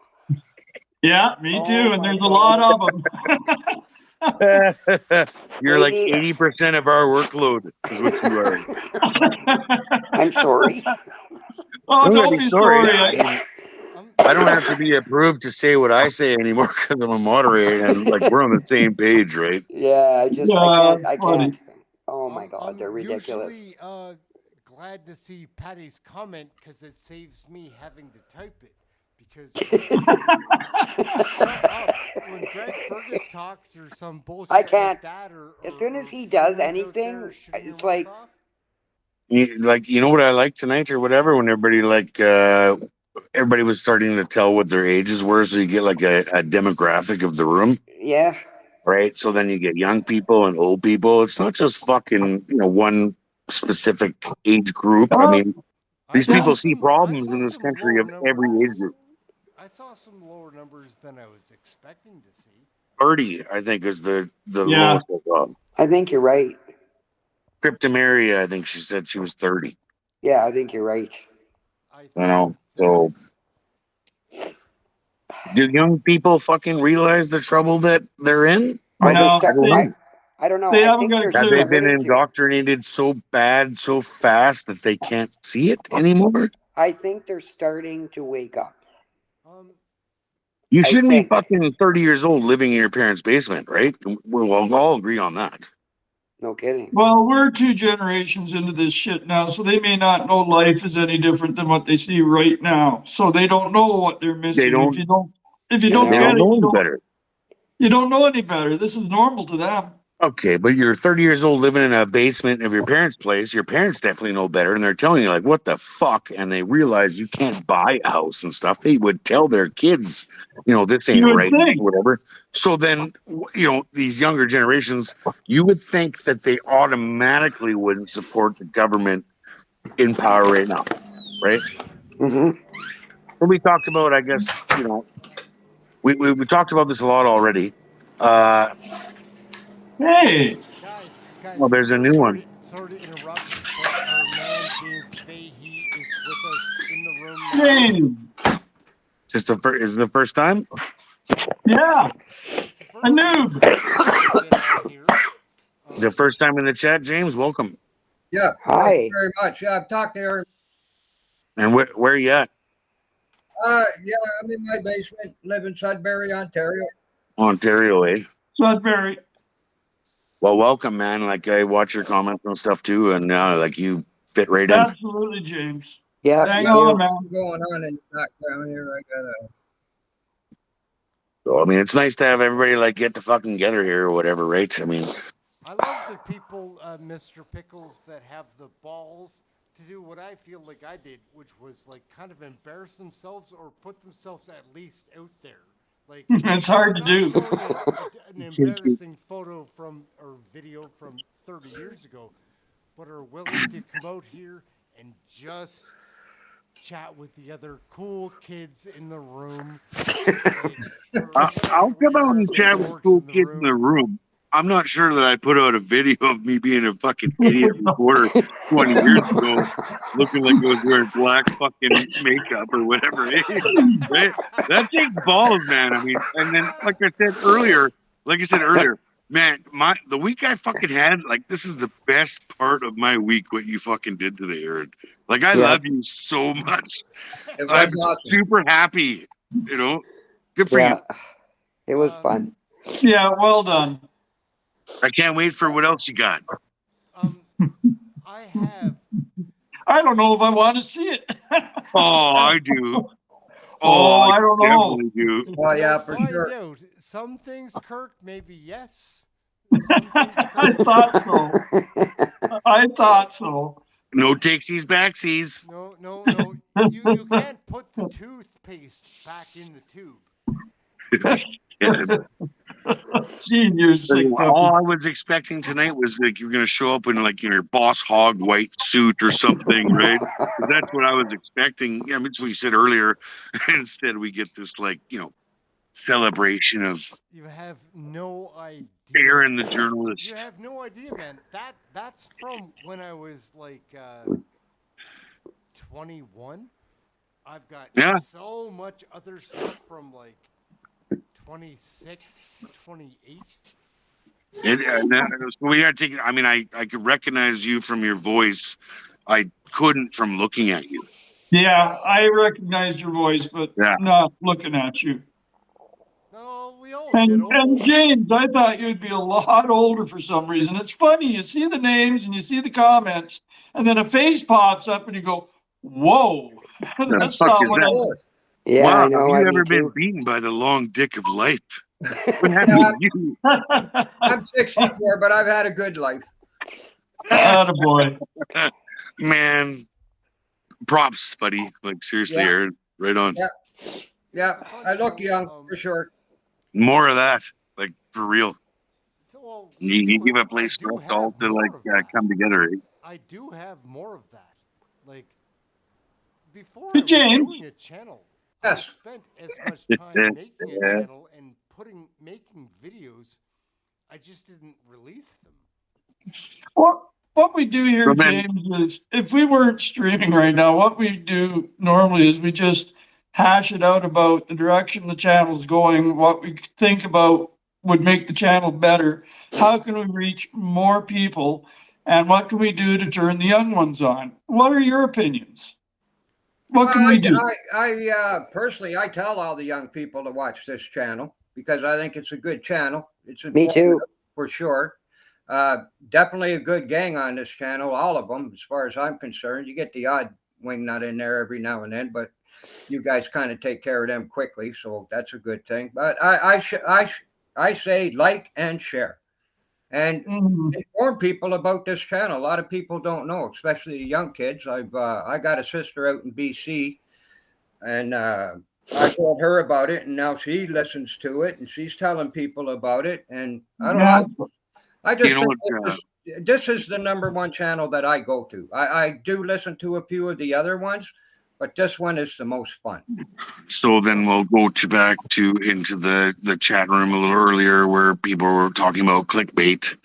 Yeah, me too, and there's a lot of them. You're like 80% of our workload is what you are. I'm sorry. Oh, don't be sorry. I don't have to be approved to say what I say anymore because I'm a moderator and like we're on the same page, right? Yeah, I can't. Oh my God, they're ridiculous. I'm usually glad to see Patty's comment because it saves me having to type it. Because when Greg Fergus talks or some bullshit I can't. like that, As soon as he does anything, it's like. You know what I like tonight or whatever when everybody was starting to tell what their ages were, so you get like a demographic of the room. Yeah. Right. So then you get young people and old people. It's not just fucking one specific age group. I mean, these people see problems in this country of every age group. I saw some lower numbers than I was expecting to see. 30, I think, is the lowest I saw. I think you're right. Cryptomeria, I think she said she was 30. Yeah, I think you're right. You know, so do young people fucking realize the trouble that they're in? Well, I they're don't know. I don't know. They I haven't think got a they're Have they been starting to. indoctrinated so bad, so fast that they can't see it anymore? I think they're starting to wake up. You I shouldn't be think. fucking 30 years old living in your parents' basement, right? We'll all agree on that. No kidding. Well, we're 2 generations into this shit now, so they may not know life is any different than what they see right now. So they don't know what they're missing. If you don't They get don't it, know any better. you don't know any better. This is normal to them. Okay, but you're 30 years old living in a basement of your parents' place. Your parents definitely know better, and they're telling you, like, what the fuck? And they realize you can't buy a house and stuff. They would tell their kids, you know, this ain't You would right, think. whatever. So then, you know, these younger generations, you would think that they automatically wouldn't support the government in power right now, right? Mm-hmm. What we talked about, I guess, you know, we talked about this a lot already. Hey, Guys, well, there's a new one. Sorry to interrupt, but our man James Fahey is with us in the room now. James. Is it the first time? Yeah. A noob. The first time in the chat, James. Welcome. Yeah. Hi. Thank you very much. Yeah, I've talked to Aaron. And where are you at? Yeah, I'm in my basement, live in Sudbury, Ontario. Ontario, eh? Sudbury. Well, welcome, man. Like, I watch your comments and stuff too, and like you fit right in. Absolutely, James. Yeah. Hang on, man. What's going on in the background here? I gotta. So, I mean, it's nice to have everybody like get to fucking together here or whatever, right? I mean, I love the people, Mr. Pickles, that have the balls to do what I feel like I did, which was like kind of embarrass themselves or put themselves at least out there. Like It's hard to do. An embarrassing photo from or video from 30 years ago, but are willing to come out here and just chat with the other cool kids in the room. I'll come out and chat with cool kids in the room. I'm not sure that I put out a video of me being a fucking idiot reporter 20 years ago, looking like I was wearing black fucking makeup or whatever. Right? That takes balls, man. I mean, and then, like I said earlier, man, the week I fucking had, like, this is the best part of my week, what you fucking did today, Aaron. Like, I love you so much. It was I'm awesome. super happy, you know? Good for you. It was fun. Yeah, well done. I can't wait for what else you got. I don't know if I want to see it. Oh, I do. I don't know. Definitely do. Oh, yeah, We'll for find sure. out. Some things, Kirk, maybe yes. I thought so. I thought so. No takesies, backsies. No. You can't put the toothpaste back in the tube. Genius. All I was expecting tonight was like you're gonna show up in like your Boss Hog white suit or something, right? That's what I was expecting. Yeah, I mean, that's what you said earlier. Instead, we get this like celebration of You have no idea. Aaron the journalist. You have no idea, man. That's from when I was like 21. I've got so much other stuff from like 26 to 28. So we got to take. I mean, I could recognize you from your voice. I couldn't from looking at you. Yeah, I recognized your voice, but not looking at you. No, we all and James, I thought you'd be a lot older for some reason. It's funny, you see the names and you see the comments, and then a face pops up and you go, whoa. That's not what I was. Yeah, wow, I know. Have you ever been beaten by the long dick of life? What happened to you? I'm 64, but I've had a good life. Attaboy. Man, props, buddy. Like, seriously, Yeah. Aaron. Right on. Yeah, I look young, for sure. More of that. Like, for real. You give a place for us all to, like, come together. Eh? I do have more of that. Like, before I was doing a channel, I spent as much time making a channel and making videos. I just didn't release them. What we do here, James, is if we weren't streaming right now, what we do normally is we just hash it out about the direction the channel's going, what we think about would make the channel better, how can we reach more people, and what can we do to turn the young ones on? What are your opinions? What can we do? Personally, I tell all the young people to watch this channel because I think it's a good channel. It's Me too. informative for sure. Definitely a good gang on this channel, all of them, as far as I'm concerned. You get the odd wingnut in there every now and then, but you guys kind of take care of them quickly, so that's a good thing. But I say like and share. And inform people about this channel. A lot of people don't know, especially the young kids. I got a sister out in BC, and I told her about it, and now she listens to it, and she's telling people about it. And I don't know. I just think this is the #1 channel that I go to. I do listen to a few of the other ones, but this one is the most fun. So then we'll go back into the chat room a little earlier where people were talking about clickbait.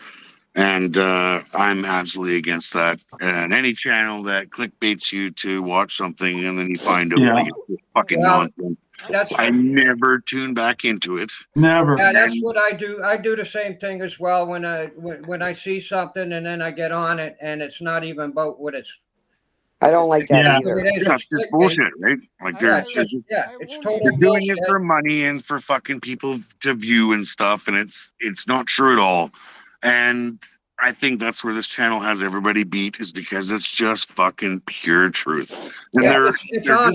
And I'm absolutely against that. And any channel that clickbaits you to watch something and then you find out like it's fucking nonsense. I never tune back into it. Never. Yeah, that's what I do. I do the same thing as well when I see something and then I get on it and it's not even about what it's. I don't like that either. That's just bullshit, right? Like it's totally they're doing bullshit. it for money and for fucking people to view and stuff, and it's not true at all. And I think that's where this channel has everybody beat, is because it's just fucking pure truth. And they're just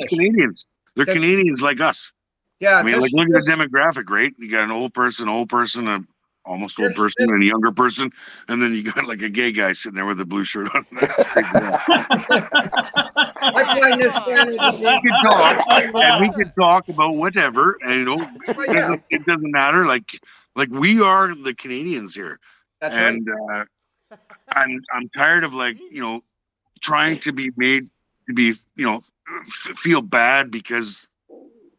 Canadians. They're Canadians like us. Yeah, I mean, like look at the demographic, right? You got an old person, a almost old person, and a younger person, and then you got like a gay guy sitting there with a blue shirt on. I find this we can talk about whatever, and it doesn't matter. Like we are the Canadians here, and I'm tired of trying to be made to be feel bad because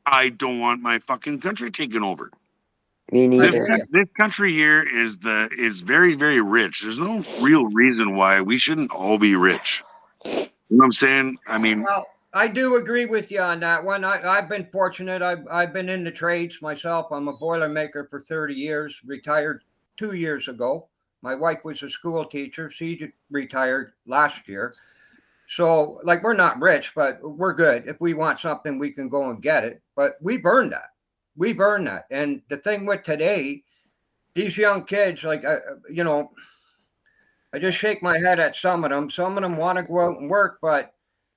I don't want my fucking country taken over. Me neither. This country here is very, very rich. There's no real reason why we shouldn't all be rich. You know what I'm saying? I mean, well, I do agree with you on that one. I've been fortunate. I've been in the trades myself. I'm a boilermaker for 30 years, retired 2 years ago. My wife was a school teacher. She retired last year. So, we're not rich, but we're good. If we want something, we can go and get it. But we've earned that. We've earned that. And the thing with today, these young kids, I just shake my head at some of them. Some of them want to go out and work, but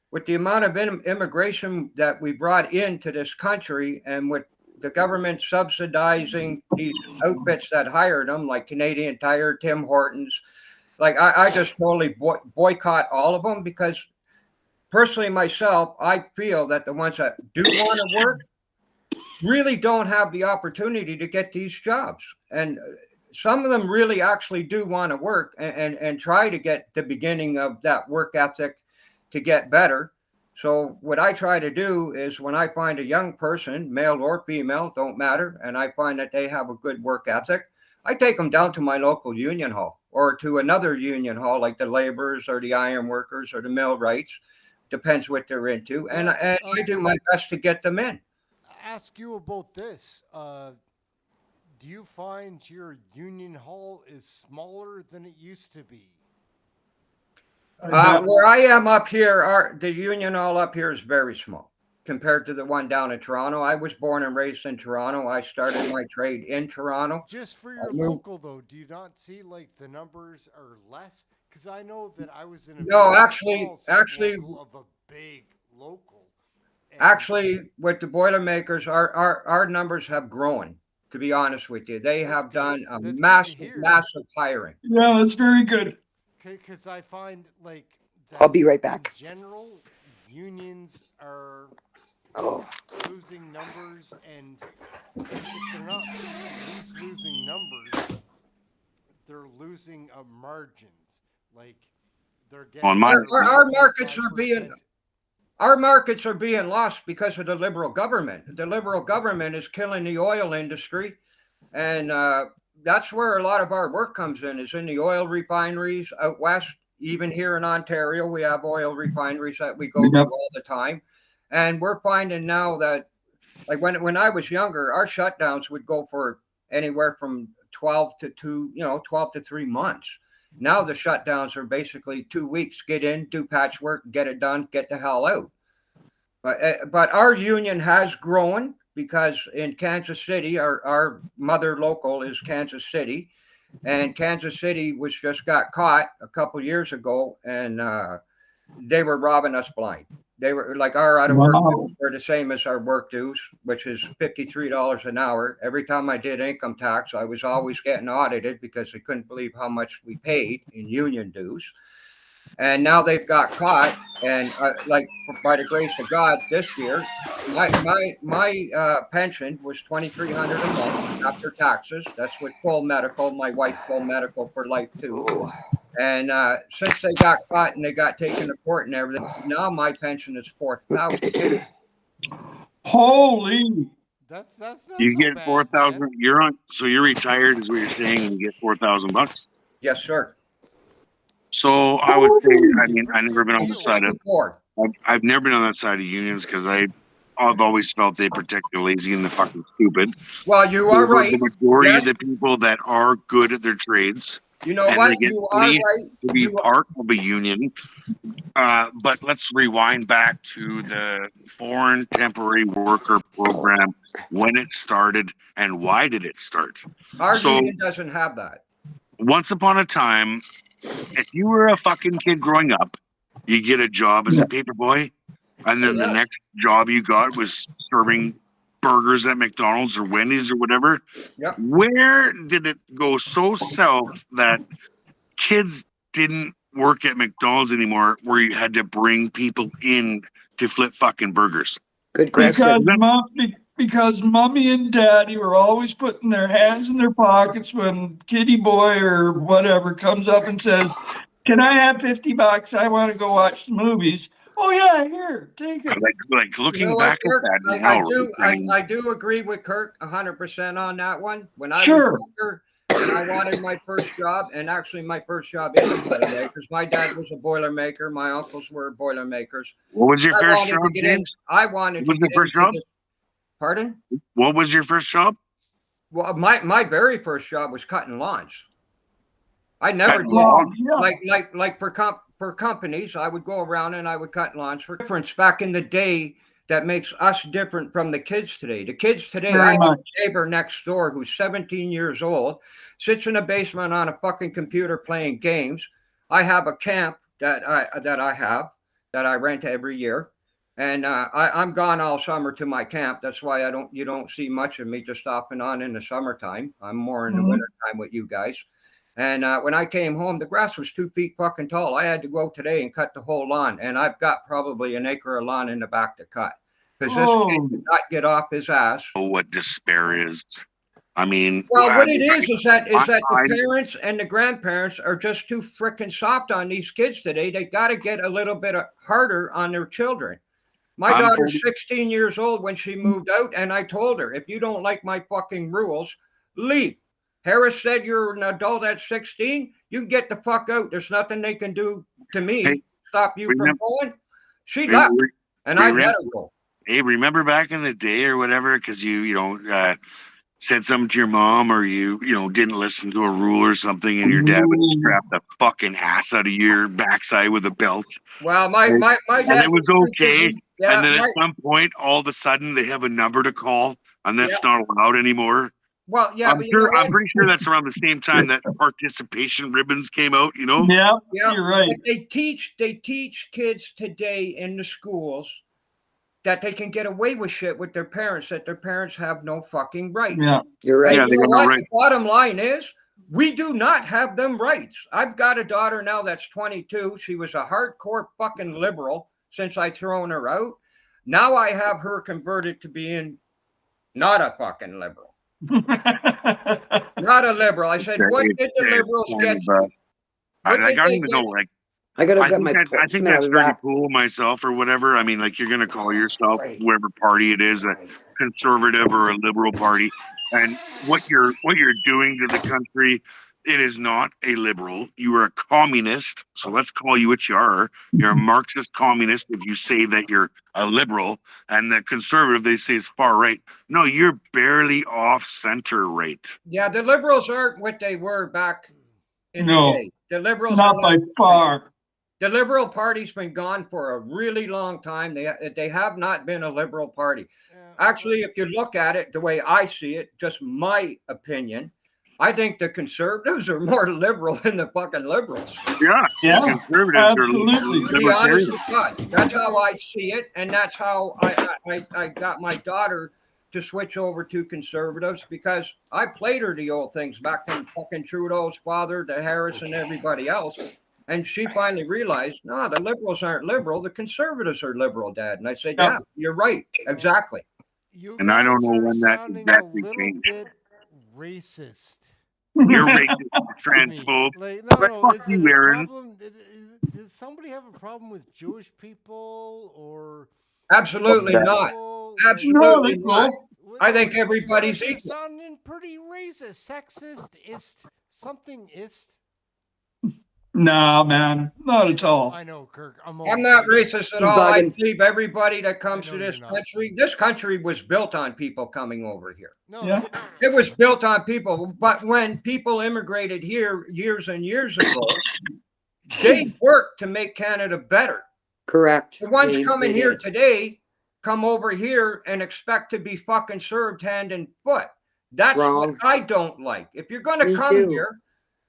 with the amount of immigration that we brought into this country and with the government subsidizing these outfits that hired them, like Canadian Tire, Tim Hortons, I just totally boycott all of them because personally myself, I feel that the ones that do want to work really don't have the opportunity to get these jobs. And some of them really actually do want to work and try to get the beginning of that work ethic to get better. So what I try to do is when I find a young person, male or female, don't matter, and I find that they have a good work ethic, I take them down to my local union hall or to another union hall like the laborers or the iron workers or the millwrights, depends what they're into. And I do my best to get them in. Ask you about this. Do you find your union hall is smaller than it used to be? Where I am up here, the union hall up here is very small compared to the one down in Toronto. I was born and raised in Toronto. I started my trade in Toronto. Just for your local, though, do you not see the numbers are less? Because I know that I was in a actually of a big local. Actually, with the Boilermakers, our numbers have grown, to be honest with you. They have done a massive hiring. Yeah, that's very good. Because I find that I'll be right back. In general, unions are losing numbers, and if they're not at least losing numbers, they're losing margins. They're getting our markets are being. Our markets are being lost because of the Liberal government. The Liberal government is killing the oil industry. And that's where a lot of our work comes in, is in the oil refineries out west. even here in Ontario, we have oil refineries that we go to all the time. And we're finding now that, like when I was younger, our shutdowns would go for anywhere from 12 to 3 months. Now the shutdowns are basically 2 weeks. Get in, do patchwork, get it done, get the hell out. But our union has grown because in Kansas City, our mother local is Kansas City, and Kansas City just got caught a couple years ago, and they were robbing us blind. They were like our out of work dues were the same as our work dues, which is $53 an hour. Every time I did income tax, I was always getting audited because they couldn't believe how much we paid in union dues. And now they've got caught, and like by the grace of God, this year, my pension was $2,300 a month after taxes. That's with full medical. My wife full medical for life too. And since they got caught and they got taken to court and everything, now my pension is $4,000. Holy! That's not You so get bad, 4,000. man. You're on. So you're retired, is what you're saying, and you get $4,000. Yes, sir. So I would say, I mean, I've never been on the side of. 64. I've never been on that side of unions because I've always felt they protect the lazy and the fucking stupid. Well, you are right. The majority Yes. of the people that are good at their trades. You know and what? they get You are paid right. to be part of a union. But let's rewind back to the foreign temporary worker program, when it started and why did it start? Our union doesn't have that. Once upon a time, if you were a fucking kid growing up, you get a job as a paper boy, and then the next job you got was serving burgers at McDonald's or Wendy's or whatever. Yep. Where did it go so south that kids didn't work at McDonald's anymore, where you had to bring people in to flip fucking burgers? Good question. Because mommy and daddy were always putting their hands in their pockets when kitty boy or whatever comes up and says, "Can I have $50? I want to go watch the movies." Oh yeah, here, take it. Like looking You know back what, Kirk? at that now, I do agree with Kirk 100% on that one. When I was Sure. younger and I wanted my first job, and actually my first job is a Boilermakers. My dad was a Boilermaker. My uncles were Boilermakers. what was your first job, James? I wanted What was to your get first into job? the- Pardon? What was your first job? Well, my very first job was cutting lawns. I never Cutting did lawns, like for companies. I would go around and I would cut lawns for difference back in the day. That makes us different from the kids today. The kids today, I have a neighbor next door who's 17 years old, sits in a basement on a fucking computer playing games. I have a camp that I rent every year. And I'm gone all summer to my camp. That's why you don't see much of me just stopping on in the summertime. I'm more in the wintertime with you guys. And when I came home, the grass was 2 feet fucking tall. I had to go today and cut the whole lawn. And I've got probably an acre of lawn in the back to cut. Because this kid did not get off his ass. Oh, what despair is. I mean, well, what it is that the parents and the grandparents are just too freaking soft on these kids today. They got to get a little bit harder on their children. My daughter's 16 years old when she moved out, and I told her, if you don't like my fucking rules, leave. Harris said you're an adult at 16. You can get the fuck out. There's nothing they can do to me stop you from going. She left, and I let her go. Hey, remember back in the day or whatever, because you said something to your mom, or you didn't listen to a rule or something, and your dad would strap the fucking ass out of your backside with a belt. Well, my dad, and it was okay. Yeah, and then at some point, all of a sudden, they have a number to call, and that's not allowed anymore. Well, yeah, I'm pretty sure that's around the same time that participation ribbons came out. Yeah, you're right. But they teach kids today in the schools that they can get away with shit with their parents, that their parents have no fucking rights. Yeah, you're right. Yeah, you know what? The bottom line is, we do not have them rights. I've got a daughter now that's 22. She was a hardcore fucking liberal since I thrown her out. Now I have her converted to being not a fucking liberal. Not a liberal. I said, what did the liberals get? I don't even know. Like, I think that's pretty cool myself or whatever. I mean, like, you're gonna call yourself whatever party it is, a conservative or a liberal party, and what you're doing to the country It is not a liberal. You are a communist. So let's call you what you are. You're a Marxist communist if you say that you're a liberal, and the conservative they say is far right. No, you're barely off center right. Yeah, the liberals aren't what they were back in the No, day. The liberals not are by far. The Liberal Party's been gone for a really long time. They have not been a liberal party. Actually, if you look at it the way I see it, just my opinion, I think the conservatives are more liberal than the fucking liberals. Yeah, conservatives absolutely. To be honest with God, that's how I see it, and that's how I got my daughter to switch over to conservatives, because I played her the old things back from fucking Trudeau's father to Harris and everybody else. And she finally realized, no, the liberals aren't liberal. The conservatives are liberal, Dad. And I said, yeah, you're right. Exactly. And I don't know when that exactly changed. Racist. You're racist, transphobe. Like, But no, fuck is you, it a Aaron. problem? Does somebody have a problem with Jewish people or? Absolutely not. Absolutely not. I think everybody's You're equal. sounding pretty racist, sexist, something ist. Nah, man, not at all. I know, Kirk. I'm not racist at all. I believe everybody that comes to this country was built on people coming over here. No, yeah. It was built on people. But when people immigrated here years and years ago, they worked to make Canada better. Correct. The ones coming here today come over here and expect to be fucking served hand and foot. That's what I don't like. If you're going to come here,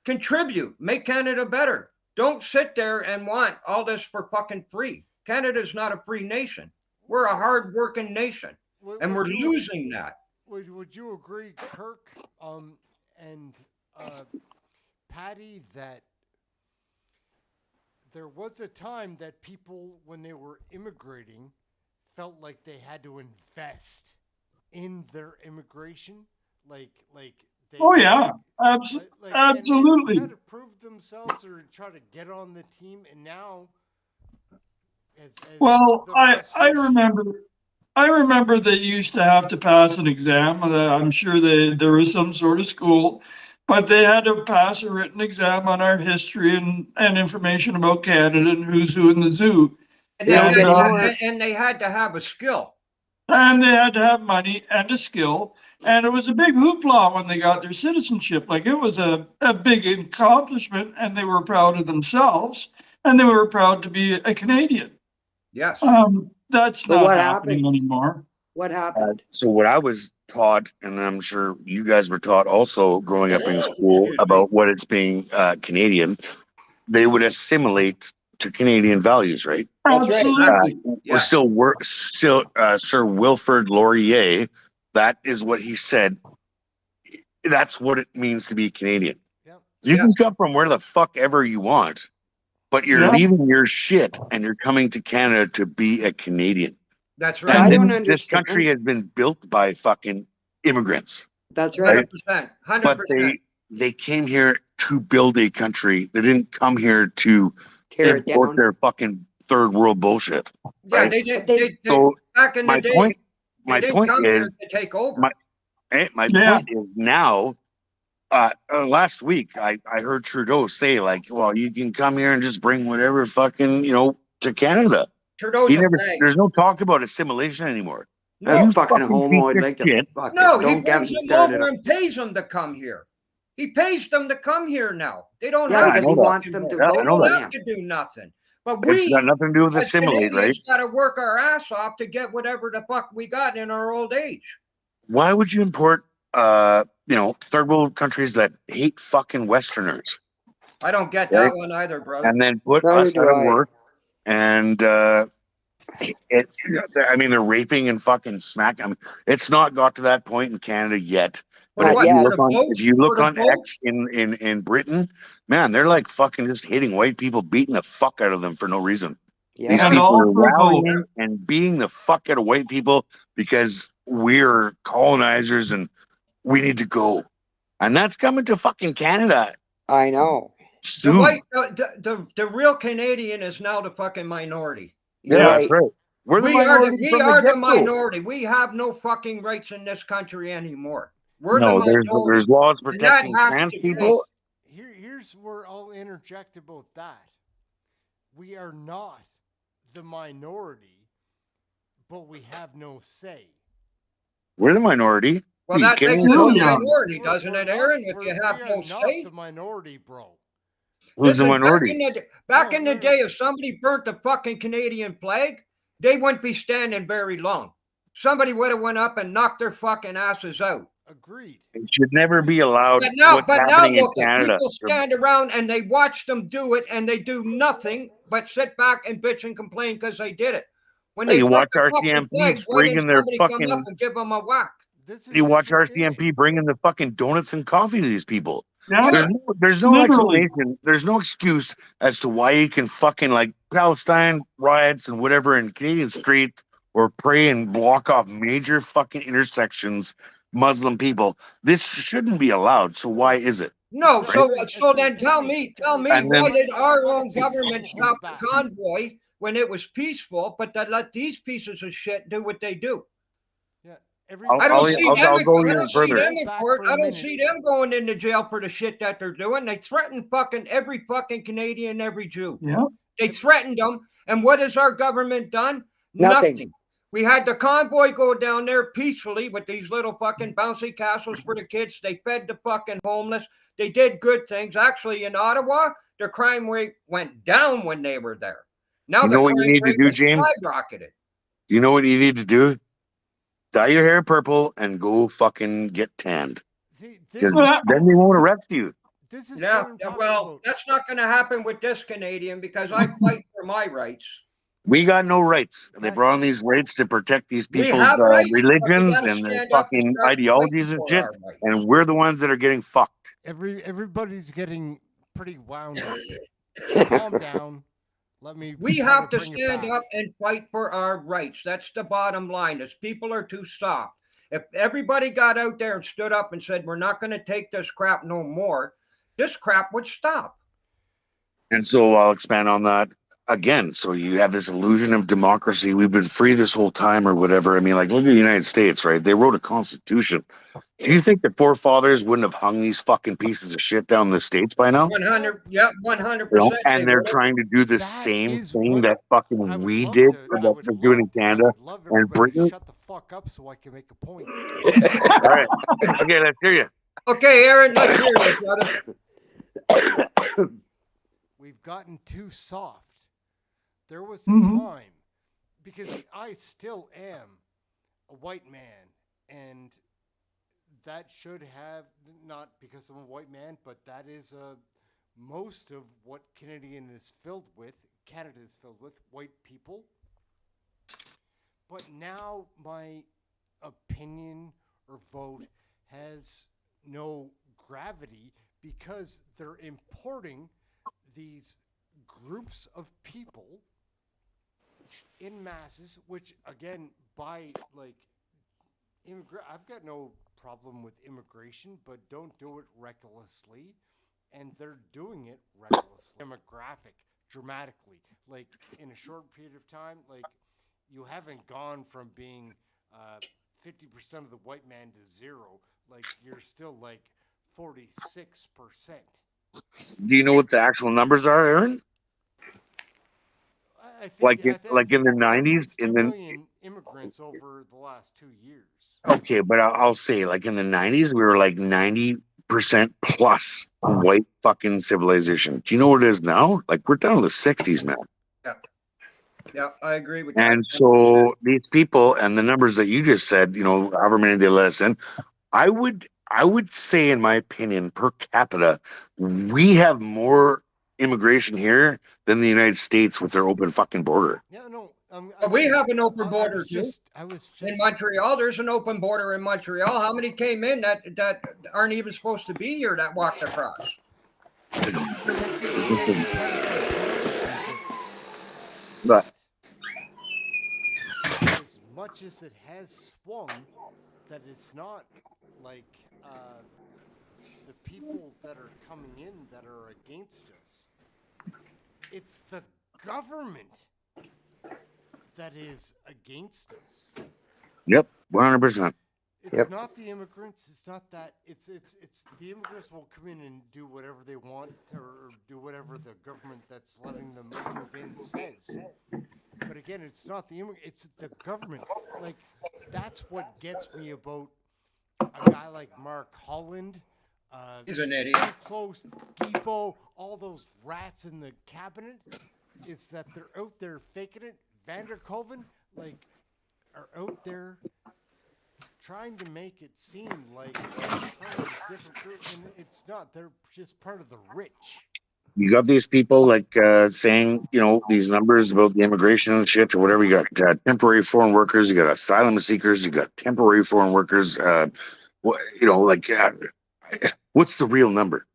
contribute, make Canada better. Don't sit there and want all this for fucking free. Canada's not a free nation. We're a hard-working nation, and we're losing that. Would you agree, Kirk, and Patty, that there was a time that people, when they were immigrating, felt like they had to invest in their immigration, like they, oh yeah, absolutely. Kind of prove themselves or try to get on the team, and now. Well, I remember they used to have to pass an exam. I'm sure there was some sort of school, but they had to pass a written exam on our history and information about Canada and who's who in the zoo. And they had to have a skill. And they had to have money and a skill. And it was a big hoopla when they got their citizenship. Like, it was a big accomplishment, and they were proud of themselves, and they were proud to be a Canadian. Yes. That's not happening anymore. What happened? So what I was taught, and I'm sure you guys were taught also growing up in school about what it's being Canadian, they would assimilate to Canadian values, right? Absolutely. Sir Wilfrid Laurier, that is what he said. That's what it means to be Canadian. You can come from where the fuck ever you want, but you're leaving your shit and you're coming to Canada to be a Canadian. That's right. I don't understand. This country has been built by fucking immigrants. That's right. 100%. 100%. But they came here to build a country. They didn't come here to import their fucking third world bullshit. Yeah, right? they did. So back in the day, my point is to take over. My point is now. Last week I heard Trudeau say, like, well, you can come here and just bring whatever fucking to Canada. There's no talk about assimilation anymore. No, fucking homo. I'd like to. No, he brings them over and pays them to come here. He pays them to come here now. They don't have to. He wants them to vote. They don't have to do nothing. But we, it's got nothing to do with assimilate, right? Got to work our ass off to get whatever the fuck we got in our old age. Why would you import, third world countries that hate fucking Westerners? I don't get that one either, brother. And then put us out of work, and they're raping and fucking smacking. I mean, it's not got to that point in Canada yet. But if you look on X in Britain, man, they're like fucking just hitting white people, beating the fuck out of them for no reason. Yeah. These people are rallying and beating the fuck out of white people because we're colonizers and we need to go. And that's coming to fucking Canada. I know. The real Canadian is now the fucking minority. Yeah, that's right. We are the minority. We have no fucking rights in this country anymore. We're the minority. There's laws protecting trans people here's where I'll interject about that. We are not the minority, but we have no say. We're the minority. Well, Are you that kidding makes it a yourself? minority, doesn't it, Aaron? If you have We no are not say. the minority, bro. Who's the Listen, minority? back in the day, if somebody burnt the fucking Canadian flag, they wouldn't be standing very long. Somebody would have went up and knocked their fucking asses out. Agreed. It should never be allowed. But now happening in look, Canada. people stand around and they watch them do it, and they do nothing but sit back and bitch and complain because they did it. When Hey, they you burnt watch the fucking flag, RCMP why didn't bringing their somebody come up fucking. and give them a whack? You watch RCMP bringing the fucking donuts and coffee to these people. Yeah, There's no literally. explanation. There's no excuse as to why you can fucking like Palestine riots and whatever in Canadian streets or pray and block off major fucking intersections, Muslim people. This shouldn't be allowed. So why is it? No, Right? so then tell me, And then- why did our own government stop the convoy when it was peaceful, but they let these pieces of shit do what they do? I don't see them in court. I don't see them going into jail for the shit that they're doing. They threaten fucking every fucking Canadian, every Jew. Yeah. They threatened them, and what has our government done? Nothing. We had the convoy go down there peacefully with these little fucking bouncy castles for the kids. They fed the fucking homeless. They did good things. Actually, in Ottawa, the crime rate went down when they were there. Now You know the what you crime need to rate do, has James? skyrocketed. Do you know what you need to do? Dye your hair purple and go fucking get tanned. Because then they won't arrest you. Well, that's not going to happen with this Canadian because I fight for my rights. We got no rights. They brought in these rights to protect these We people's have rights, but we religions gotta and their stand up and fucking start ideologies fighting and for shit. our rights. And we're the ones that are getting fucked. Everybody's getting pretty wound up. Calm down. We have to stand up and fight for our rights. That's the bottom line. Is people are too soft. If everybody got out there and stood up and said, we're not going to take this crap no more, this crap would stop. And so I'll expand on that again. So you have this illusion of democracy. We've been free this whole time or whatever. I mean, like, look at the United States, right? They wrote a constitution. Do you think the forefathers wouldn't have hung these fucking pieces of shit down in the States by now? 100, yeah, 100%. You know, and they're trying to do the same thing that fucking we did, or that they're doing in Canada and Britain. Shut the fuck up so I can make a point. All right. Okay, let's hear you. Okay, Aaron, let's hear you, brother. We've gotten too soft. There was a time, because I still am a white man, and that should have, not because I'm a white man, but that is most of what Canada is filled with, white people. But now my opinion or vote has no gravity because they're importing these groups of people in masses, which again, by like I've got no problem with immigration, but don't do it recklessly. And they're doing it recklessly. Demographic, dramatically. Like in a short period of time, like you haven't gone from being 50% of the white man to zero. Like you're still like 46%. Do you know what the actual numbers are, Aaron? I think, Like in the 90s, in the million immigrants over the last 2 years. okay, but I'll say like in the 90s, we were like 90% plus white fucking civilization. Do you know what it is now? Like we're down to the 60s, man. Yeah, I agree with that. And so these people and the numbers that you just said, you know, however many they let us in, I would say, in my opinion, per capita, we have more immigration here than the United States with their open fucking border. Yeah, no. We have an open border too. I was just in Montreal. There's an open border in Montreal. How many came in that aren't even supposed to be here that walked across? But as much as it has swung, that it's not like the people that are coming in that are against us. It's the government that is against us. Yep, 100%. Yep. not the immigrants. It's not that. It's the immigrants will come in and do whatever they want or do whatever the government that's letting them move in says. But again, it's not the immigrant. It's the government. Like that's what gets me about a guy like Mark Holland. He's an idiot. Close, Gibo, all those rats in the cabinet. It's that they're out there faking it. Vander Koven, like, are out there trying to make it seem like part of a different group, and it's not. They're just part of the rich. You got these people like saying, you know, these numbers about the immigration and shit or whatever. You got temporary foreign workers, you got asylum seekers, you got temporary foreign workers. You know, like, what's the real number?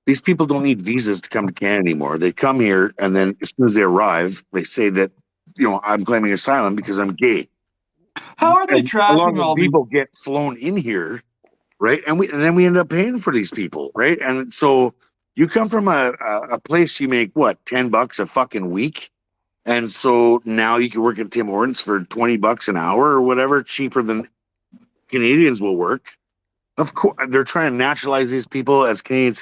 These people don't need visas to come to Canada anymore. They come here, and then as soon as they arrive, they say that, you know, I'm claiming asylum because I'm gay. How are they tracking a lot of all these? people get flown in here, right? And then we end up paying for these people, right? And so you come from a place you make what, $10 a fucking week, and so now you can work at Tim Hortons for $20 an hour or whatever, cheaper than Canadians will work. Of course, they're trying to naturalize these people as Canadian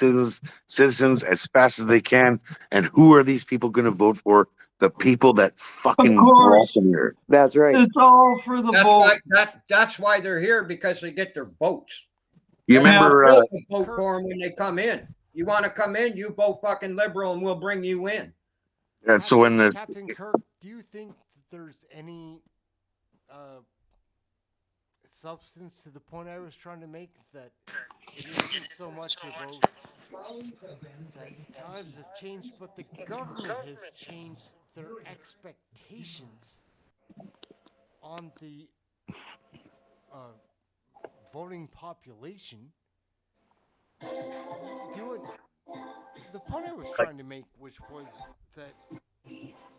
citizens as fast as they can. And who are these people going to vote for? The people that fucking brought them here. That's right. It's all for the vote. That's why they're here, because they get their votes. You remember vote for them when they come in. You want to come in, you vote fucking Liberal, and we'll bring you in. Yeah, so in the Captain Kirk, do you think that there's any substance to the point I was trying to make, that it isn't so much about that times have changed, but the government has changed their expectations on the voting population? The point I was trying to make, which was that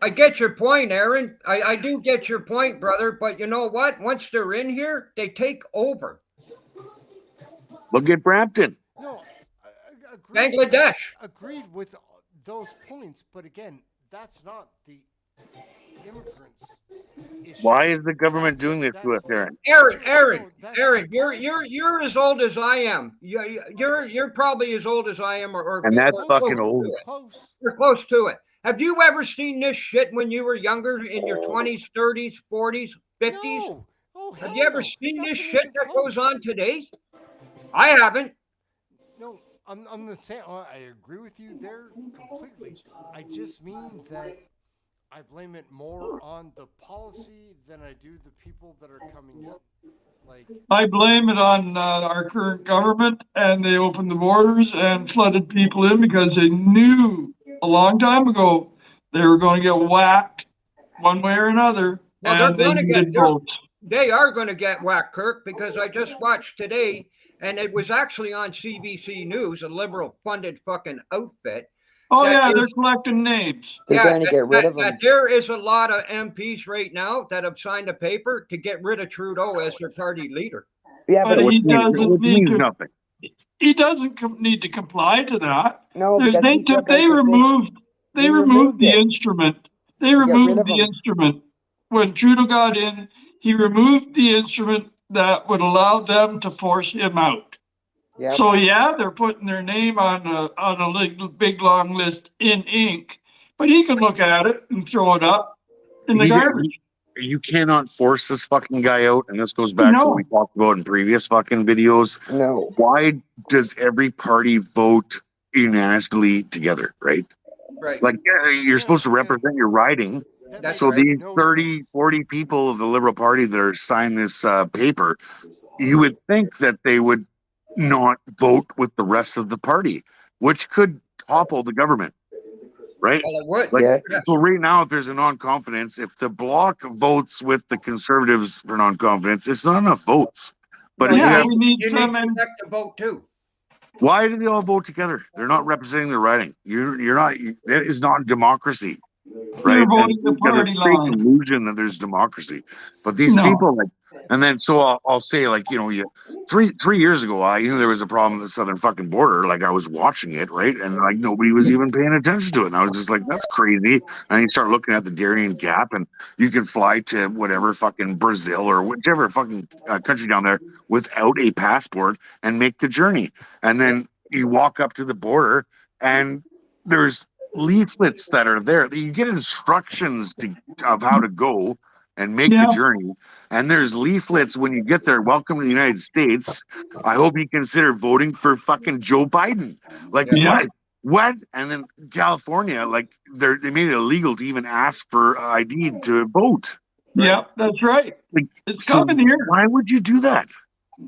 I get your point, Aaron. I do get your point, brother. But you know what? Once they're in here, they take over. look at Brampton. no, agreed, Bangladesh. agreed with those points, but again, that's not the immigrants' issue. Why is the government doing this to us, Aaron? Aaron, you're as old as I am. You're probably as old as I am, or And that's close fucking to old. it. You're close to it. Have you ever seen this shit when you were younger, in your 20s, 30s, 40s, 50s? No. Oh, Have you ever seen this shit that goes on today? I haven't. No, I'm the same. I agree with you there completely. I just mean that I blame it more on the policy than I do the people that are coming in. Like, I blame it on our current government, and they opened the borders and flooded people in because they knew a long time ago they were going to get whacked one way or another, Well, and they needed votes. They are going to get whacked, Kirk, because I just watched today, and it was actually on CBC News, a Liberal-funded fucking outfit. Oh yeah, they're collecting names. They're trying to get rid of them. That there is a lot of MPs right now that have signed a paper to get rid of Trudeau as their party leader. Yeah, but he doesn't need to. Nothing. He doesn't need to comply to that. No, They removed the instrument. They removed the instrument when Trudeau got in. He removed the instrument that would allow them to force him out. Yep. So yeah, they're putting their name on a big long list in ink, but he can look at it and throw it up in the garbage. You cannot force this fucking guy out, and this goes back to what we talked about in previous fucking videos. No. Why does every party vote unanimously together, right? Right. Like, you're supposed to represent your riding. So these 30, 40 people of the Liberal Party that are signing this paper, you would think that they would not vote with the rest of the party, which could topple the government, right? Well, it would. Like, so right now, if there's a non-confidence, if the Bloc votes with the Conservatives for non-confidence, it's not enough votes. But we need some to vote too. Why do they all vote together? They're not representing their riding. You're not. That is not democracy, right? They're voting the Got a party fake line. illusion that there's democracy, but these people, like, And then so I'll say, like, you know, three years ago, I knew there was a problem at the southern fucking border. Like, I was watching it, right, and like nobody was even paying attention to it. And I was just like, that's crazy. And you start looking at the Darien Gap, and you can fly to whatever fucking Brazil or whichever fucking country down there without a passport and make the journey. And then you walk up to the border, and there's leaflets that are there. You get instructions of how to go and make the journey. And there's leaflets when you get there. Welcome to the United States. I hope you consider voting for fucking Joe Biden. Like, what? And then California, like, they made it illegal to even ask for ID to vote. Right? Yeah, that's right. Like, it's coming here. Why would you do that?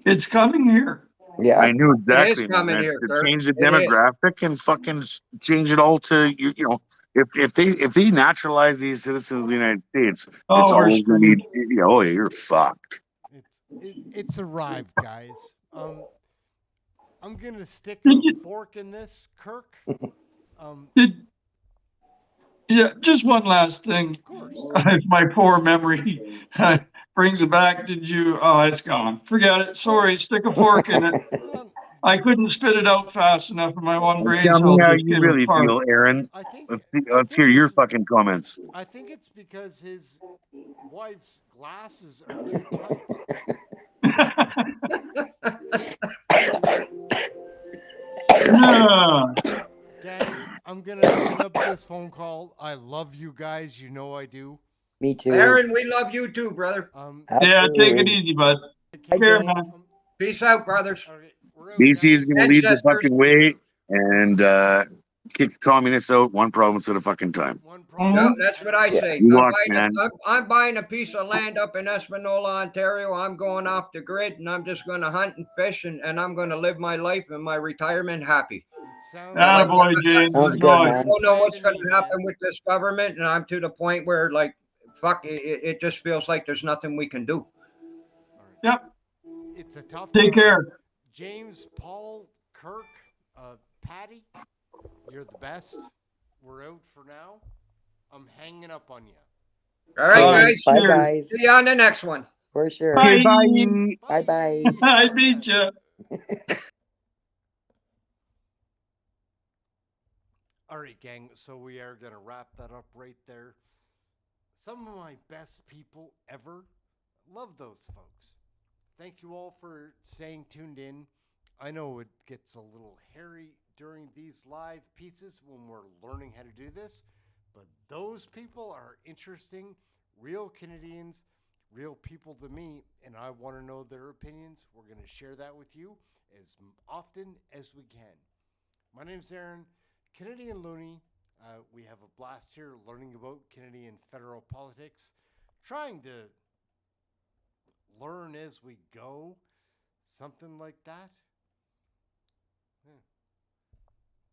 It's coming here. Yeah, I knew exactly. It is coming here, to change the demographic and fucking change it all to you know. If they naturalize these citizens of the United States, it's all going to be, you're fucked. It's arrived, guys. I'm gonna stick a fork in this, Kirk. Yeah, just one last thing. If my poor memory brings it back, did you? Oh, it's gone. Forget it. Sorry, stick a fork in it. I couldn't spit it out fast enough in my one brain cell. Tell me how you really feel, Aaron. Let's hear your fucking comments. I think it's because his wife's glasses are too tight. Gang, I'm gonna hang up this phone call. I love you guys. You know I do. Me too. Aaron, we love you too, brother. Yeah, take it easy, bud. Take care, man. Peace out, brothers. BC is going to lead the fucking way and kick the communists out one province at a fucking time. No, that's what I say. I'm buying a piece of land up in Espanola, Ontario. I'm going off the grid, and I'm just going to hunt and fish, and I'm going to live my life in my retirement happy. Attaboy, James. I don't know what's going to happen with this government, and I'm to the point where, like, fuck, it just feels like there's nothing we can do. Yep. It's a tough Take care. James, Paul, Kirk, Patty, you're the best. We're out for now. I'm hanging up on you. All right, guys. Bye, guys. See you on the next one. For sure. Bye. Bye. Bye. I beat you. All right, gang. So we are going to wrap that up right there. Some of my best people ever. Love those folks. Thank you all for staying tuned in. I know it gets a little hairy during these live pieces when we're learning how to do this, but those people are interesting, real Canadians, real people to me, and I want to know their opinions. We're going to share that with you as often as we can. My name's Aaron, Canadian Looney. We have a blast here learning about Canadian federal politics, trying to learn as we go, something like that.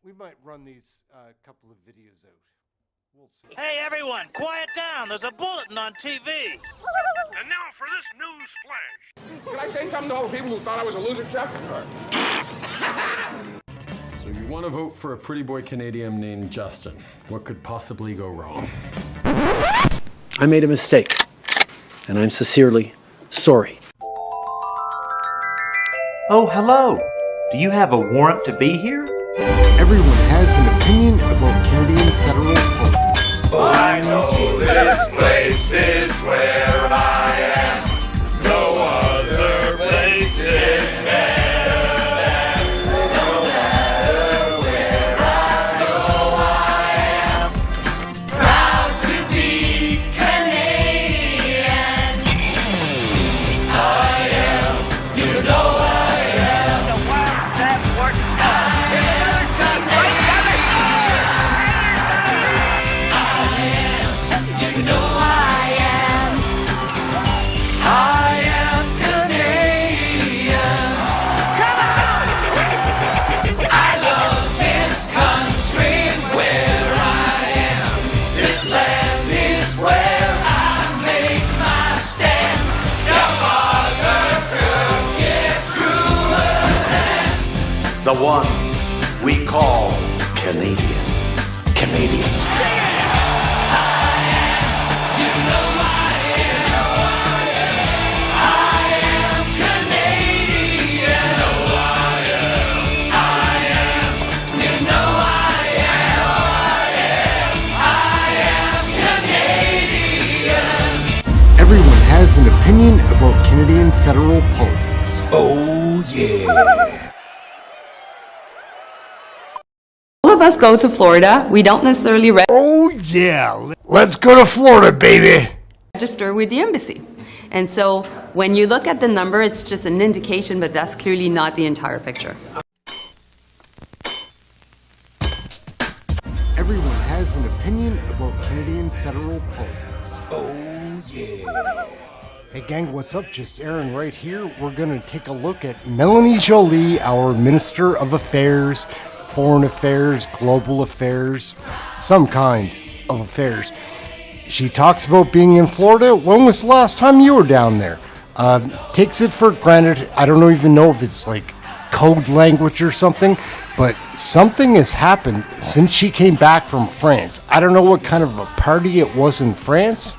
We might run these couple of videos out. We'll see. Hey everyone, quiet down. There's a bulletin on TV. And now for this news flash. Can I say something to all the people who thought I was a loser, Chuck? So you want to vote for a pretty boy Canadian named Justin. What could possibly go wrong? I made a mistake, and I'm sincerely sorry. Oh, hello. Do you have a warrant to be here? Everyone has an opinion about Canadian federal politics. I know this place is where I am. No other place is better than. No matter where I go, I am proud to be Canadian. I am, you know I am. The worst that works. The one we call Canadian. Canadians. You know I am. has an opinion about Canadian federal politics. Oh, yeah. All of us go to Florida. We don't necessarily Oh, yeah. Let's go to Florida, baby. register with the embassy. And so when you look at the number, it's just an indication, but that's clearly not the entire picture. Everyone has an opinion about Canadian federal politics. Oh, yeah. Hey gang, what's up? Just Aaron right here. We're gonna take a look at Melanie Joly, our Minister of Affairs, Foreign Affairs, Global Affairs, some kind of affairs. She talks about being in Florida. When was the last time you were down there? Takes it for granted. I don't even know if it's like code language or something, but something has happened since she came back from France. I don't know what kind of a party it was in France.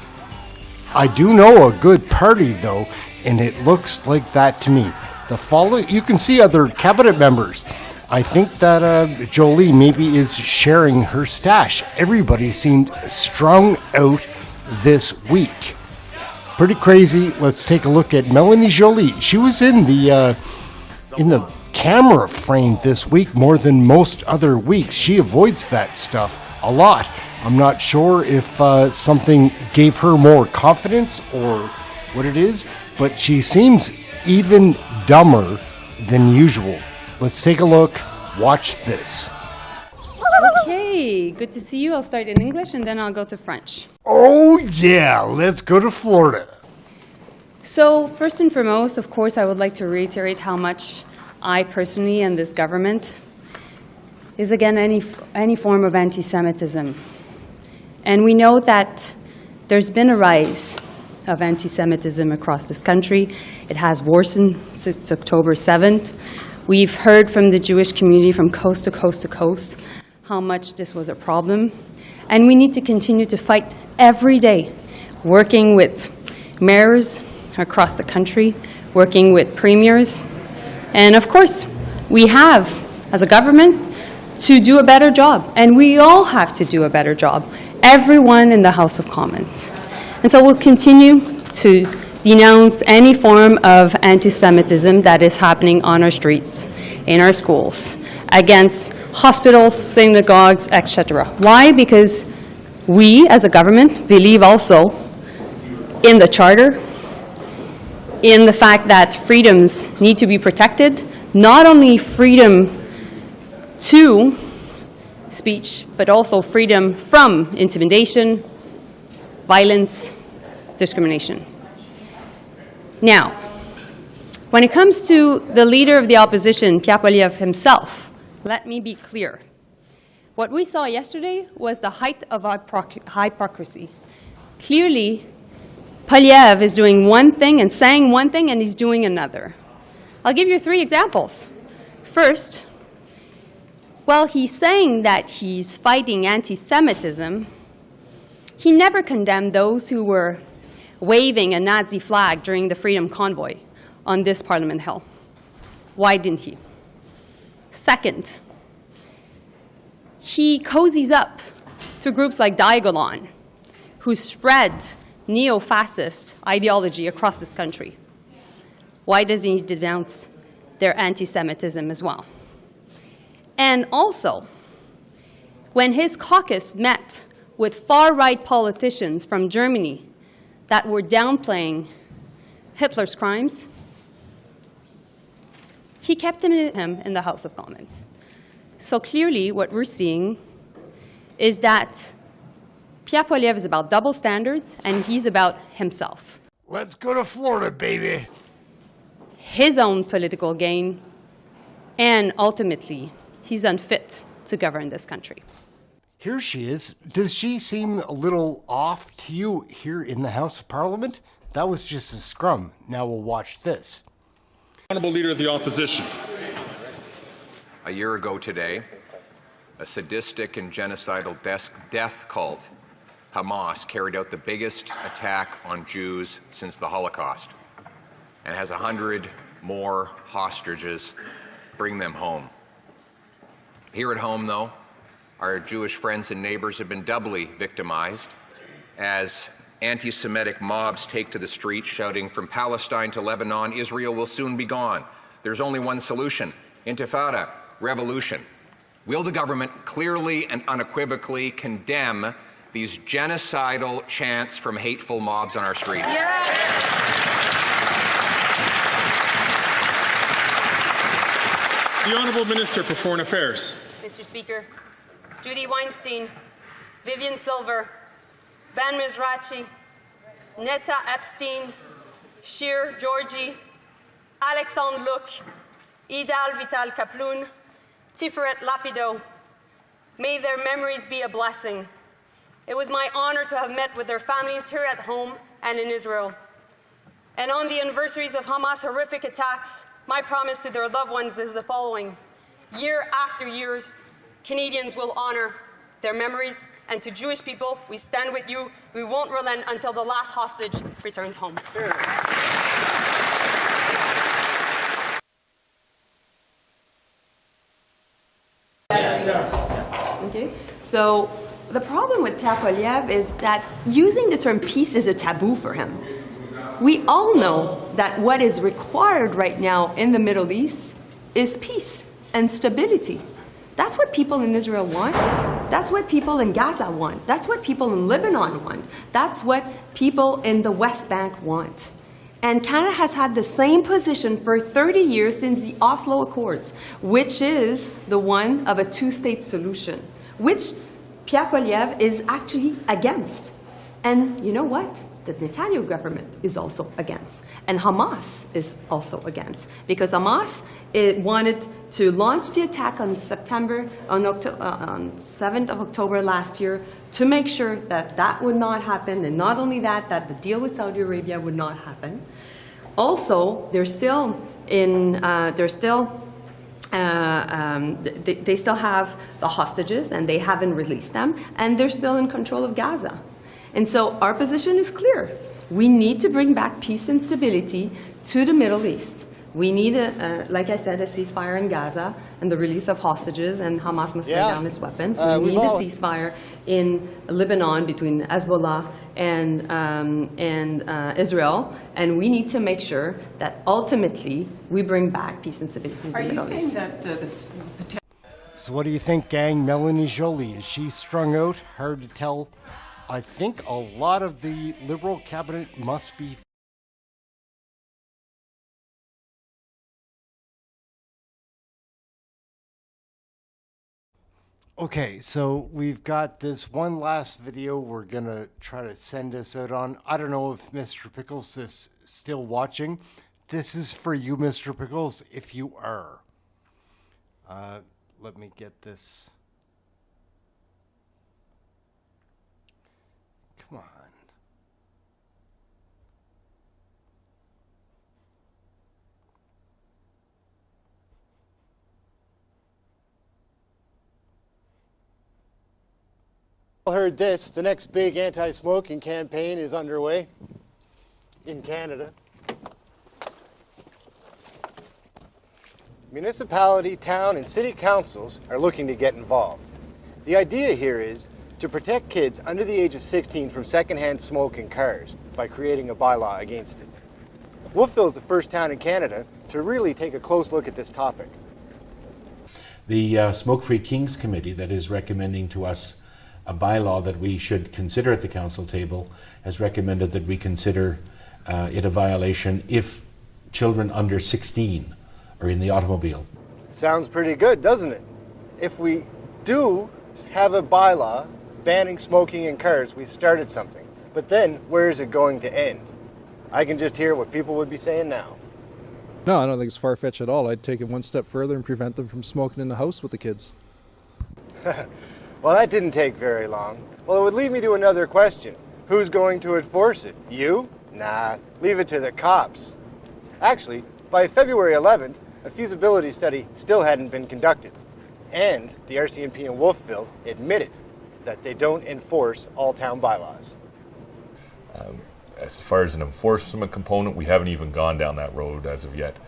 I do know a good party though, and it looks like that to me. You can see other cabinet members. I think that Jolie maybe is sharing her stash. Everybody seemed strung out this week. Pretty crazy. Let's take a look at Melanie Joly. She was in the camera frame this week more than most other weeks. She avoids that stuff a lot. I'm not sure if something gave her more confidence or what it is, but she seems even dumber than usual. Let's take a look. Watch this. Okay, good to see you. I'll start in English and then I'll go to French. Oh yeah, let's go to Florida. So first and foremost, of course, I would like to reiterate how much I personally and this government is against any form of anti-Semitism. And we know that there's been a rise of anti-Semitism across this country. It has worsened since October 7th. We've heard from the Jewish community from coast to coast to coast how much this was a problem. And we need to continue to fight every day, working with mayors across the country, working with premiers. And of course, we have, as a government, to do a better job. And we all have to do a better job, everyone in the House of Commons. And so we'll continue to denounce any form of anti-Semitism that is happening on our streets, in our schools, against hospitals, synagogues, etc. Why? Because we, as a government, believe also in the Charter, in the fact that freedoms need to be protected, not only freedom to speech, but also freedom from intimidation, violence, discrimination. Now, when it comes to the leader of the opposition, Pierre Poilievre himself, let me be clear. What we saw yesterday was the height of hypocrisy. Clearly, Poilievre is doing one thing and saying one thing, and he's doing another. I'll give you 3 examples. First, while he's saying that he's fighting anti-Semitism, he never condemned those who were waving a Nazi flag during the Freedom Convoy on this Parliament Hill. Why didn't he? Second, he cozies up to groups like Diagolon, who spread neo-fascist ideology across this country. Why does he denounce their anti-Semitism as well? And also, when his caucus met with far-right politicians from Germany that were downplaying Hitler's crimes, he kept him in the House of Commons. So clearly what we're seeing is that Pierre Poilievre is about double standards and he's about himself. Let's go to Florida, baby. His own political gain, and ultimately, he's unfit to govern this country. Here she is. Does she seem a little off to you here in the House of Parliament? That was just a scrum. Now we'll watch this. Honorable Leader of the Opposition. A year ago today, a sadistic and genocidal death cult, Hamas, carried out the biggest attack on Jews since the Holocaust and has 100 more hostages. Bring them home. Here at home, though, our Jewish friends and neighbors have been doubly victimized as anti-Semitic mobs take to the streets shouting, "From Palestine to Lebanon, Israel will soon be gone. There's only one solution: intifada, revolution." Will the government clearly and unequivocally condemn these genocidal chants from hateful mobs on our streets? The Honourable Minister for Foreign Affairs. Mr. Speaker, Judy Weinstein, Vivian Silver, Ben Mizrachi, Netta Epstein, Shir Georgi, Alexandre Luc, Idal Vital Kaploun, Tiferet Lapido. May their memories be a blessing. It was my honor to have met with their families here at home and in Israel. And on the anniversaries of Hamas' horrific attacks, my promise to their loved ones is the following. Year after year, Canadians will honor their memories, and to Jewish people, we stand with you. We won't relent until the last hostage returns home. Okay, so the problem with Pierre Poilievre is that using the term peace is a taboo for him. We all know that what is required right now in the Middle East is peace and stability. That's what people in Israel want. That's what people in Gaza want. That's what people in Lebanon want. That's what people in the West Bank want. And Canada has had the same position for 30 years since the Oslo Accords, which is the one of a two-state solution, which Pierre Poilievre is actually against. And you know what? The Netanyahu government is also against. And Hamas is also against. Because Hamas wanted to launch the attack on 7th of October last year to make sure that that would not happen. And not only that, that the deal with Saudi Arabia would not happen. Also, they still have the hostages, and they haven't released them, and they're still in control of Gaza. And so our position is clear. We need to bring back peace and stability to the Middle East. We need, like I said, a ceasefire in Gaza and the release of hostages, and Hamas must lay down its weapons. We need a ceasefire in Lebanon between Hezbollah and Israel, and we need to make sure that ultimately we bring back peace and stability in the Middle East. So what do you think, gang? Melanie Joly, is she strung out? Hard to tell. I think a lot of the Liberal cabinet must be. Okay, so we've got this one last video we're gonna try to send us out on. I don't know if Mr. Pickles is still watching. This is for you, Mr. Pickles, if you are. Let me get this. Come on. Heard this, the next big anti-smoking campaign is underway in Canada. Municipality, town, and city councils are looking to get involved. The idea here is to protect kids under the age of 16 from secondhand smoke in cars by creating a bylaw against it. Wolfville is the first town in Canada to really take a close look at this topic. The Smoke-Free Kings Committee that is recommending to us a bylaw that we should consider at the council table has recommended that we consider it a violation if children under 16 are in the automobile. Sounds pretty good, doesn't it? If we do have a bylaw banning smoking in cars, we started something. But then, where is it going to end? I can just hear what people would be saying now. No, I don't think it's far-fetched at all. I'd take it one step further and prevent them from smoking in the house with the kids. Well, that didn't take very long. Well, it would lead me to another question. Who's going to enforce it? You? Nah, leave it to the cops. Actually, by February 11th, a feasibility study still hadn't been conducted. And the RCMP in Wolfville admitted that they don't enforce all town bylaws. As far as an enforcement component, we haven't even gone down that road as of yet.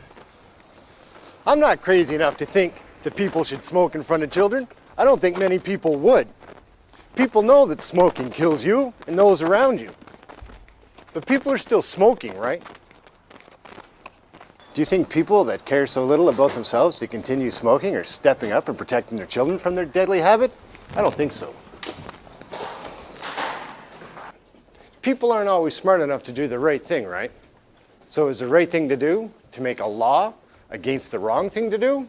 I'm not crazy enough to think that people should smoke in front of children. I don't think many people would. People know that smoking kills you and those around you. But people are still smoking, right? Do you think people that care so little about themselves to continue smoking are stepping up and protecting their children from their deadly habit? I don't think so. People aren't always smart enough to do the right thing, right? So is the right thing to do to make a law against the wrong thing to do?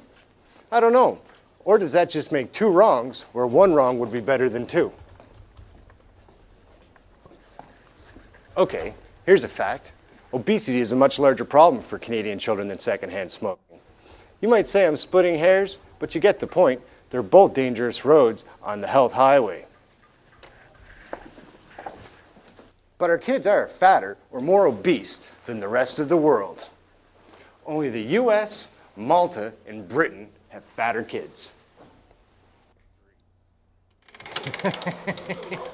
I don't know. Or does that just make two wrongs where one wrong would be better than two? Okay, here's a fact. Obesity is a much larger problem for Canadian children than secondhand smoking. You might say I'm splitting hairs, but you get the point. They're both dangerous roads on the health highway. But our kids are fatter or more obese than the rest of the world. Only the US, Malta, and Britain have fatter kids.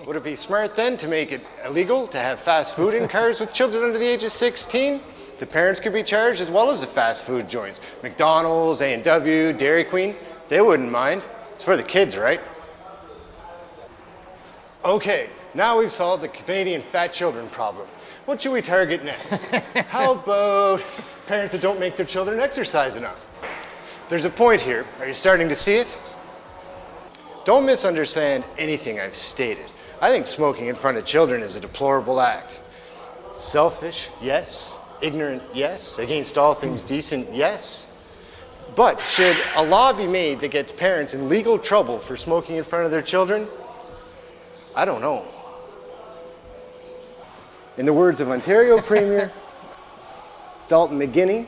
Would it be smart then to make it illegal to have fast food in cars with children under the age of 16? The parents could be charged as well as the fast food joints. McDonald's, A&W, Dairy Queen, they wouldn't mind. It's for the kids, right? Okay, now we've solved the Canadian fat children problem. What should we target next? How about parents that don't make their children exercise enough? There's a point here. Are you starting to see it? Don't misunderstand anything I've stated. I think smoking in front of children is a deplorable act. Selfish, yes. Ignorant, yes. Against all things decent, yes. But should a law be made that gets parents in legal trouble for smoking in front of their children? I don't know. In the words of Ontario Premier Dalton McGuinty,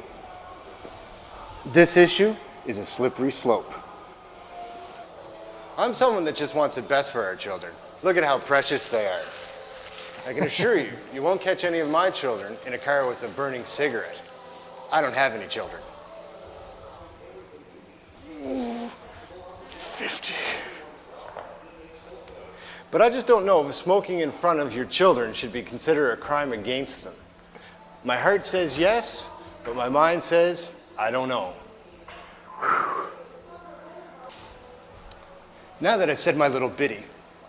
this issue is a slippery slope. I'm someone that just wants the best for our children. Look at how precious they are. I can assure you, you won't catch any of my children in a car with a burning cigarette. I don't have any children. 50. But I just don't know if smoking in front of your children should be considered a crime against them. My heart says yes, but my mind says, I don't know. Now that I've said my little bitty,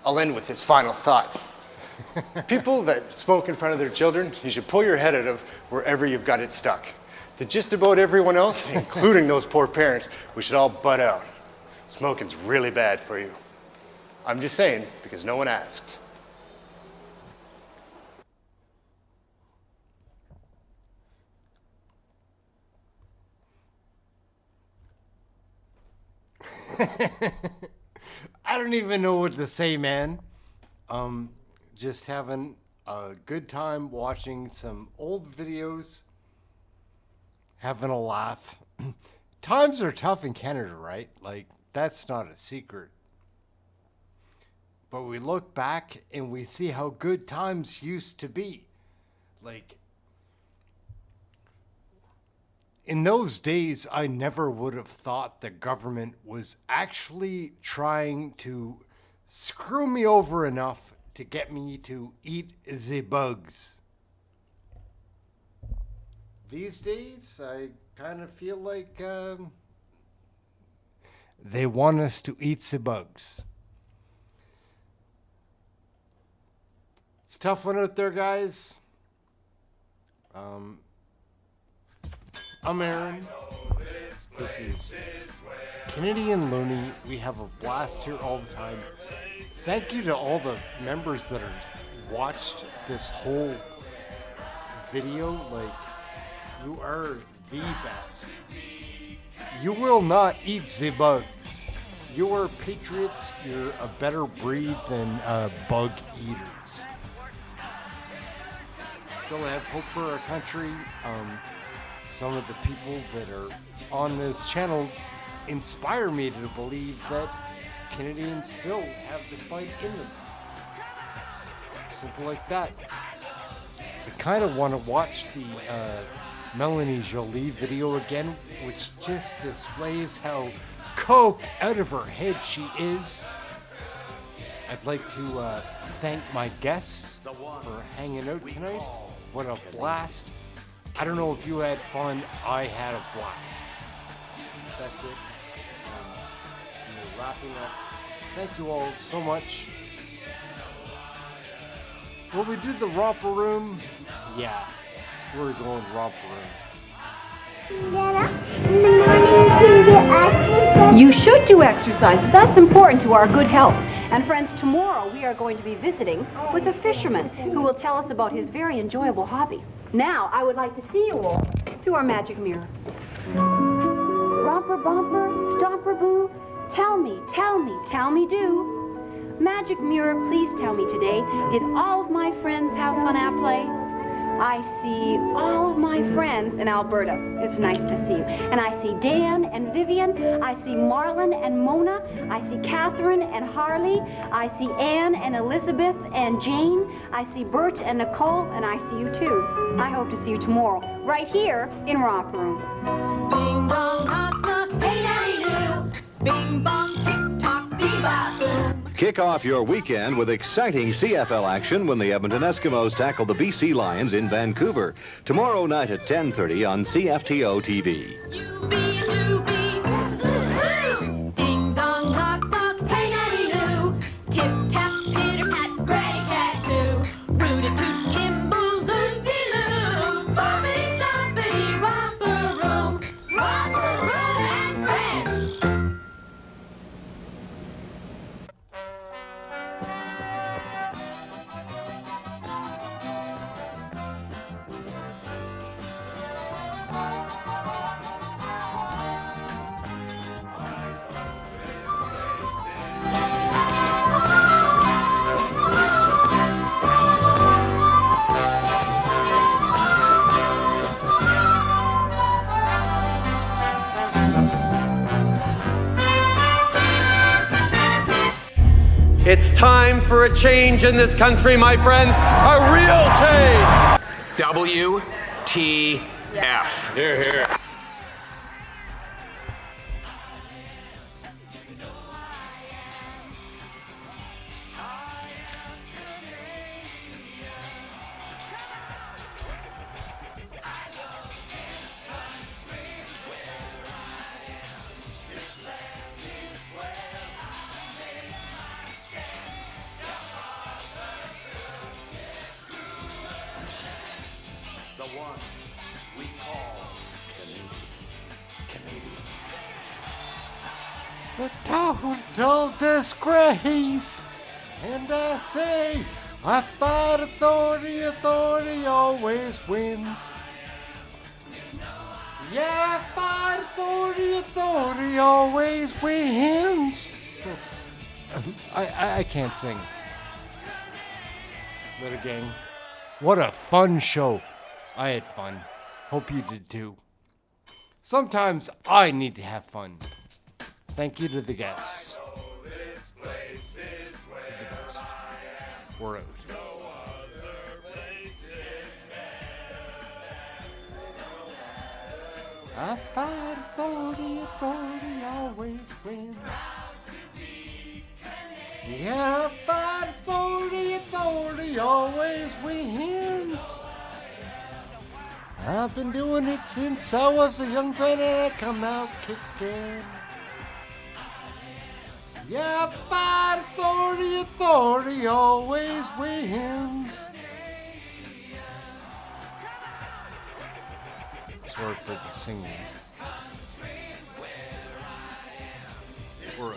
I'll end with this final thought. People that smoke in front of their children, you should pull your head out of wherever you've got it stuck. To just about everyone else, including those poor parents, we should all butt out. Smoking's really bad for you. I'm just saying, because no one asked. I don't even know what to say, man. Just having a good time watching some old videos, having a laugh. Times are tough in Canada, right? Like, that's not a secret. But we look back and we see how good times used to be. Like, in those days, I never would have thought the government was actually trying to screw me over enough to get me to eat the bugs. These days, I kind of feel like they want us to eat the bugs. It's a tough one out there, guys. I'm Aaron. This is Canadian Looney. We have a blast here all the time. Thank you to all the members that have watched this whole video. Like, you are the best. You will not eat the bugs. You are patriots. You're a better breed than bug eaters. Still have hope for our country. Some of the people that are on this channel inspire me to believe that Canadians still have the fight in them. It's simple like that. I kind of want to watch the Melanie Jolie video again, which just displays how coked out of her head she is. I'd like to thank my guests for hanging out tonight. What a blast. I don't know if you had fun. I had a blast. That's it. We're wrapping up. Thank you all so much. Will we do the romper room? Yeah, we're going romper room. You should do exercises. That's important to our good health. And friends, tomorrow we are going to be visiting with a fisherman who will tell us about his very enjoyable hobby. Now, I would like to see you all through our magic mirror. Romper bumper, stomper boo, tell me, do. Magic mirror, please tell me today, did all of my friends have fun at play? I see all of my friends in Alberta. It's nice to see you. And I see Dan and Vivian. I see Marlon and Mona. I see Catherine and Harley. I see Anne and Elizabeth and Jane. I see Bert and Nicole, and I see you too. I hope to see you tomorrow, right here in Romper Room. Bing bong knock knock, hey daddy do. Bing bong tick tock, bebop boom. Kick off your weekend with exciting CFL action when the Edmonton Eskimos tackle the BC Lions in Vancouver. Tomorrow night at 10:30 on CFTO TV. Ding dong knock knock, hey daddy do. Tip tap, pitter pat, granny cat too. Rooty toot, kimble, loopy loo. Bobbity stompity, romper room and friends. It's time for a change in this country, my friends. A real change. WTF. Here, here. The one we call Canadians. The total disgrace. And I say, I fight authority, authority always wins. Yeah, I fight authority, authority always wins. I can't sing. Little gang. What a fun show. I had fun. Hope you did too. Sometimes I need to have fun. Thank you to the guests. The best. We're out. I fight authority, authority always wins. Yeah, I fight authority, authority always wins. I've been doing it since I was a young man and I come out kicking. Yeah, I fight authority, authority always wins. Sorry for the singing. We're